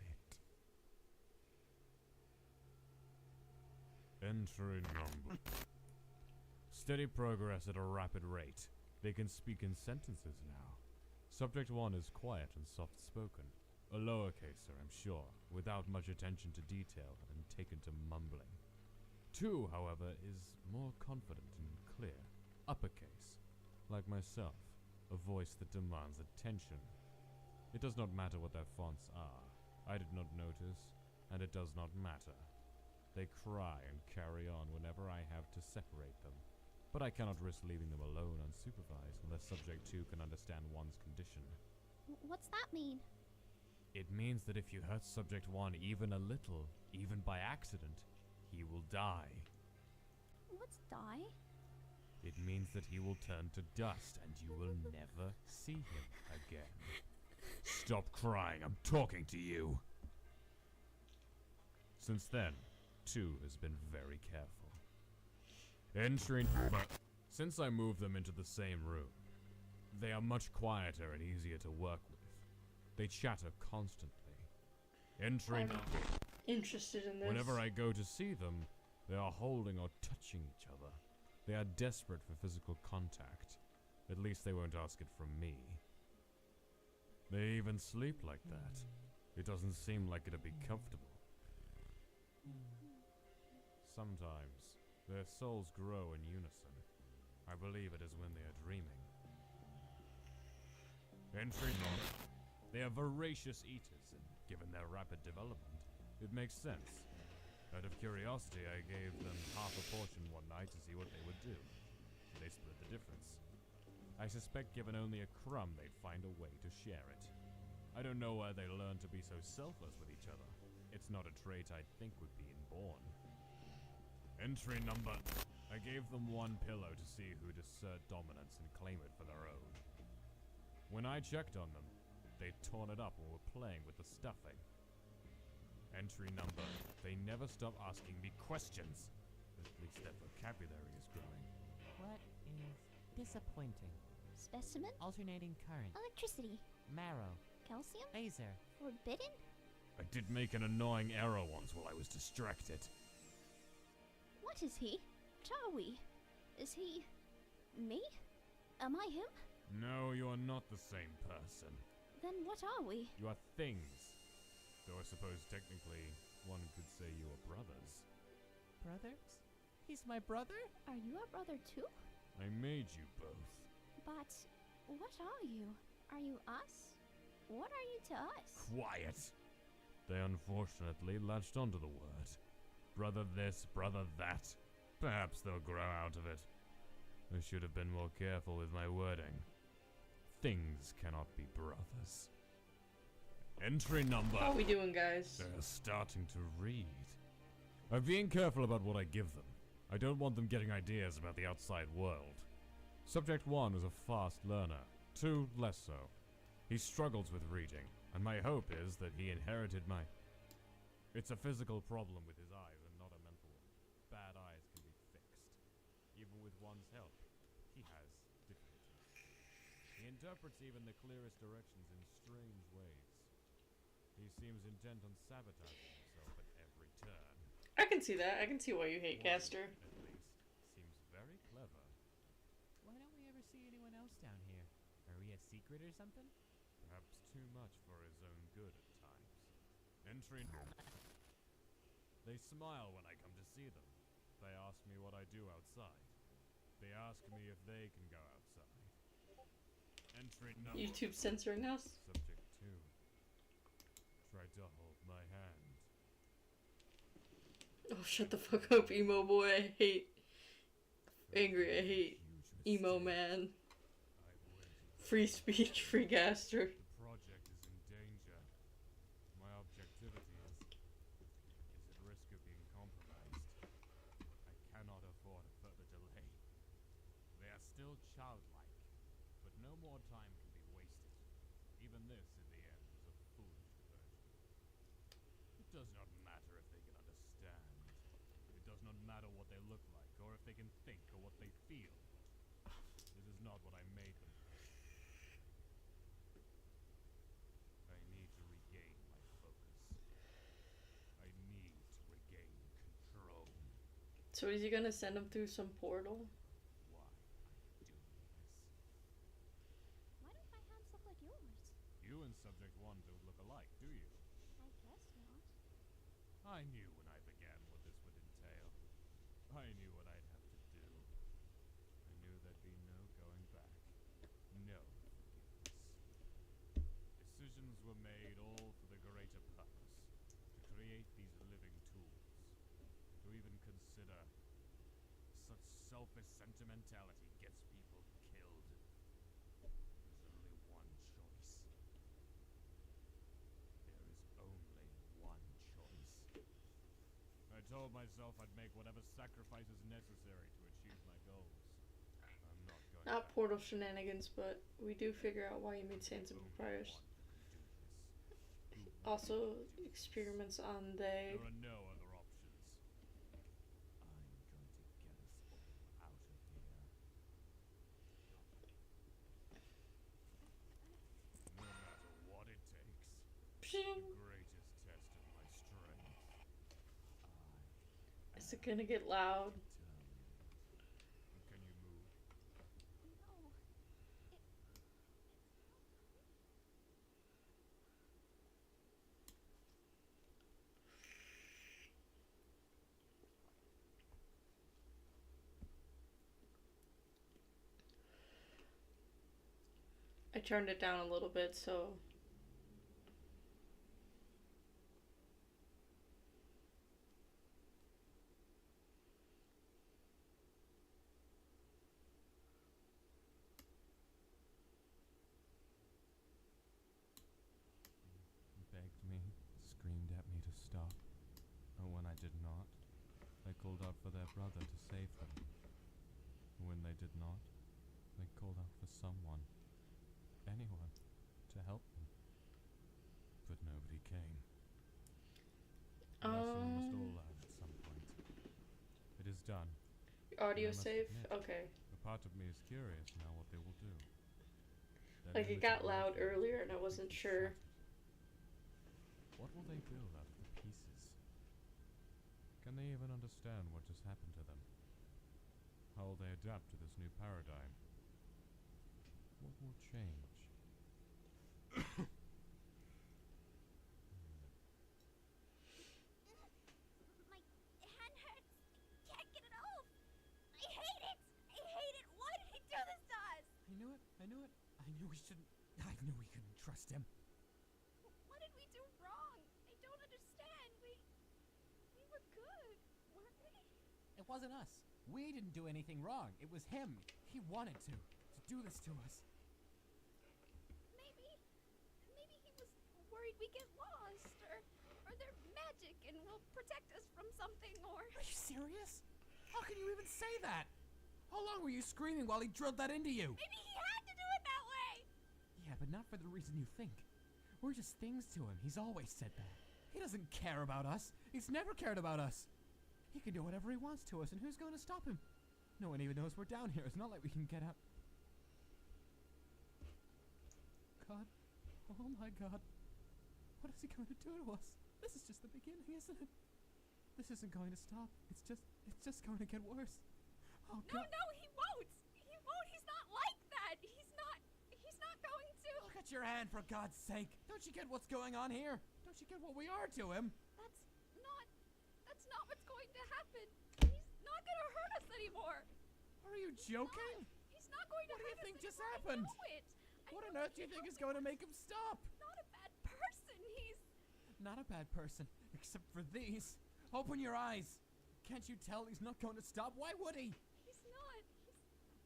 it. Entering number. Steady progress at a rapid rate. They can speak in sentences now. Subject 1 is quiet and soft-spoken. A lowercaser, I'm sure, without much attention to detail and taken to mumbling. 2, however, is more confident and clear. Uppercase. Like myself, a voice that demands attention. It does not matter what their fonts are. I did not notice, and it does not matter. They cry and carry on whenever I have to separate them. But I cannot risk leaving them alone unsupervised unless Subject 2 can understand one's condition. What's that mean? It means that if you hurt Subject 1 even a little, even by accident, he will die. What's die? It means that he will turn to dust and you will never see him again. Stop crying, I'm talking to you! Since then, 2 has been very careful. Entering, but since I moved them into the same room, they are much quieter and easier to work with. They chatter constantly. Entering, I'm interested in this. whenever I go to see them, they are holding or touching each other. They are desperate for physical contact. At least they won't ask it from me. They even sleep like that. It doesn't seem like it'd be comfortable. Sometimes, their souls grow in unison. I believe it is when they are dreaming. Entry north. They are voracious eaters, and given their rapid development, it makes sense. Out of curiosity, I gave them half a portion one night to see what they would do. They split the difference. I suspect given only a crumb, they'd find a way to share it. I don't know where they learned to be so selfless with each other. It's not a trait I'd think would be inborn. Entry number. I gave them one pillow to see who'd assert dominance and claim it for their own. When I checked on them, they'd torn it up and were playing with the stuffing. Entry number. They never stop asking me questions. At least their vocabulary is growing. What is disappointing? Specimen? Alternating current. Electricity. Marrow. Calcium? Laser. Forbidden? I did make an annoying error once while I was distracted. What is he? What are we? Is he... me? Am I him? No, you are not the same person. Then what are we? You are things. Though I suppose technically one could say you are brothers. Brothers? He's my brother? Are you our brother too? I made you both. But what are you? Are you us? What are you to us? Quiet! They unfortunately latched onto the word. Brother this, brother that. Perhaps they'll grow out of it. I should have been more careful with my wording. Things cannot be brothers. Entry number. How we doing, guys? They're starting to read. I'm being careful about what I give them. I don't want them getting ideas about the outside world. Subject 1 is a fast learner. 2, less so. He struggles with reading, and my hope is that he inherited my... It's a physical problem with his eyes and not a mental one. Bad eyes can be fixed. Even with one's help, he has difficulties. He interprets even the clearest directions in strange ways. He seems intent on sabotaging himself at every turn. I can see that. I can see why you hate One, Gaster. at least, seems very clever. Why don't we ever see anyone else down here? Are we a secret or something? Perhaps too much for his own good at times. Entry. They smile when I come to see them. They ask me what I do outside. They ask me if they can go outside. Entry number. YouTube censoring us. Subject 2. Try to hold my hand. Oh, shut the fuck up, emo boy. I hate angry. I hate Huge emo mistake. man. I've waited. Free speech, free Gaster. The project is in danger. My objectivity is at risk of being compromised. I cannot afford a further delay. They are still childlike, but no more time can be wasted. Even this, in the end, was a foolish diversion. It does not matter if they can understand. It does not matter what they look like, or if they can think, or what they feel. This is not what I made them for. I need to regain my focus. I need to regain control. So is he gonna send him through some portal? Why I'm doing this. Why don't my hands look like yours? You and Subject 1 don't look alike, do you? I guess not. I knew when I began what this would entail. I knew what I'd have to do. I knew there'd be no going back. No forgiveness. Decisions were made all for the greater purpose. To create these living tools. To even consider such selfish sentimentality gets people killed. There's only one choice. There is only one choice. I told myself I'd make whatever sacrifices necessary to achieve my goals. I'm not going Not back. portal shenanigans, but we do figure out why you made Sands of Only Papyrus. one can do this. Who wants Also, to do this? experiments on they. There are no other options. I'm going to get us all out of here. No matter what it takes. Pshing. The greatest test of my strength. Is it gonna get loud? Determined. Can you move? No. I turned it down a little bit so did not, they called out for their brother to save them. When they did not, they called out for someone, anyone, to help them. But nobody came. A lesson we must all learn at some point. It is done. Audio I must save? admit, Okay. A part of me is curious now what they will do. Their Like, it limited got loud warfare earlier and I will be wasn't sure. shattered. What will they build out of the pieces? Can they even understand what just happened to them? How will they adapt to this new paradigm? What will change? My hand hurts. I can't get it off. I hate it. I hate it. Why did he do this to us? I knew it. I knew it. I knew we shouldn't. I knew we couldn't trust him. What did we do wrong? I don't understand. We were good, weren't we? It wasn't us. We didn't do anything wrong. It was him. He wanted to do this to us. Maybe he was worried we get lost, or they're magic and will protect us from something, or. Are you serious? How can you even say that? How long were you screaming while he drilled that into you? Maybe he had to do it that way. Yeah, but not for the reason you think. We're just things to him. He's always said that. He doesn't care about us. He's never cared about us. He can do whatever he wants to us, and who's going to stop him? No one even knows we're down here. It's not like we can get out. God. Oh my God. What is he going to do to us? This is just the beginning, isn't it? This isn't going to stop. It's just going to get worse. Oh No, God. no, he won't. He won't. He's not like that. He's not going to. Look at your hand, for God's sake. Don't you get what's going on here? Don't you get what we are to him? That's not what's going to happen. He's not gonna hurt us anymore. Are you joking? He's not going to What do you hurt think us just anymore. happened? I know it. What on know earth do you think is going to make him stop? He's not a bad person. He's Not a bad person, except for these. Open your eyes. Can't you tell he's not going to stop? Why would he? not.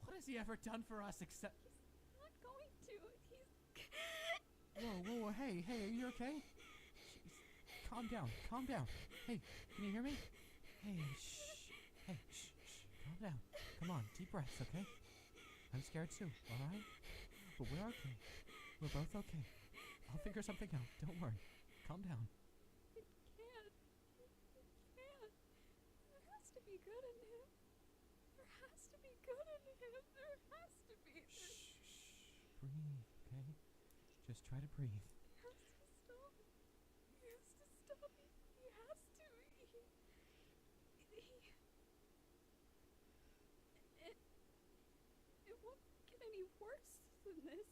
What has he ever done for us except... He's not going to. He's. Whoa, hey, are you okay? Jeez. Calm down. Hey, can you hear me? Hey, shh. Hey, shh. Calm down. Come on, deep breaths, okay? I'm scared too, alright? But we're okay. We're both okay. I'll figure something out. Don't worry. Calm down. It can't. There has to be good in him. There has to be good in him. There has to be. Shh. Breathe, okay? Just try to breathe. He has to stop. He has to stop. He has to. It won't get any worse than this.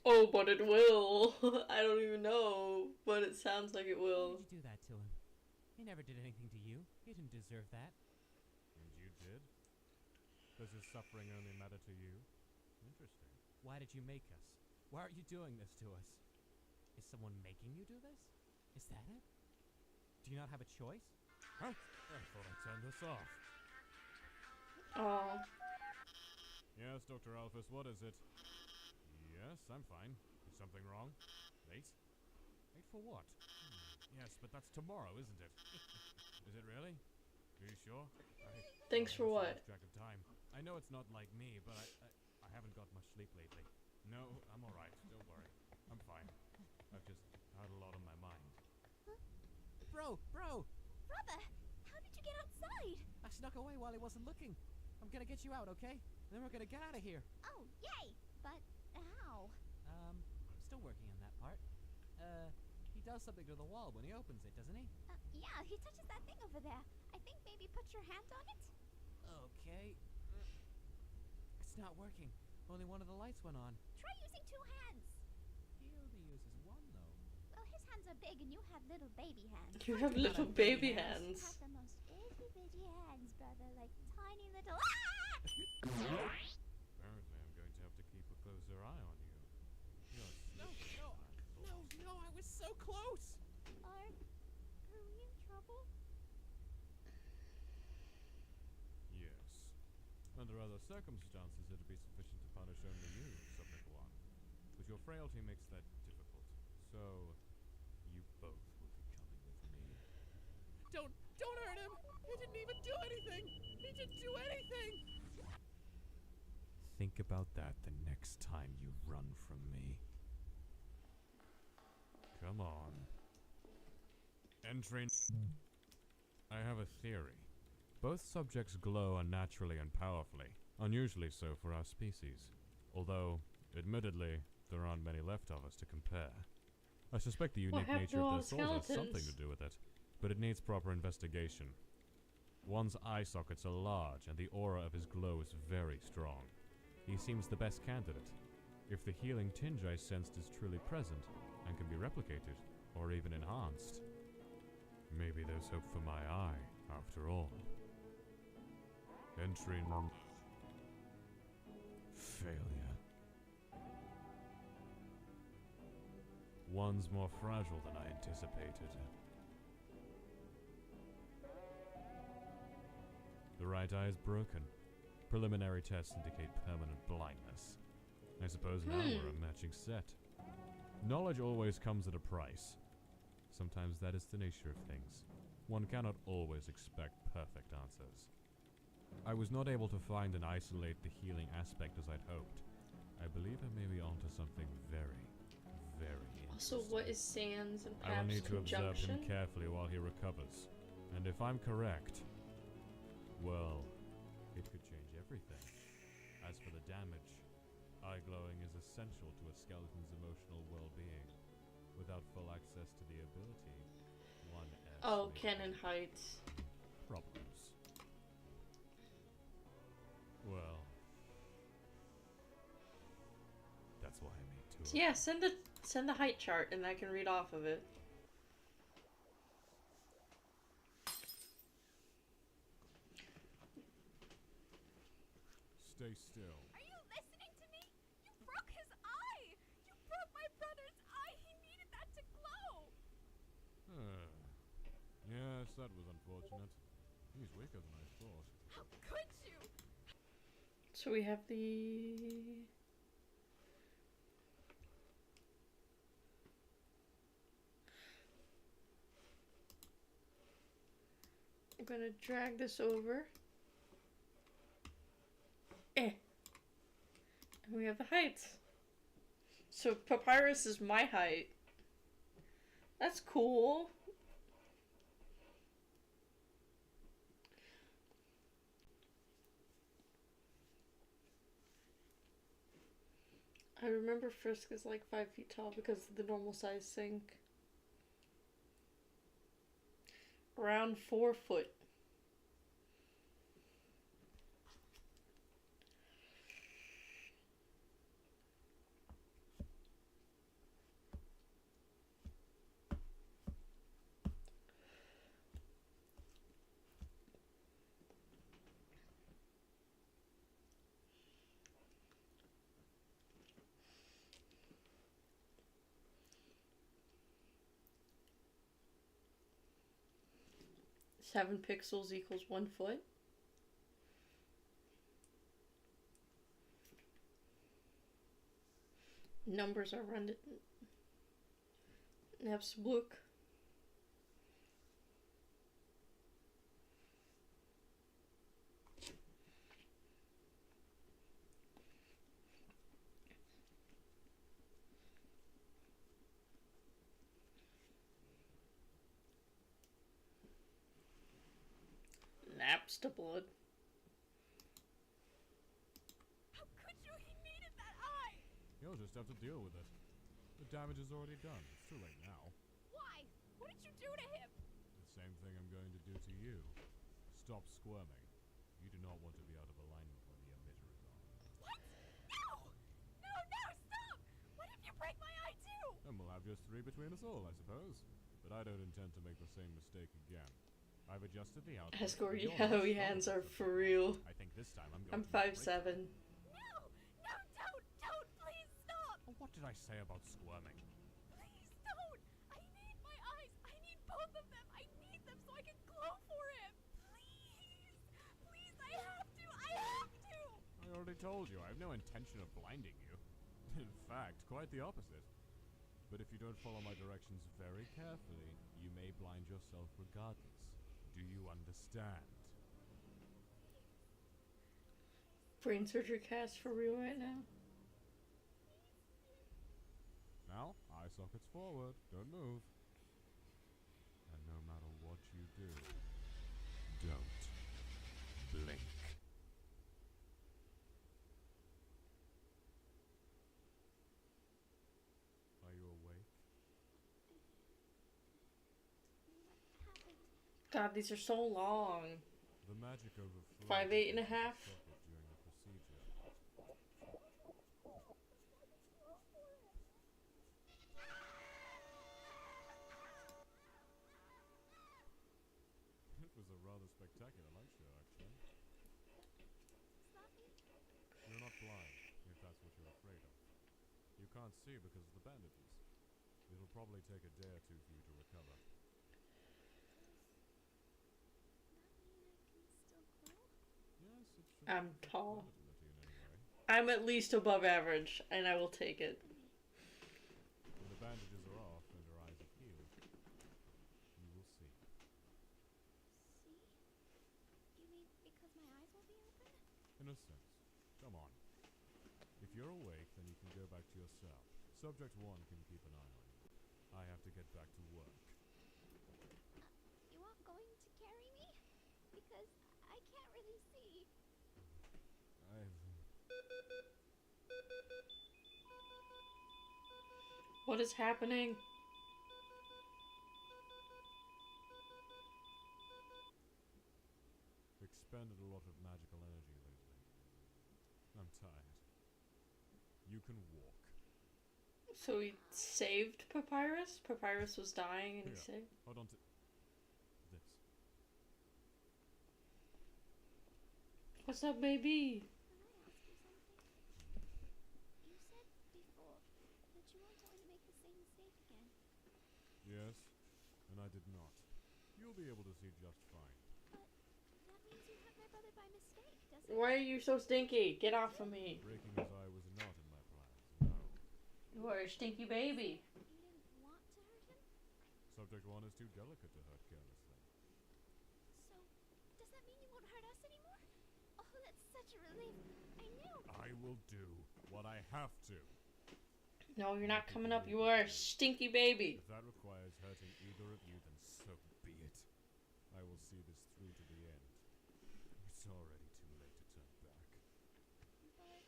Oh, but it will. I don't even know, but it sounds like it Why will. did you do that to him? He never did anything to you. You didn't deserve that. And you did? Does his suffering only matter to you? Interesting. Why did you make us? Why are you doing this to us? Is someone making you do this? Is that it? Do you not have a choice? Huh? I thought I turned this off. Oh. Yes, Dr. Alphys, what is it? Yes, I'm fine. Is something wrong? Late? Late for what? Yes, but that's tomorrow, isn't it? Is it really? Are you sure? Thanks for what? Track of time. I know it's not like me, but I haven't got much sleep lately. No, I'm alright. Don't worry. I'm fine. I've just had a lot on my mind. Bro! Brother, how did you get outside? I snuck away while he wasn't looking. I'm gonna get you out, okay? Then we're gonna get out of here. Oh, yay! But how? I'm still working on that part. He does something to the wall when he opens it, doesn't he? Yeah, he touches that thing over there. I think maybe put your hand on it. Okay. It's not working. Only one of the lights went on. Try using two hands. He only uses one, though. Well, his hands are big and you have little baby hands. You have Not little a baby baby You hands. have the most itty bitty hands, brother, like tiny little. Ah! Apparently, I'm going to have to keep a closer eye on you. You're No, I was so close! Are we in trouble? Yes. Under other circumstances, it'd be sufficient to punish only you, subject one. But your frailty makes that difficult. So, you both will be coming with me. Don't hurt him! He didn't even do anything! He didn't do anything! Think about that the next time you run from me. Come on. Entering. I have a theory. Both subjects glow unnaturally and powerfully, unusually so for our species. Although, admittedly, there aren't many left of us to compare. I suspect the What unique happened nature to all of the their souls has something skeletons? to do with it, but it needs proper investigation. One's eye sockets are large, and the aura of his glow is very strong. He seems the best candidate. If the healing tinge I sensed is truly present, and can be replicated, or even enhanced, maybe there's hope for my eye, after all. Entry number... Failure. One's more fragile than I anticipated. The right eye is broken. Preliminary tests indicate permanent blindness. I suppose now we're a matching set. Knowledge always comes at a price. Sometimes that is the nature of things. One cannot always expect perfect answers. I was not able to find and isolate the healing aspect as I'd hoped. I believe I may be onto something very, very Also, interesting. what is Sans and I will Pap's need to observe conjunction? him carefully while he recovers. And if I'm correct, well, it could change everything. As for the damage, eye glowing is essential to a skeleton's emotional well-being. Without full access to the ability, one Oh, Cannon Heights. problems. Well, that's why I made two. So yeah, send the height chart and I can read off of it. Stay still. Are you listening to me? You broke his eye! You broke my brother's eye! He needed that to glow! Yes, that was unfortunate. He's weaker than I thought. How could you? So we have the... I'm gonna drag this over. And we have the heights. So Papyrus is my height. That's cool. I remember Frisk is like 5 feet tall because of the normal size sink. Around 4 foot. Seven pixels equals 1 foot. Numbers are run. Nebsbluk. Naps to blood. How could you? He needed that eye! You'll just have to deal with it. The damage is already done. It's too late now. Why? What did you do to him? The same thing I'm going to do to you. Stop squirming. You do not want to be out of alignment when the emitter is on. What? No! No, no, stop! What if you break my eye too? Then we'll have just 3 between us all, I suppose. But I don't intend to make the same mistake again. I've adjusted the output. Escort but you're Yaoi not hands strong are enough for real. I think this time I'm I'm going to break 5'7". No! No, don't! Please stop! Oh, what did I say about squirming? Please don't! I need my eyes! I need both of them! I need them so I can glow for him! Please! Please, I have to! I have to! I already told you, I have no intention of blinding you. In fact, quite the opposite. But if you don't follow my directions very carefully, you may blind yourself regardless. Do you understand? Brain surgery cast for real right now. Now, eye sockets forward. Don't move. And no matter what you do, don't blink. Are you awake? What happened? God, these are so long. The magic overflowed. 5'8" and a into the half. socket during the procedure. It was a rather spectacular light show, actually. Sloppy? You're not blind, if that's what you're afraid of. You can't see because of the bandages. It'll probably take a day or two for you to recover. That mean I can still glow? Yes, it should I'm affect tall. visibility in any way. I'm at least above average, and I will take it. When the bandages are off and your eyes have healed, you will see. See? You mean because my eyes won't be open? In a sense. Come on. If you're awake, then you can go back to your cell. Subject 1 can keep an eye on you. I have to get back to work. You aren't going to carry me? Because I can't really see. What is happening? Expended a lot of magical energy lately. I'm tired. You can walk. So he saved Papyrus? Papyrus was dying and he Here. saved? Hold on to this. What's up, baby? Can I ask you something? You said before that you weren't going to make the same mistake again. Yes, and I did not. You'll be able to see just fine. That means you hurt my brother by mistake, doesn't it? Why are you so stinky? Get off of me. Breaking his eye was not in my plans, no. You are a stinky baby. You didn't want to hurt him? Subject 1 is too delicate to hurt carelessly. So, does that mean you won't hurt us anymore? Oh, that's such a relief. I knew. I will do what I have to. No, you're not coming up. You are a stinky baby. If that requires hurting either of you, then so be it. I will see this through to the end. It's already too late to turn back. But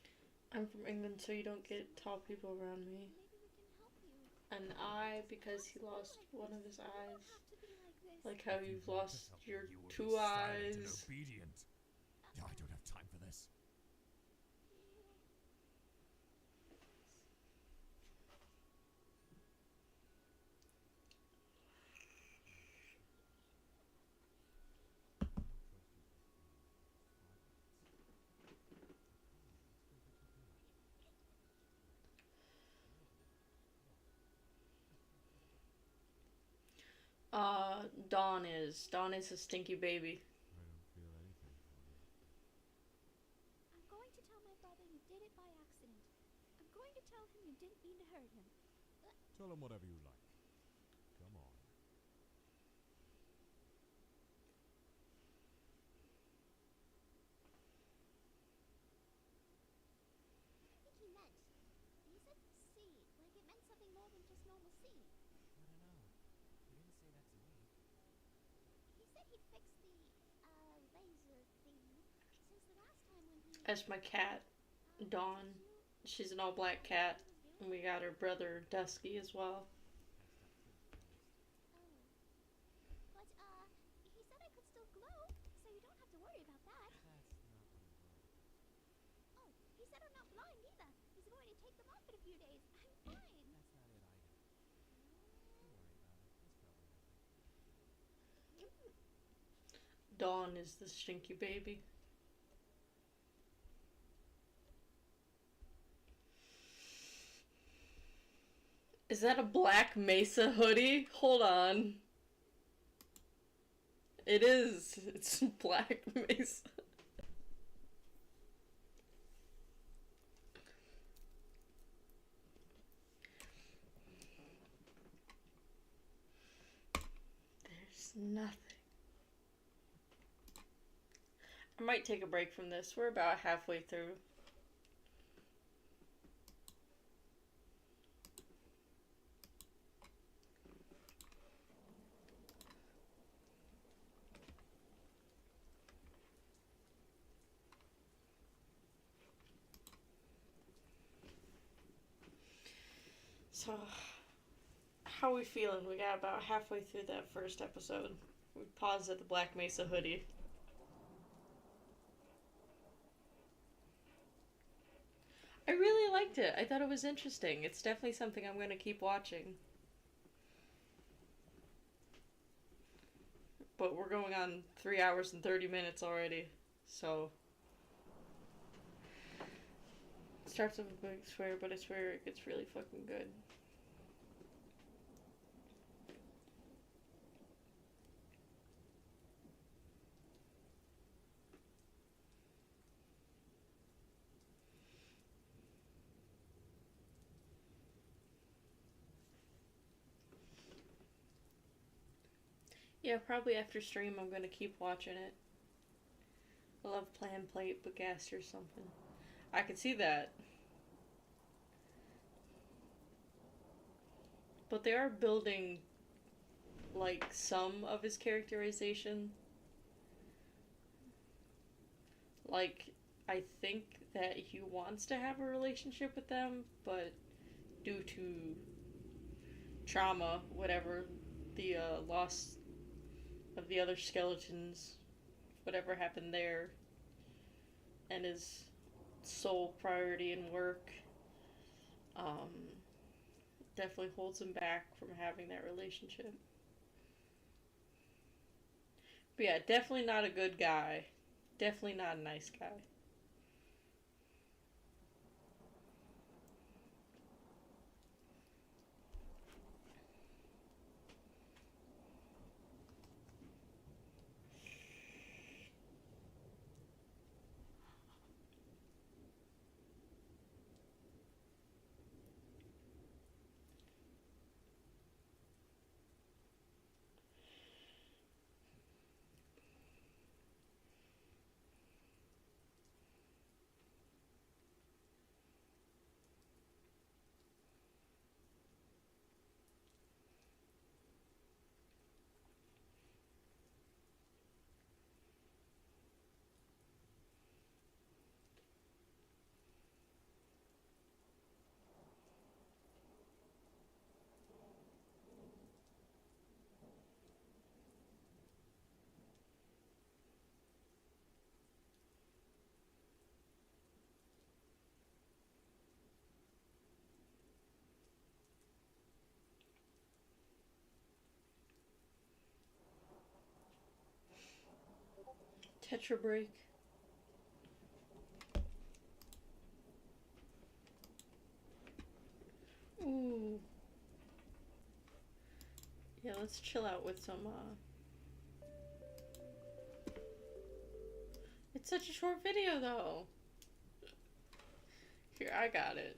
I'm from England, so you don't get tall people around me. maybe we can help you. An eye because he lost one of his You don't eyes. have to be like this. Like how If you you've want to lost help me, your you will be two silent and eyes. obedient. I don't have time for this. Dawn is. Dawn is a stinky baby. I don't feel anything for you. I'm going to tell my brother you did it by accident. I'm going to tell him you didn't mean to hurt him. Tell him whatever you like. Come on. I think he meant. He said seed, like it meant something more than just normal seed. I don't know. You didn't say that to me. He said he'd fix the laser thing since the last time when he That's my cat, Dawn. She's an all black cat. And we got her brother, Dusky, as well. Oh. But he said I could still glow, so you don't have to worry about that. That's not what I'm worried about. Oh, he said I'm not blind either. He's going to take them off in a few days. I'm fine. That's not it either. Don't worry about it. It's probably nothing. Dawn is the stinky baby. Is that a Black Mesa hoodie? Hold on. It is. It's Black Mesa. There's nothing I might take a break from this. We're about halfway through. So, how are we feeling? We got about halfway through that first episode. We paused at the Black Mesa hoodie. I really liked it. I thought it was interesting. It's definitely something I'm going to keep watching. But we're going on 3 hours and 30 minutes already, so... It starts with a big swear, but I swear it gets really fucking good. Yeah, probably after stream I'm gonna keep watching it. I love Plan Plate, but Gas or something. I could see that. But they are building, like, some of his characterization. Like, I think that he wants to have a relationship with them, but due to trauma, whatever, the loss of the other skeletons, whatever happened there, and his sole priority in work, definitely holds him back from having that relationship. But yeah, definitely not a good guy. Definitely not a nice guy. Tetra break. Ooh. Yeah, let's chill out with some, It's such a short video, though. Here, I got it.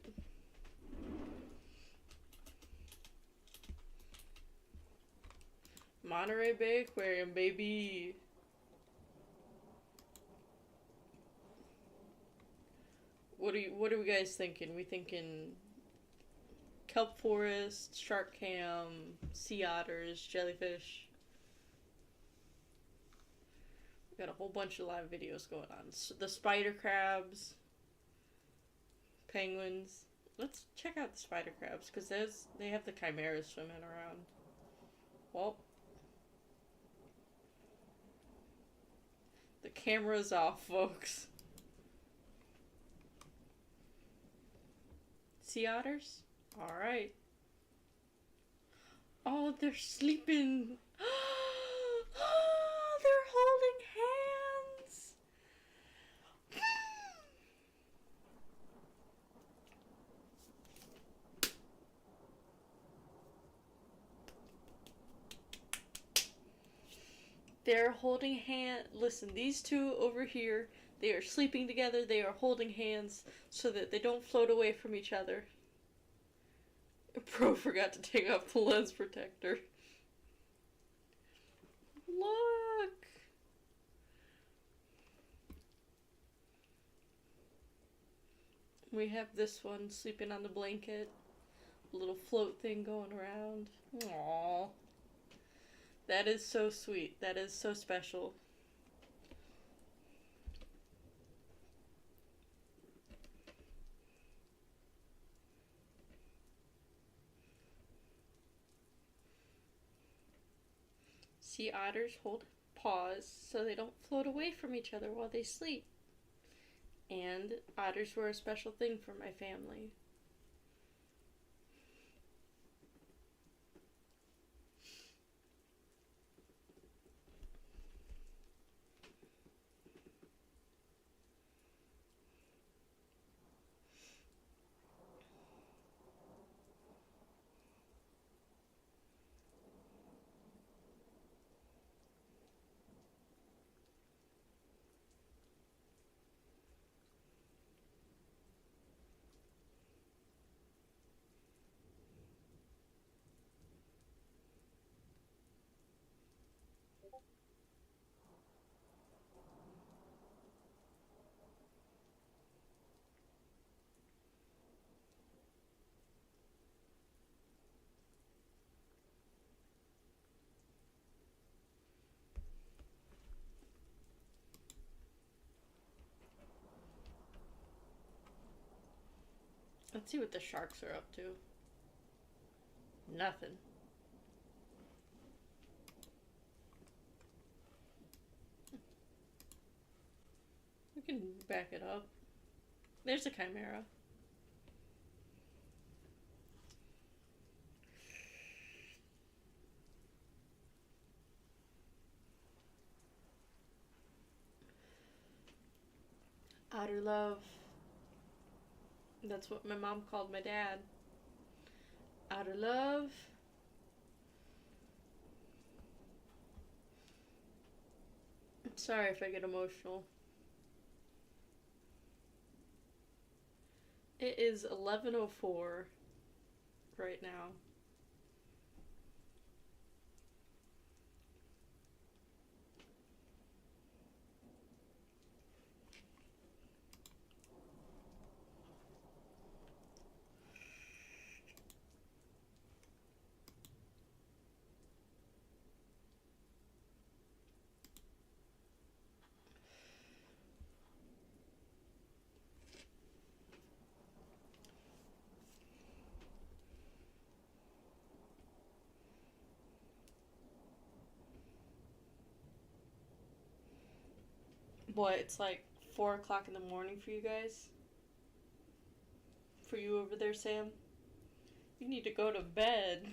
Monterey Bay Aquarium, baby. What are we guys thinking? We thinking kelp forest, shark cam, sea otters, jellyfish. We got a whole bunch of live videos going on. The spider crabs, penguins. Let's check out the spider crabs because they have the chimeras swimming around. Well, the camera's off, folks. Sea otters? Alright. Oh, they're sleeping. They're holding hands. They're holding hands. Listen, these two over here, they are sleeping together. They are holding hands so that they don't float away from each other. Bro forgot to take off the lens protector. Look! We have this one sleeping on the blanket. A little float thing going around. Aww. That is so sweet. That is so special. Sea otters hold paws so they don't float away from each other while they sleep. And otters were a special thing for my family. Let's see what the sharks are up to. Nothing. We can back it up. There's a chimera. Otter love. That's what my mom called my dad. Otter love. I'm sorry if I get emotional. It is 11:04 right now. What, it's like 4 o'clock in the morning for you guys? For you over there, Sam? You need to go to bed.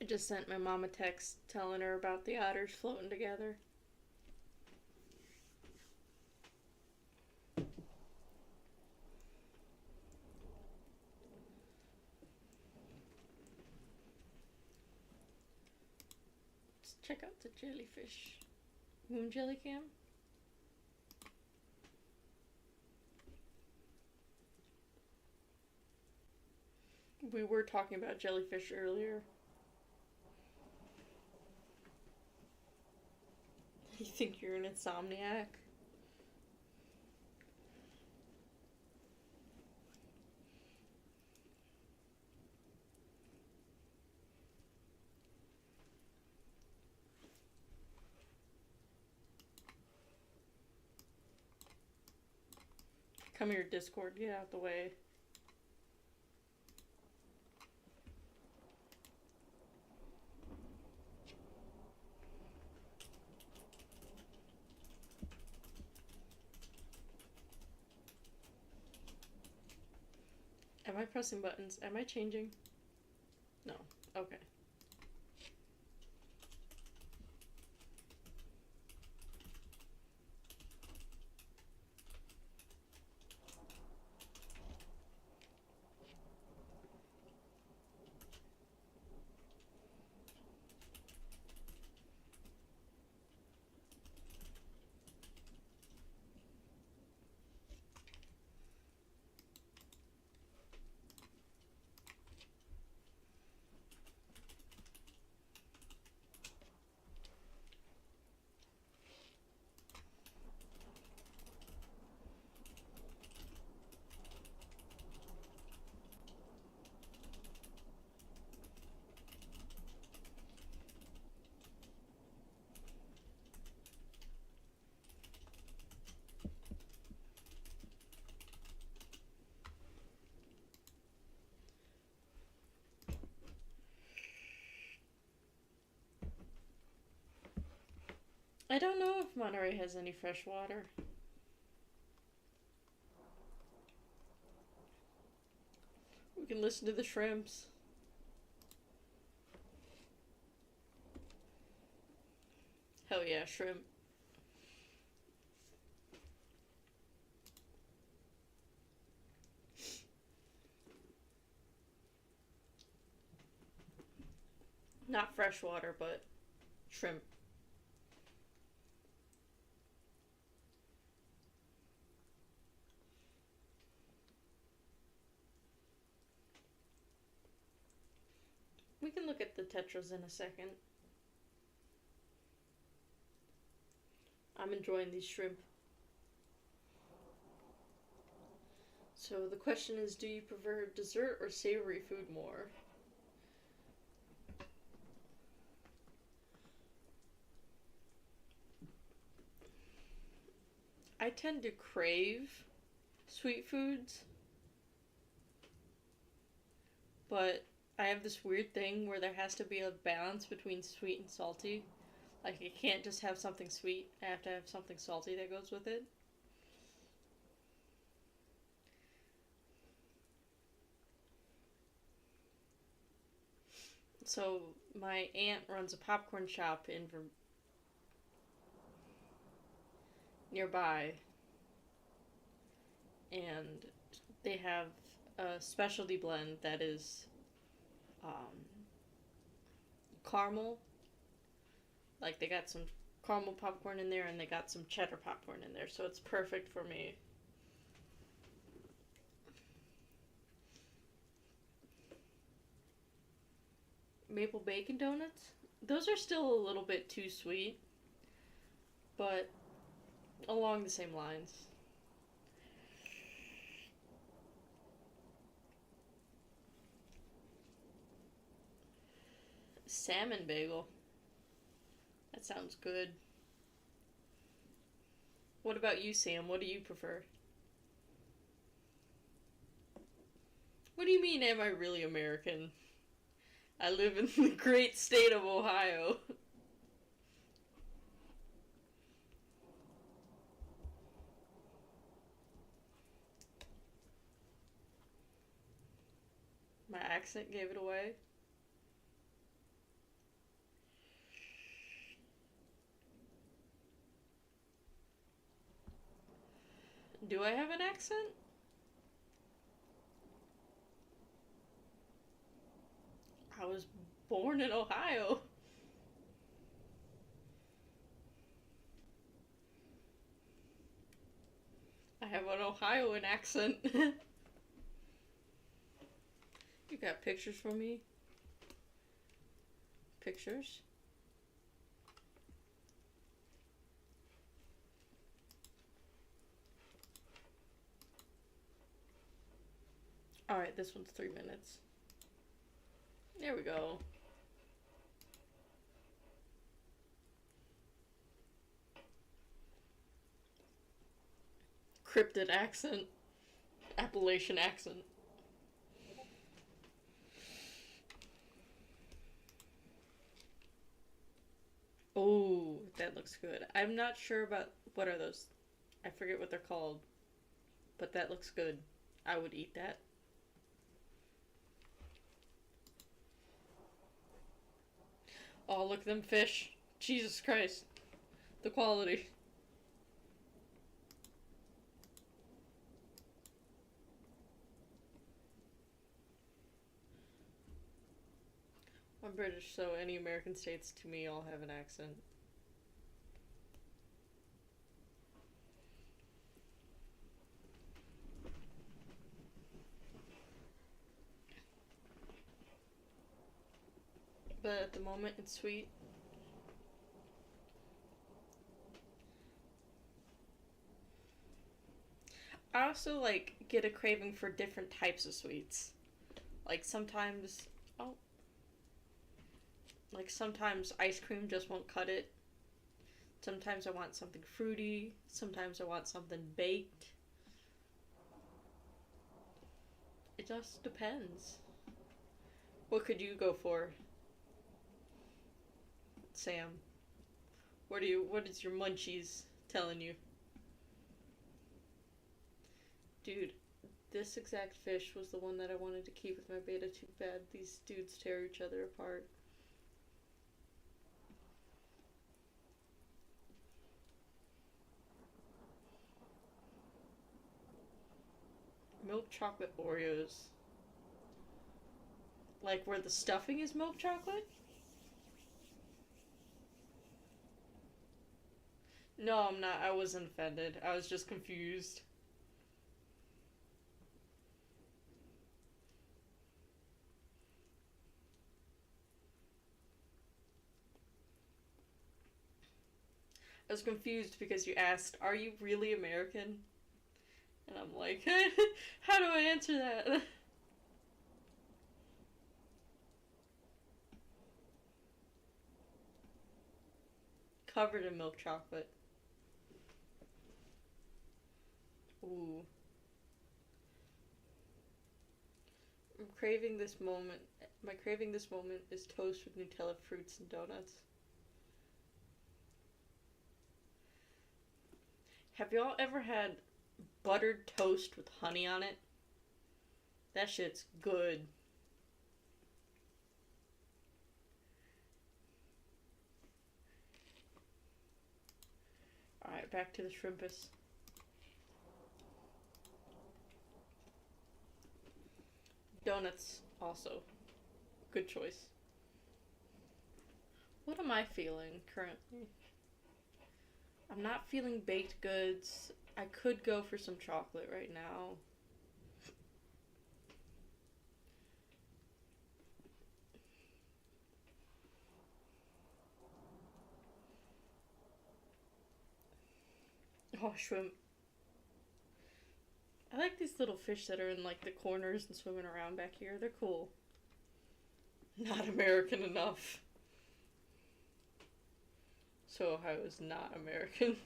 I just sent my mom a text telling her about the otters floating together. Let's check out the jellyfish. Moon jellycam? We were talking about jellyfish earlier. You think you're an insomniac? Come here, Discord, get out the way. Am I pressing buttons? Am I changing? No. Okay. I don't know if Monterey has any fresh water. We can listen to the shrimps. Hell yeah, shrimp. Not fresh water, but shrimp. We can look at the tetras in a second. I'm enjoying these shrimp. So the question is, do you prefer dessert or savory food more? I tend to crave sweet foods, but I have this weird thing where there has to be a balance between sweet and salty. Like, I can't just have something sweet, I have to have something salty that goes with it. So, my aunt runs a popcorn shop in nearby, and they have a specialty blend that is caramel. Like, they got some caramel popcorn in there and they got some cheddar popcorn in there, so it's perfect for me. Maple bacon donuts? Those are still a little bit too sweet, but along the same lines. Salmon bagel. That sounds good. What about you, Sam? What do you prefer? What do you mean, am I really American? I live in the great state of Ohio. My accent gave it away. Do I have an accent? I was born in Ohio. I have an Ohioan accent. You got pictures for me? Pictures? Alright, this one's 3 minutes. There we go. Cryptid accent. Appalachian accent. Oh, that looks good. I'm not sure about, what are those? I forget what they're called. But that looks good. I would eat that. Oh, look at them fish. Jesus Christ. The quality. I'm British, so any American states to me all have an accent. But at the moment, it's sweet. I also, like, get a craving for different types of sweets. Like, sometimes... Oh. Like, sometimes ice cream just won't cut it. Sometimes I want something fruity. Sometimes I want something baked. It just depends. What could you go for, Sam? What is your munchies telling you? Dude, this exact fish was the one that I wanted to keep with my beta. Too bad these dudes tear each other apart. Milk chocolate Oreos. Like where the stuffing is milk chocolate? No, I'm not. I wasn't offended. I was just confused. I was confused because you asked, "Are you really American?" And I'm like, how do I answer that? Covered in milk chocolate. Ooh. I'm craving this moment. My craving this moment is toast with Nutella, fruits, and donuts. Have y'all ever had buttered toast with honey on it? That shit's good. Alright, back to the shrimpus. Donuts, also. Good choice. What am I feeling currently? I'm not feeling baked goods. I could go for some chocolate right now. Oh, shrimp. I like these little fish that are in like the corners and swimming around back here. They're cool. Not American enough. So Ohio is not American.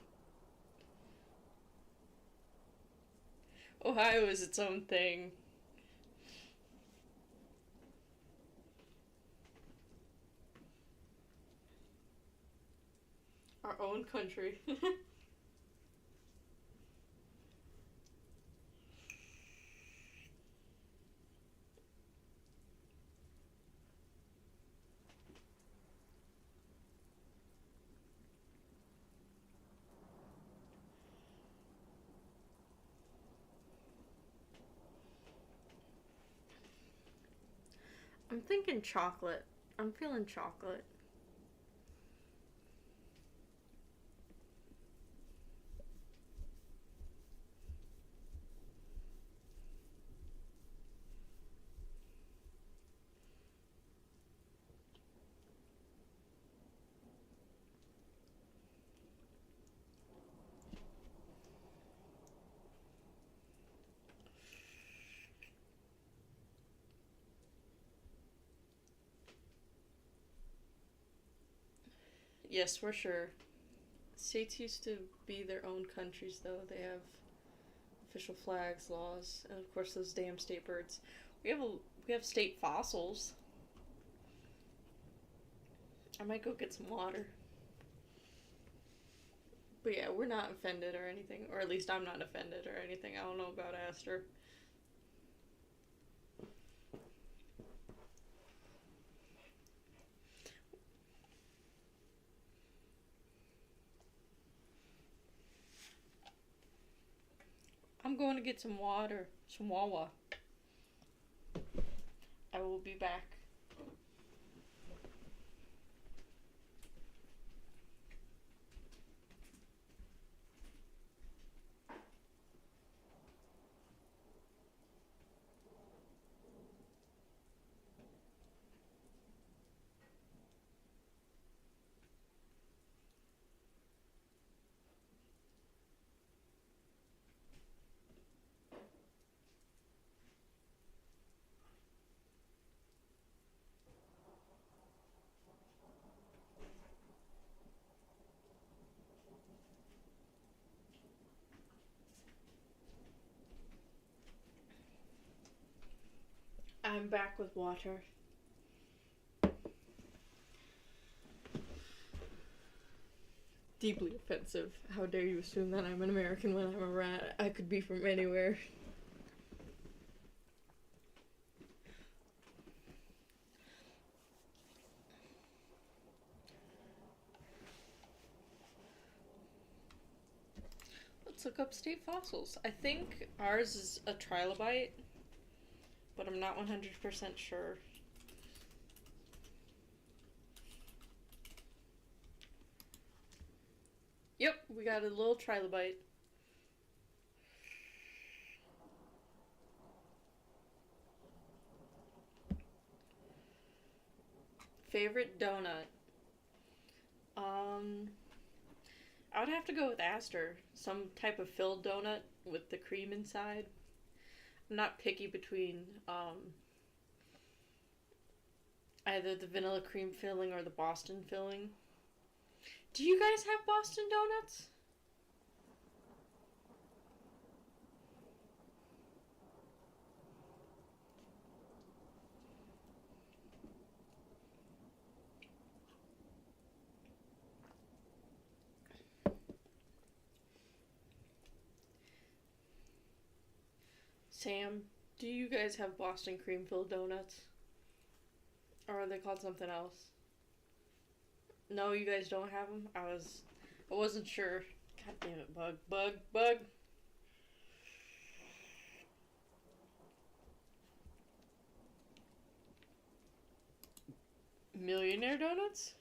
Ohio is its own thing. Our own country. I'm thinking chocolate. I'm feeling chocolate. Yes, for sure. States used to be their own countries, though. They have official flags, laws, and of course those damn state birds. We have state fossils. I might go get some water. But yeah, we're not offended or anything, or at least I'm not offended or anything. I don't know about Aster. I'm going to get some water, some Wawa. I will be back. I'm back with water. deeply offensive. How dare you assume that I'm an American when I'm a rat? I could be from anywhere. Let's look up state fossils. I think ours is a trilobite, but I'm not 100% sure. Yep, we got a little trilobite. Favorite donut? I would have to go with Astor. Some type of filled donut with the cream inside. I'm not picky between either the vanilla cream filling or the Boston filling. Do you guys have Boston donuts? Sam, do you guys have Boston cream filled donuts? Or are they called something else? No, you guys don't have them? I wasn't sure. God damn it, bug. Millionaire donuts?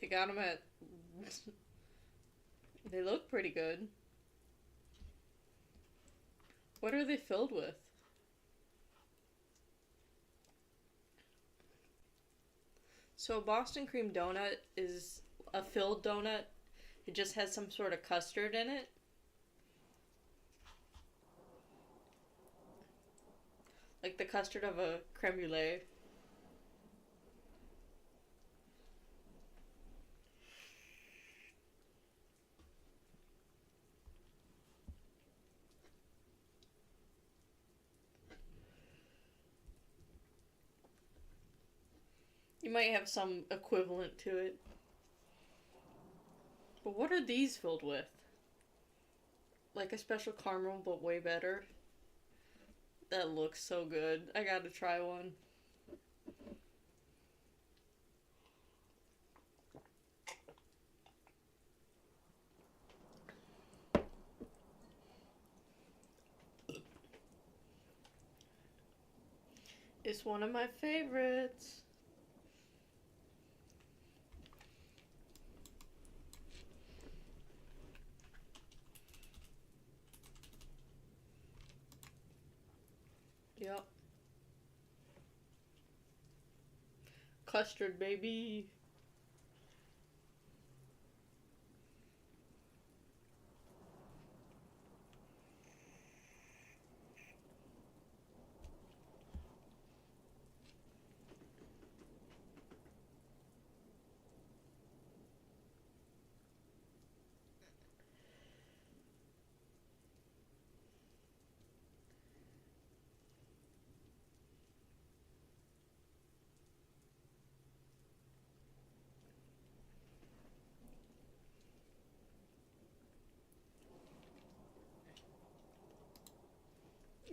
They got them at... They look pretty good. What are they filled with? So a Boston cream donut is a filled donut. It just has some sort of custard in it. Like the custard of a creme brulee. You might have some equivalent to it. But what are these filled with? Like a special caramel, but way better. That looks so good. I gotta try one. It's one of my favorites. Yep. Custard, baby.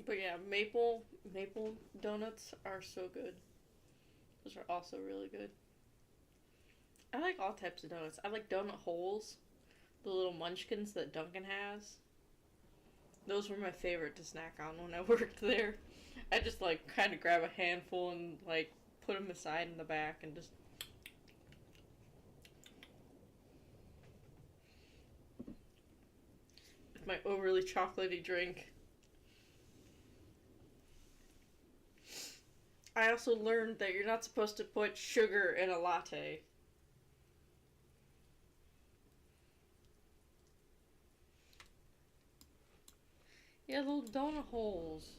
But yeah, maple donuts are so good. Those are also really good. I like all types of donuts. I like donut holes, the little munchkins that Dunkin' has. Those were my favorite to snack on when I worked there. I just like kind of grab a handful and like put them aside in the back and just. With my overly chocolatey drink. I also learned that you're not supposed to put sugar in a latte. Yeah, little donut holes.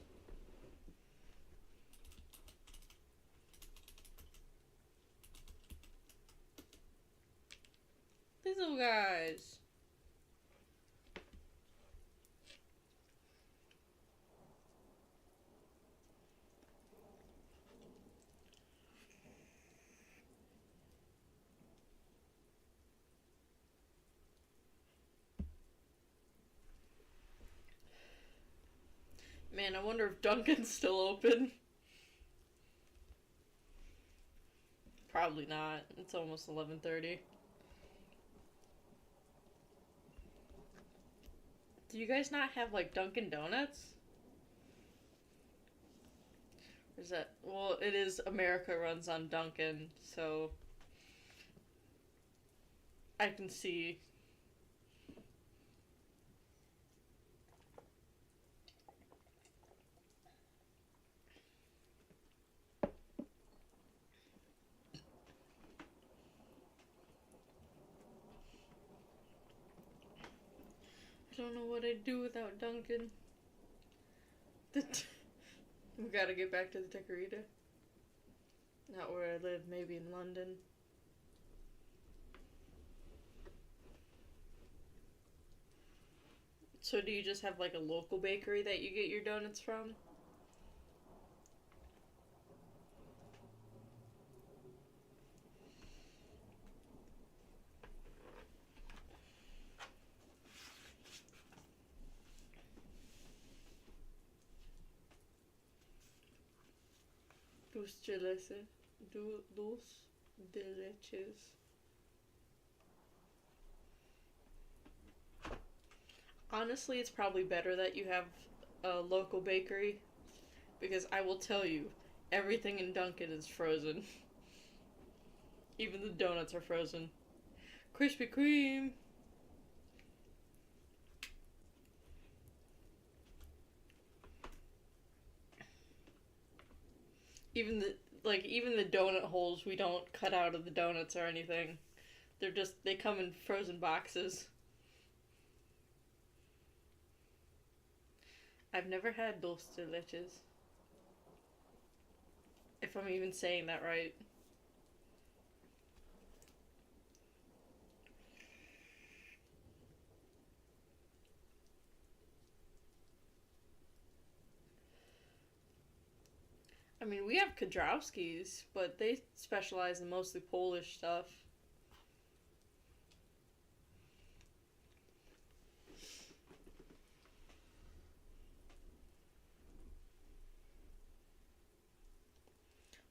These little guys. Man, I wonder if Dunkin's still open. Probably not. It's almost 11:30. Do you guys not have, like, Dunkin' Donuts? Or is that... Well, it is America runs on Dunkin', so... I can see... I don't know what I'd do without Dunkin'. We gotta get back to the Taqueria. Not where I live, maybe in London. So do you just have like a local bakery that you get your donuts from? Dulce de leche. Dulce de leches. Honestly, it's probably better that you have a local bakery, because I will tell you, everything in Dunkin' is frozen. Even the donuts are frozen. Krispy Kreme! Even the donut holes we don't cut out of the donuts or anything. They come in frozen boxes. I've never had dulce de leches. If I'm even saying that right. I mean, we have Kudrowski's, but they specialize in mostly Polish stuff.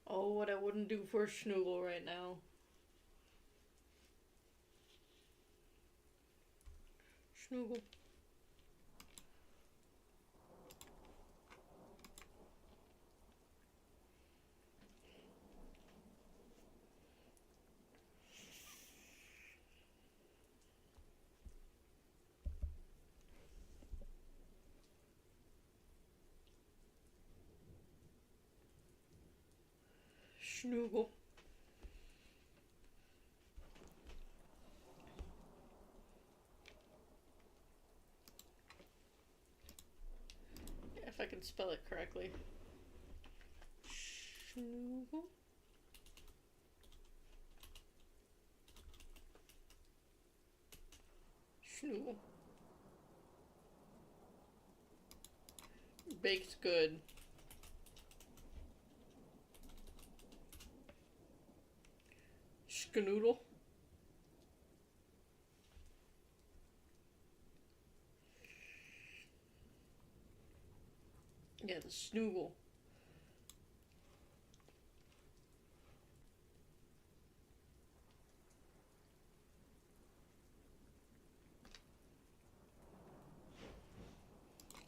Oh, what I wouldn't do for a Schnugel right now. Schnugel. Schnugel. If I can spell it correctly. Schnugel. Schnugel. Baked good. Schnoodle. Yeah, the Schnugel.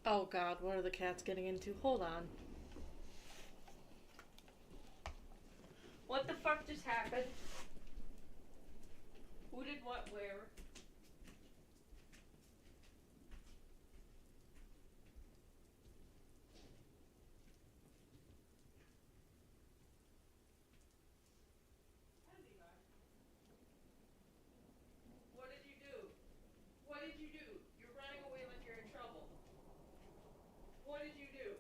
Oh god, what are the cats getting into? Hold on. What the fuck just happened? Who did what where? What did you do? What did you do? You're running away like you're in trouble. What did you do?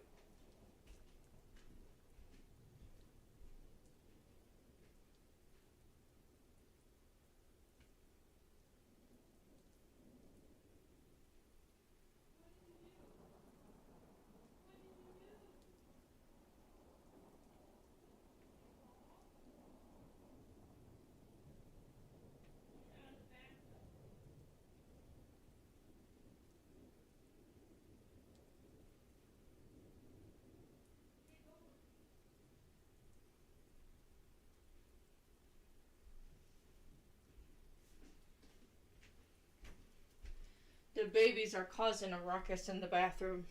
The babies are causing a ruckus in the bathroom.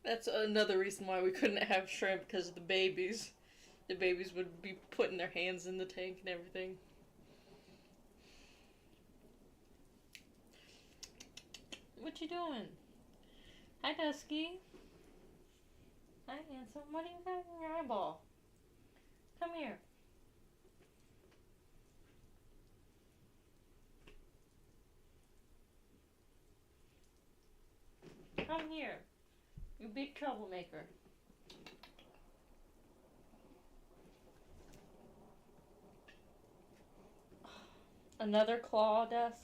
That's another reason why we couldn't have shrimp, because of the babies. The babies would be putting their hands in the tank and everything. What you doing? Hi, Dusky. Hi, handsome. What do you got in your eyeball? Come here. Come here. You big troublemaker. Another claw, Dusk.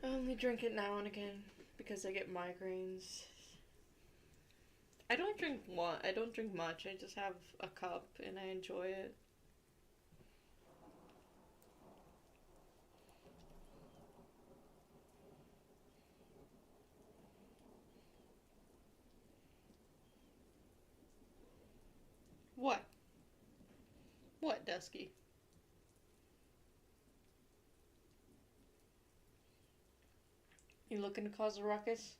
I only drink it now and again because I get migraines. I don't drink much. I just have a cup and I enjoy it. What? What, Dusky? You looking to cause a ruckus?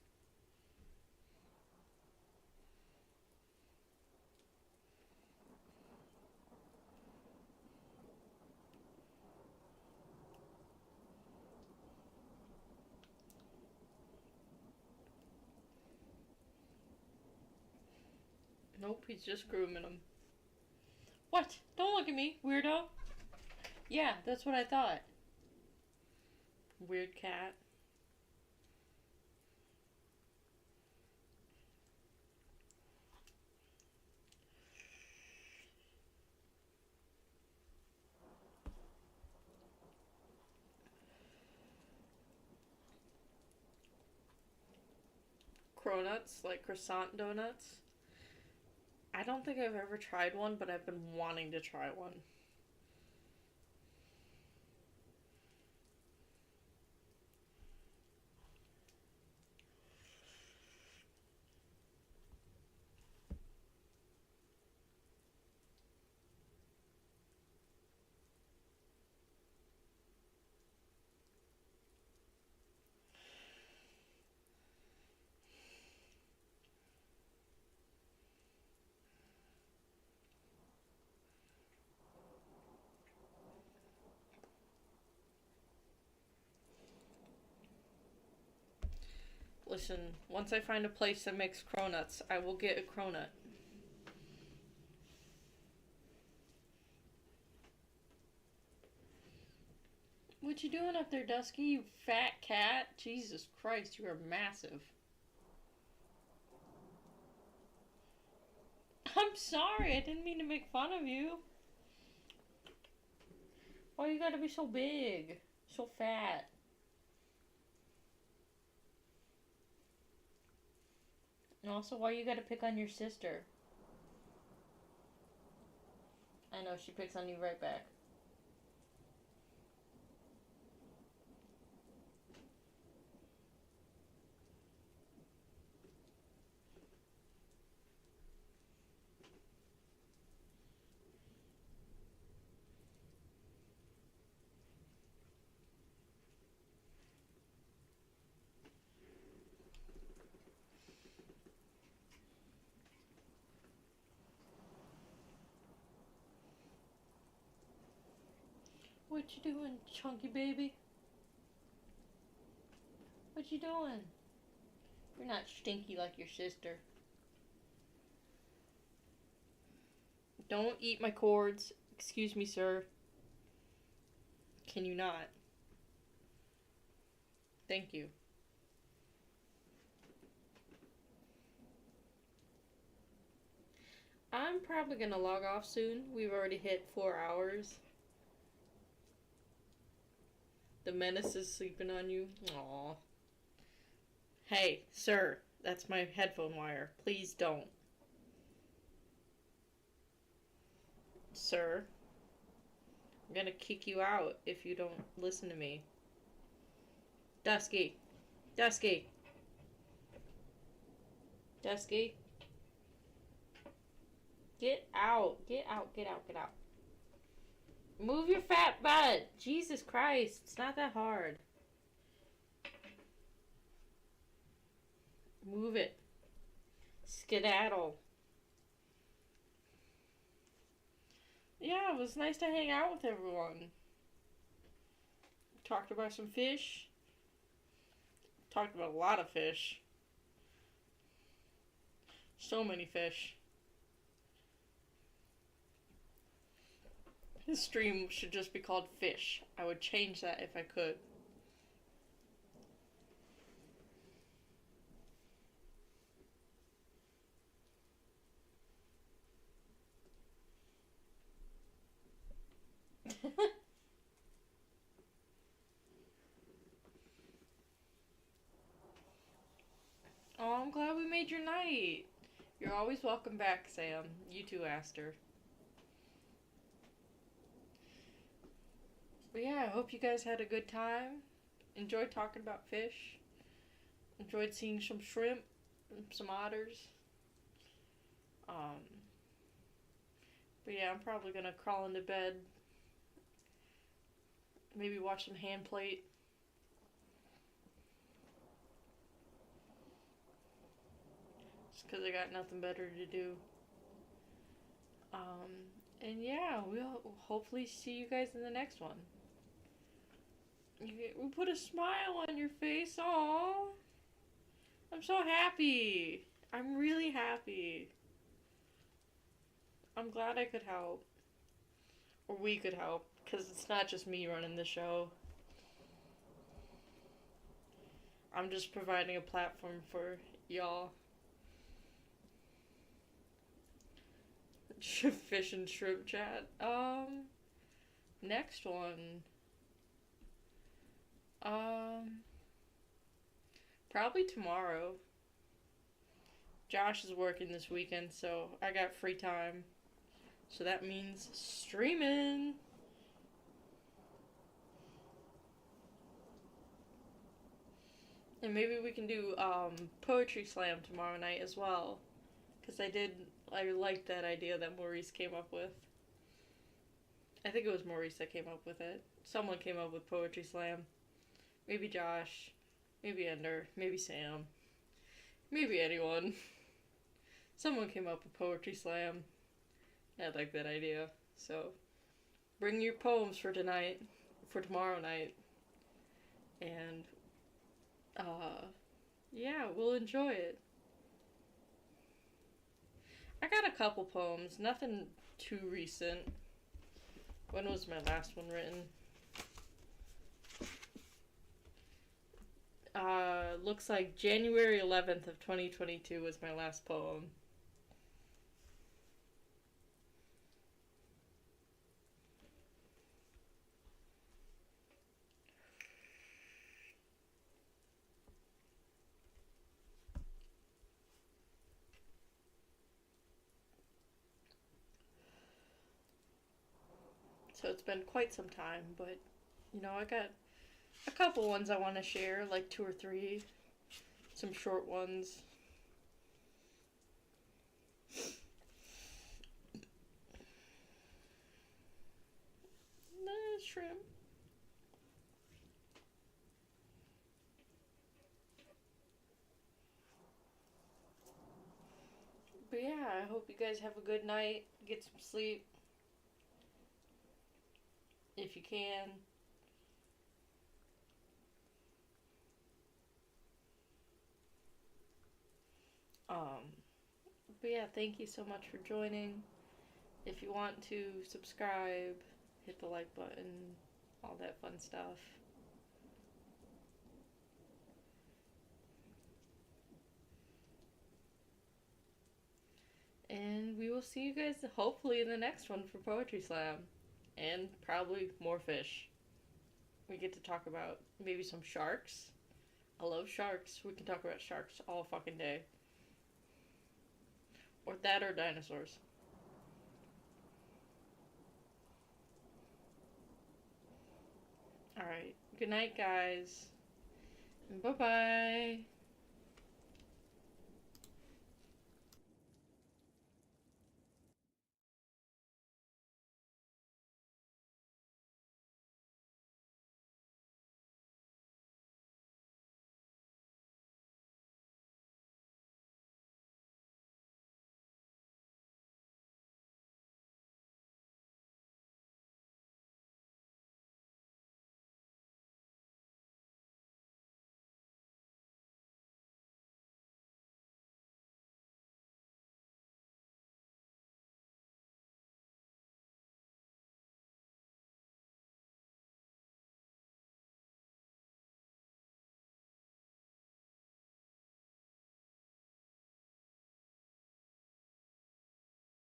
Nope, he's just grooming him. What? Don't look at me, weirdo. Yeah, that's what I thought. Weird cat. Cronuts, like croissant donuts. I don't think I've ever tried one, but I've been wanting to try one. Listen, once I find a place that makes cronuts, I will get a cronut. What you doing up there, Dusky, you fat cat? Jesus Christ, you are massive. I'm sorry, I didn't mean to make fun of you. Why you gotta be so big? So fat? And also, why you gotta pick on your sister? I know, she picks on you right back. What you doing, chunky baby? What you doing? You're not stinky like your sister. Don't eat my cords. Excuse me, sir. Can you not? Thank you. I'm probably gonna log off soon. We've already hit 4 hours. The menace is sleeping on you. Aww. Hey, sir, that's my headphone wire. Please don't. Sir, I'm gonna kick you out if you don't listen to me. Dusky. Dusky. Dusky. Get out. Get out. Get out. Get out. Move your fat butt. Jesus Christ. It's not that hard. Move it. Skedaddle. Yeah, it was nice to hang out with everyone. Talked about some fish. Talked about a lot of fish. So many fish. This stream should just be called Fish. I would change that if I could. Oh, I'm glad we made your night. You're always welcome back, Sam. You too, Aster. But yeah, I hope you guys had a good time. Enjoyed talking about fish. Enjoyed seeing some shrimp, some otters. But yeah, I'm probably gonna crawl into bed. Maybe watch some hand plate. Just because I got nothing better to do. And yeah, we'll hopefully see you guys in the next one. We put a smile on your face. Aww. I'm so happy. I'm really happy. I'm glad I could help. Or we could help. Because it's not just me running the show. I'm just providing a platform for y'all. Fish and shrimp chat. Next one. Probably tomorrow. Josh is working this weekend, so I got free time. So that means streaming. And maybe we can do poetry slam tomorrow night as well. Because I liked that idea that Maurice came up with. I think it was Maurice that came up with it. Someone came up with poetry slam. Maybe Josh. Maybe Ender. Maybe Sam. Maybe anyone. Someone came up with poetry slam. I like that idea. So, bring your poems for tonight. For tomorrow night. And, yeah, we'll enjoy it. I got a couple poems. Nothing too recent. When was my last one written? Looks like January 11th of 2022 was my last poem. So it's been quite some time, but, you know, I got a couple ones I want to share, like 2 or 3. Some short ones. Shrimp. But yeah, I hope you guys have a good night. Get some sleep. If you can. But yeah, thank you so much for joining. If you want to subscribe, hit the like button, all that fun stuff. And we will see you guys hopefully in the next one for Poetry Slam. And probably more fish. We get to talk about maybe some sharks. I love sharks. We can talk about sharks all fucking day. Or that or dinosaurs. Alright. Good night, guys. Bye-bye.